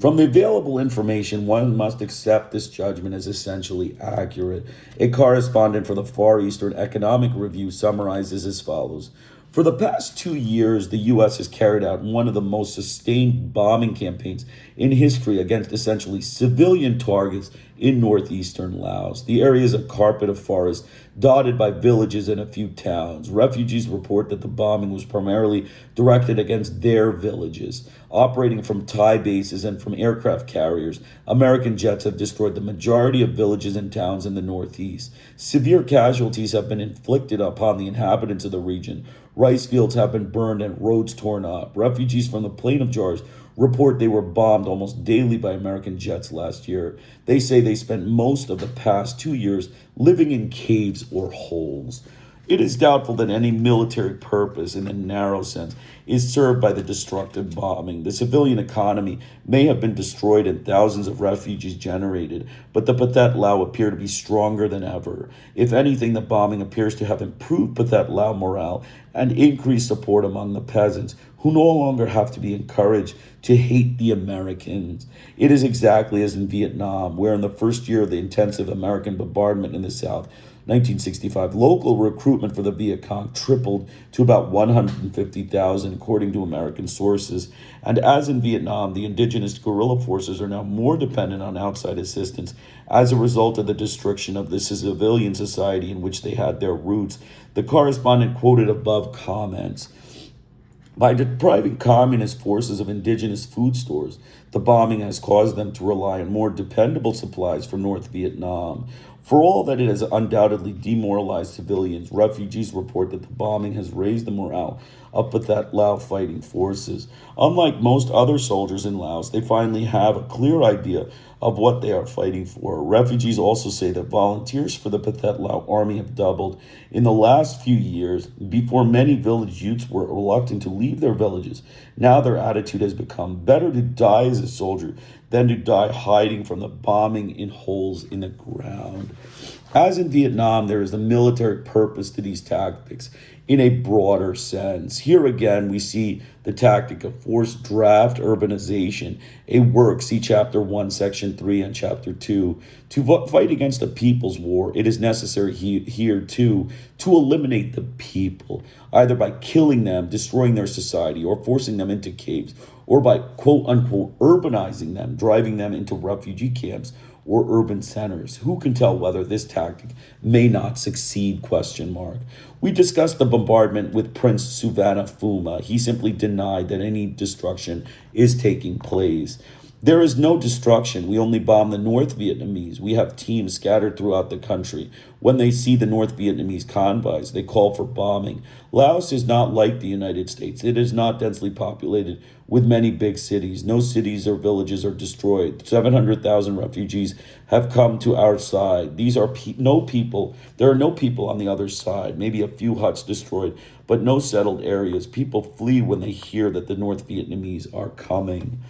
From the available information, one must accept this judgment as essentially accurate. A correspondent for the Far Eastern Economic Review summarizes as follows. "For the past 2 years, the U.S. has carried out one of the most sustained bombing campaigns in history against essentially civilian targets in northeastern Laos. The area is a carpet of forest dotted by villages and a few towns. Refugees report that the bombing was primarily directed against their villages. Operating from Thai bases and from aircraft carriers, American jets have destroyed the majority of villages and towns in the northeast. Severe casualties have been inflicted upon the inhabitants of the region. Rice fields have been burned and roads torn up. Refugees from the Plain of Jars report they were bombed almost daily by American jets last year. They say they spent most of the past 2 years living in caves or holes. It is doubtful that any military purpose in the narrow sense is served by the destructive bombing. The civilian economy may have been destroyed and thousands of refugees generated, but the Pathet Lao appear to be stronger than ever. If anything, the bombing appears to have improved Pathet Lao morale and increased support among the peasants, who no longer have to be encouraged to hate the Americans. It is exactly as in Vietnam, where in the first year of the intensive American bombardment in the South, 1965, local recruitment for the Viet Cong tripled to about 150,000, according to American sources. And as in Vietnam, the indigenous guerrilla forces are now more dependent on outside assistance as a result of the destruction of the civilian society in which they had their roots. The correspondent quoted above comments, "By depriving communist forces of indigenous food stores, the bombing has caused them to rely on more dependable supplies from North Vietnam. For all that it has undoubtedly demoralized civilians, refugees report that the bombing has raised the morale of Pathet Lao fighting forces. Unlike most other soldiers in Laos, they finally have a clear idea of what they are fighting for. Refugees also say that volunteers for the Pathet Lao army have doubled in the last few years. Before, many village youths were reluctant to leave their villages. Now their attitude has become better to die as a soldier than to die hiding from the bombing in holes in the ground." As in Vietnam, there is a military purpose to these tactics. in a broader sense. Here again, we see the tactic of forced draft urbanization, a work, see Chapter 1, Section 3, and Chapter 2. To fight against a people's war, it is necessary here too to eliminate the people, either by killing them, destroying their society, or forcing them into caves, or by quote unquote urbanizing them, driving them into refugee camps or urban centers. Who can tell whether this tactic may not succeed, question mark. We discussed the bombardment with Prince Souvana. He simply denied that any destruction is taking place. There is no destruction. We only bomb the North Vietnamese. We have teams scattered throughout the country. When they see the North Vietnamese convoys, they call for bombing. Laos is not like the United States. It is not densely populated with many big cities. No cities or villages are destroyed. 700,000 refugees have come to our side. These are no people. There are no people on the other side. Maybe a few huts destroyed, but no settled areas. People flee when they hear that the North Vietnamese are coming.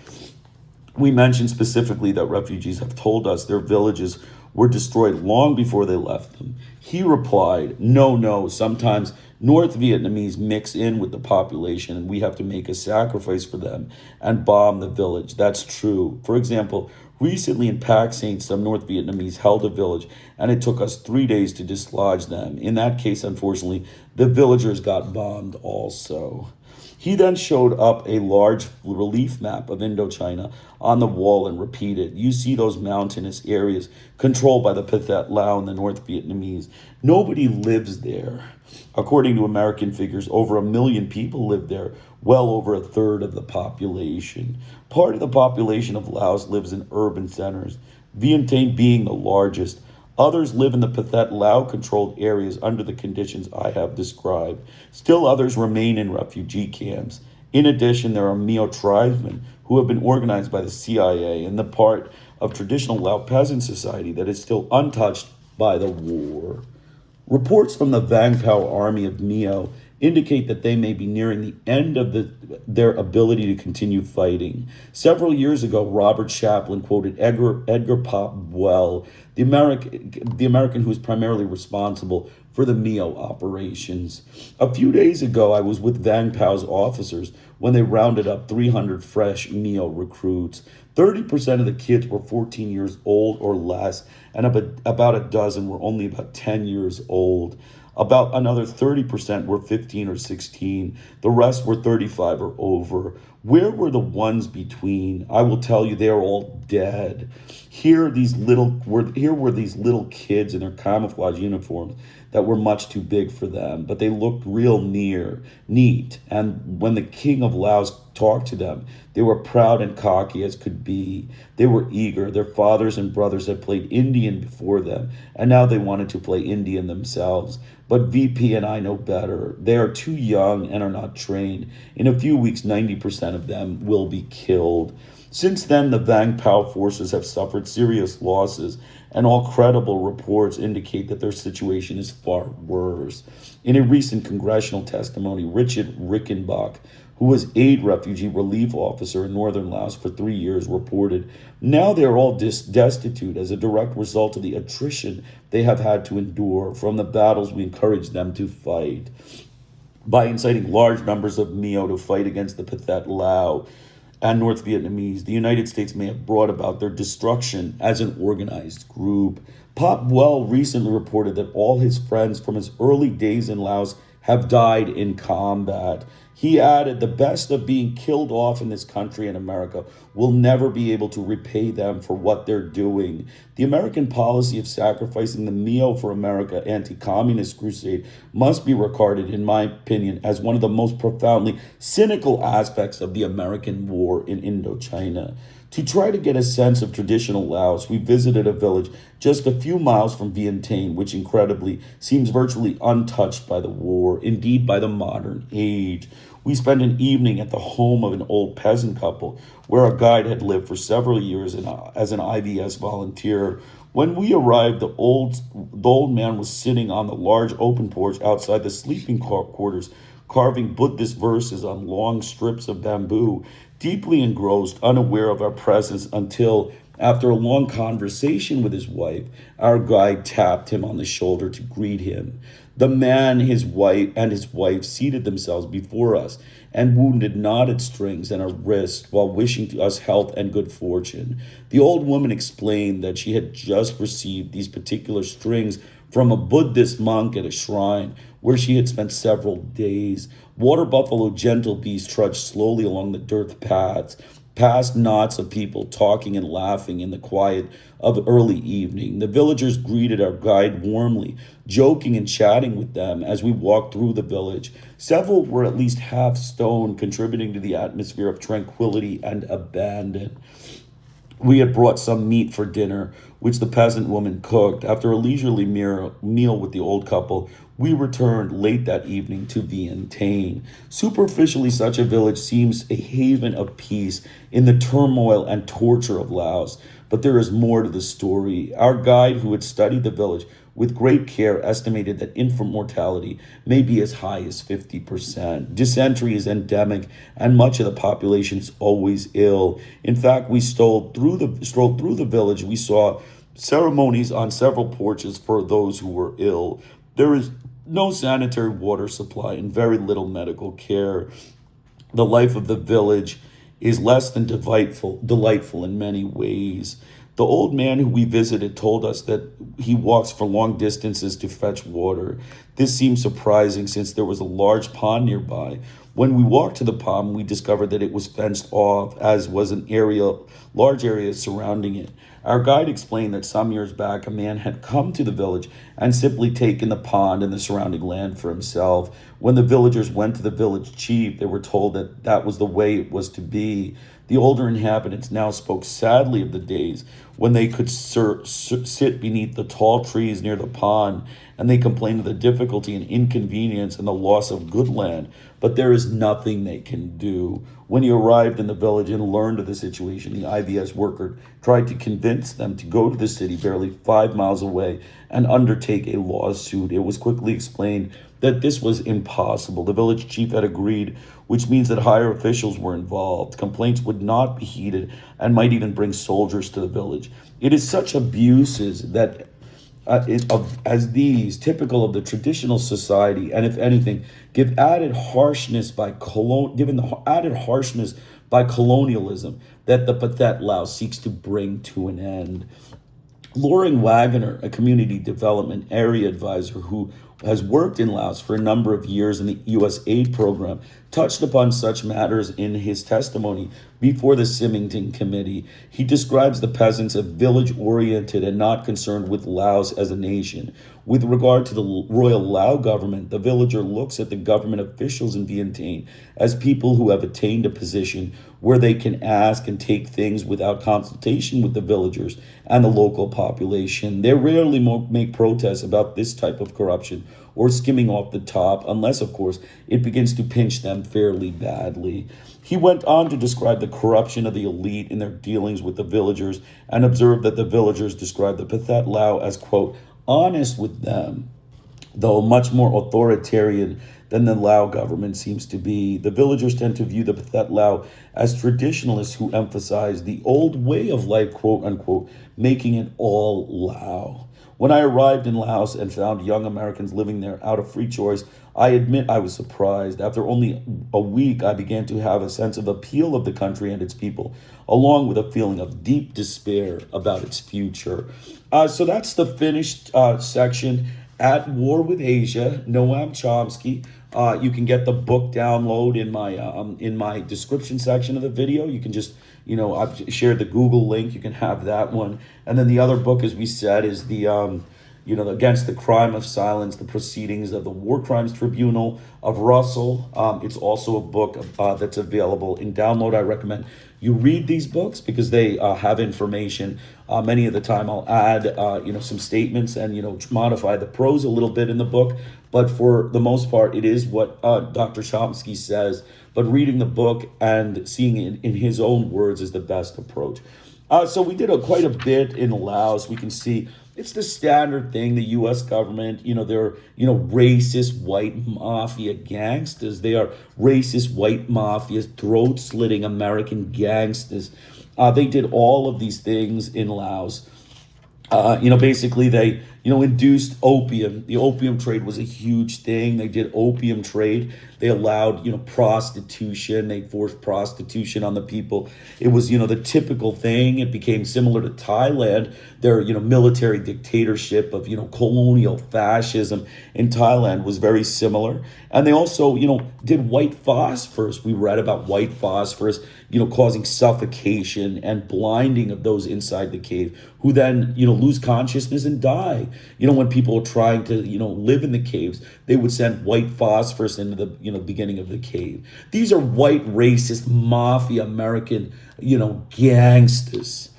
We mentioned specifically that refugees have told us their villages were destroyed long before they left them. He replied, no, sometimes North Vietnamese mix in with the population and we have to make a sacrifice for them and bomb the village. That's true. For example, recently in Pak Saint, some North Vietnamese held a village and it took us 3 days to dislodge them. In that case, unfortunately, the villagers got bombed also. He then showed up a large relief map of Indochina on the wall and repeated, you see those mountainous areas controlled by the Pathet, Lao, and the North Vietnamese. Nobody lives there. According to American figures, over 1 million people live there, well over a third of the population. Part of the population of Laos lives in urban centers, Vientiane being the largest. Others live in the Pathet Lao-controlled areas under the conditions I have described. Still others remain in refugee camps. In addition, there are Mio tribesmen who have been organized by the CIA and the part of traditional Lao peasant society that is still untouched by the war. Reports from the Vang Pao army of Mio indicate that they may be nearing the end of their ability to continue fighting. Several years ago, Robert Chaplin quoted Edgar Pop Well, the American who is primarily responsible for the Mio operations. A few days ago, I was with Vang Pao's officers when they rounded up 300 fresh Mio recruits. 30% of the kids were 14 years old or less, and about a dozen were only about 10 years old. About another 30% were 15 or 16. The rest were 35 or over. Where were the ones between? I will tell you, they are all dead. Here were these little kids in their camouflage uniforms that were much too big for them, but they looked real neat. And when the king of Laos talked to them, they were proud and cocky as could be. They were eager. Their fathers and brothers had played Indian before them, and now they wanted to play Indian themselves. But VP and I know better. They are too young and are not trained. In a few weeks, 90% of them will be killed. Since then, the Vang Pao forces have suffered serious losses, and all credible reports indicate that their situation is far worse. In a recent congressional testimony, Richard Rickenbach, who was aid refugee relief officer in northern Laos for 3 years, reported, now they are all destitute as a direct result of the attrition they have had to endure from the battles we encourage them to fight. By inciting large numbers of Mio to fight against the Pathet Lao and North Vietnamese, the United States may have brought about their destruction as an organized group. Pop Well recently reported that all his friends from his early days in Laos have died in combat. He added, the best of being killed off in this country and America will never be able to repay them for what they're doing. The American policy of sacrificing the Mio for America anti-communist crusade must be regarded, in my opinion, as one of the most profoundly cynical aspects of the American war in Indochina. To try to get a sense of traditional Laos, we visited a village just a few miles from Vientiane, which incredibly seems virtually untouched by the war, indeed by the modern age. We spent an evening at the home of an old peasant couple where a guide had lived for several years as an IVS volunteer. When we arrived, the old man was sitting on the large open porch outside the sleeping quarters, carving Buddhist verses on long strips of bamboo, deeply engrossed, unaware of our presence until, after a long conversation with his wife, our guide tapped him on the shoulder to greet him. The man, his wife seated themselves before us and wounded knotted strings in our wrists while wishing to us health and good fortune. The old woman explained that she had just received these particular strings from a Buddhist monk at a shrine where she had spent several days. Water buffalo gentle beasts trudged slowly along the dirt paths, past knots of people talking and laughing in the quiet of early evening. The villagers greeted our guide warmly, joking and chatting with them as we walked through the village. Several were at least half stoned, contributing to the atmosphere of tranquility and abandon. We had brought some meat for dinner, which the peasant woman cooked. After a leisurely meal with the old couple, we returned late that evening to Vientiane. Superficially, such a village seems a haven of peace in the turmoil and torture of Laos. But there is more to the story. Our guide, who had studied the village with great care, estimated that infant mortality may be as high as 50%. Dysentery is endemic, and much of the population is always ill. In fact, we strolled through the village. We saw ceremonies on several porches for those who were ill. There is no sanitary water supply and very little medical care. The life of the village is less than delightful in many ways. The old man who we visited told us that he walks for long distances to fetch water. This seemed surprising since there was a large pond nearby. When we walked to the pond, we discovered that it was fenced off, as was large area surrounding it. Our guide explained that some years back, a man had come to the village and simply taken the pond and the surrounding land for himself. When the villagers went to the village chief, they were told that that was the way it was to be. The older inhabitants now spoke sadly of the days when they could sit beneath the tall trees near the pond, and they complained of the difficulty and inconvenience and the loss of good land. But there is nothing they can do. When he arrived in the village and learned of the situation, the IVS worker tried to convince them to go to the city barely 5 miles away and undertake a lawsuit. It was quickly explained that this was impossible. The village chief had agreed, which means that higher officials were involved. Complaints would not be heeded and might even bring soldiers to the village. It is such abuses that as these, typical of the traditional society, and if anything, given the added harshness by colonialism that the pathet Laos seeks to bring to an end. Loring Wagner, a community development area advisor who has worked in Laos for a number of years in the U.S. aid program, touched upon such matters in his testimony before the Symington Committee. He describes the peasants as village-oriented and not concerned with Laos as a nation. With regard to the Royal Lao government, the villager looks at the government officials in Vientiane as people who have attained a position where they can ask and take things without consultation with the villagers and the local population. They rarely make protests about this type of corruption or skimming off the top, unless, of course, it begins to pinch them fairly badly. He went on to describe the corruption of the elite in their dealings with the villagers and observed that the villagers described the pathet Lao as, quote, honest with them, though much more authoritarian than the Lao government seems to be. The villagers tend to view the pathet Lao as traditionalists who emphasize the old way of life, quote unquote, making it all Lao. When I arrived in Laos and found young Americans living there out of free choice, I admit I was surprised. After only a week, I began to have a sense of appeal of the country and its people, along with a feeling of deep despair about its future. So that's the finished section, At War with Asia, Noam Chomsky. You can get the book download in my description section of the video. You can just, I've shared the Google link. You can have that one. And then the other book, as we said, is the Against the Crime of Silence, the Proceedings of the War Crimes Tribunal of Russel. It's also a book that's available in download. I recommend you read these books because they have information. Many of the time I'll add, some statements and, modify the prose a little bit in the book. But for the most part, it is what Dr. Chomsky says. But reading the book and seeing it in his own words is the best approach. So we did quite a bit in Laos. We can see it's the standard thing. The U.S. government, they're, racist white mafia gangsters. They are racist white mafia, throat-slitting American gangsters. They did all of these things in Laos. Basically they, induced opium. The opium trade was a huge thing. They did opium trade. They allowed, prostitution. They forced prostitution on the people. It was, the typical thing. It became similar to Thailand. Their, military dictatorship of, colonial fascism in Thailand was very similar. And they also, did white phosphorus. We read about white phosphorus, causing suffocation and blinding of those inside the cave, who then, lose consciousness and die. When people were trying to, live in the caves, they would send white phosphorus into the, beginning of the cave. These are white racist mafia American, gangsters.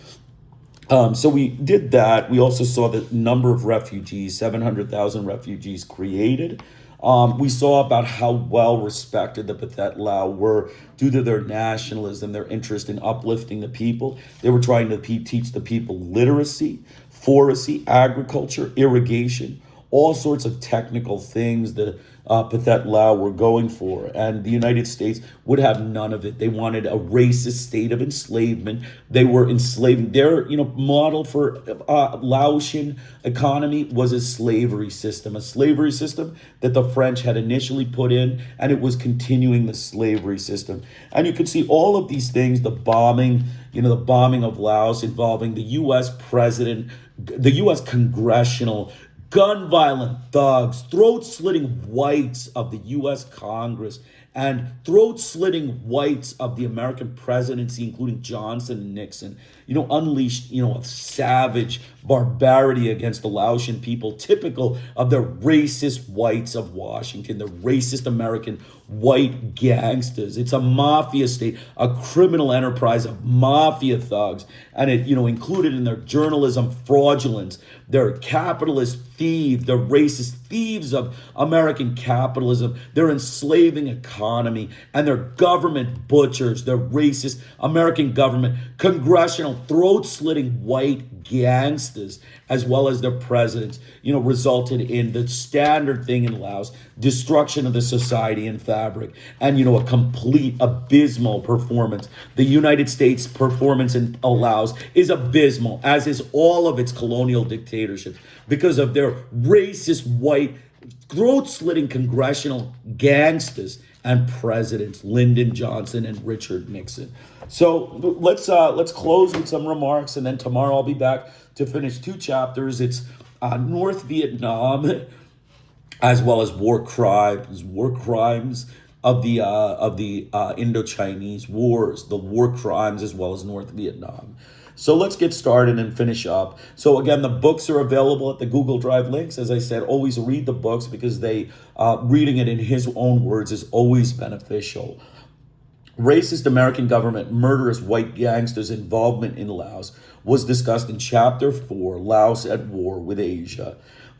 So we did that. We also saw the number of refugees, 700,000 refugees created. We saw about how well respected the pathet Lao were due to their nationalism, their interest in uplifting the people. They were trying to teach the people literacy, forestry, agriculture, irrigation, all sorts of technical things that pathet Lao were going for. And the United States would have none of it. They wanted a racist state of enslavement. They were enslaving. Their model for Laotian economy was a slavery system that the French had initially put in, and it was continuing the slavery system. And you could see all of these things, the bombing of Laos involving the U.S. president, the U.S. congressional gun violent thugs, throat-slitting whites of the U.S. Congress, and throat-slitting whites of the American presidency, including Johnson and Nixon, unleashed, a savage barbarity against the Laotian people, typical of the racist whites of Washington, the racist American white gangsters. It's a mafia state, a criminal enterprise of mafia thugs, and it, included in their journalism fraudulence. They're capitalist thieves, they're racist thieves of American capitalism, their enslaving economy, and their government butchers, their racist American government, congressional throat-slitting white gangsters, as well as their presidents, resulted in the standard thing in Laos, destruction of the society and fabric, and, a complete abysmal performance. The United States performance in Laos is abysmal, as is all of its colonial dictatorships, because of their racist white throat-slitting congressional gangsters and presidents, Lyndon Johnson and Richard Nixon. So let's close with some remarks, and then tomorrow I'll be back to finish 2 chapters. It's North Vietnam, as well as war crimes of the Indo-Chinese wars, the war crimes, as well as North Vietnam. So let's get started and finish up. So again, the books are available at the Google Drive links. As I said, always read the books, because reading it in his own words is always beneficial. Racist American government, murderous white gangsters' involvement in Laos was discussed in Chapter 4, Laos at War with Asia.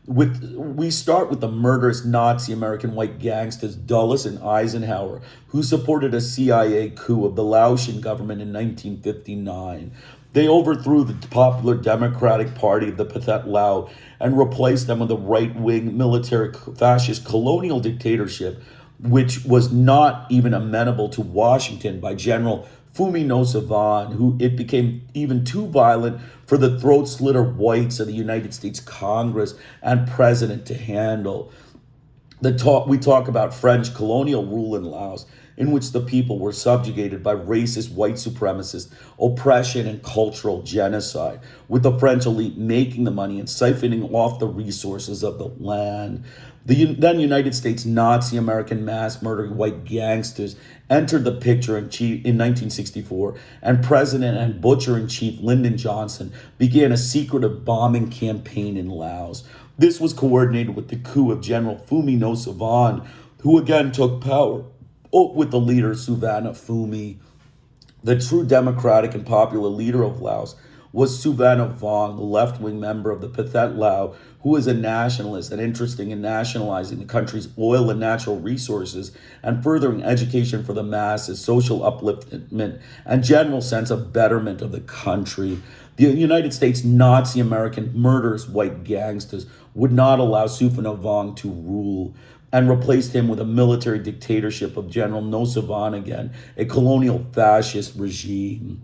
We start with the murderous Nazi American white gangsters Dulles and Eisenhower, who supported a CIA coup of the Laotian government in 1959. They overthrew the Popular Democratic Party of the pathet Lao and replaced them with a right-wing military fascist colonial dictatorship, which was not even amenable to Washington, by General phoumi nosavan, who it became even too violent for the throat-slitter whites of the United States Congress and president to handle. We talk about French colonial rule in Laos, in which the people were subjugated by racist white supremacist oppression and cultural genocide, with the French elite making the money and siphoning off the resources of the land. The then United States Nazi American mass murdering white gangsters entered the picture in 1964, and President and Butcher-in-Chief Lyndon Johnson began a secretive bombing campaign in Laos. This was coordinated with the coup of General phoumi nosavan, who again took power with the leader souphanovong. The true democratic and popular leader of Laos was souphanovong, the left-wing member of the pathet Lao, who is a nationalist and interested in nationalizing the country's oil and natural resources and furthering education for the masses, social upliftment, and general sense of betterment of the country. The United States Nazi American murderous white gangsters would not allow souphanovong to rule, and replaced him with a military dictatorship of General Nosavan again, a colonial fascist regime.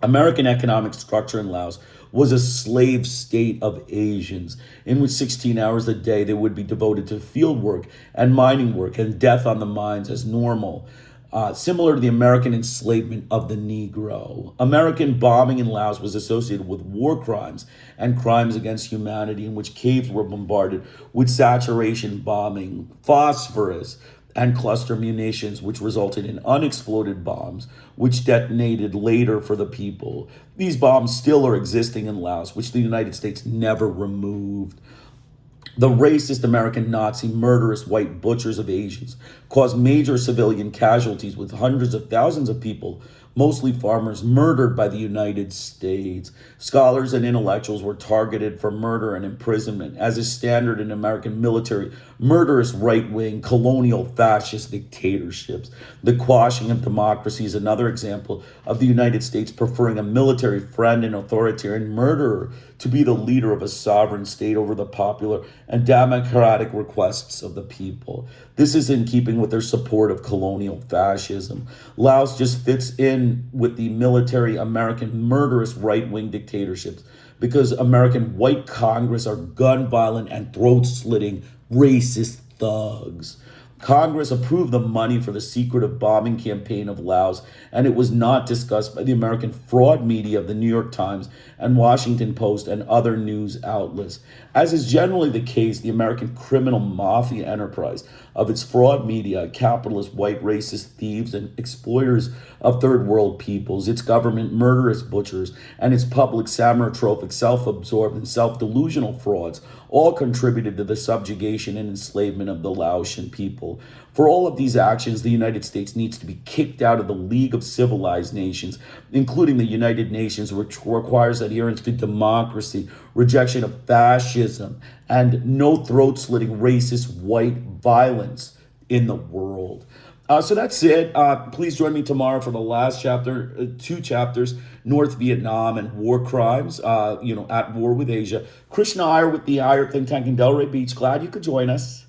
American economic structure in Laos was a slave state of Asians, in which 16 hours a day they would be devoted to field work and mining work, and death on the mines as normal. Similar to the American enslavement of the Negro. American bombing in Laos was associated with war crimes and crimes against humanity, in which caves were bombarded with saturation bombing, phosphorus, and cluster munitions, which resulted in unexploded bombs, which detonated later for the people. These bombs still are existing in Laos, which the United States never removed. The racist American Nazi murderous white butchers of Asians caused major civilian casualties, with hundreds of thousands of people, mostly farmers, murdered by the United States. Scholars and intellectuals were targeted for murder and imprisonment, as is standard in American military, murderous right-wing, colonial, fascist dictatorships. The quashing of democracy is another example of the United States preferring a military friend and authoritarian murderer to be the leader of a sovereign state over the popular and democratic requests of the people. This is in keeping with their support of colonial fascism. Laos just fits in with the military American murderous right-wing dictatorships because American white Congress are gun violent and throat-slitting racist thugs. Congress approved the money for the secretive bombing campaign of Laos, and it was not discussed by the American fraud media of the New York Times and Washington Post and other news outlets. As is generally the case, the American criminal mafia enterprise of its fraud media, capitalist white racist thieves and exploiters of third world peoples, its government murderous butchers, and its public samotrophic, self-absorbed, and self-delusional frauds all contributed to the subjugation and enslavement of the Laotian people. For all of these actions, the United States needs to be kicked out of the League of Civilized Nations, including the United Nations, which requires adherence to democracy, rejection of fascism, and no throat-slitting racist white violence in the world. So that's it. Please join me tomorrow for the last chapter, 2 chapters, North Vietnam and war crimes, at war with Asia. Krishna Iyer with the Iyer Think Tank in Delray Beach. Glad you could join us.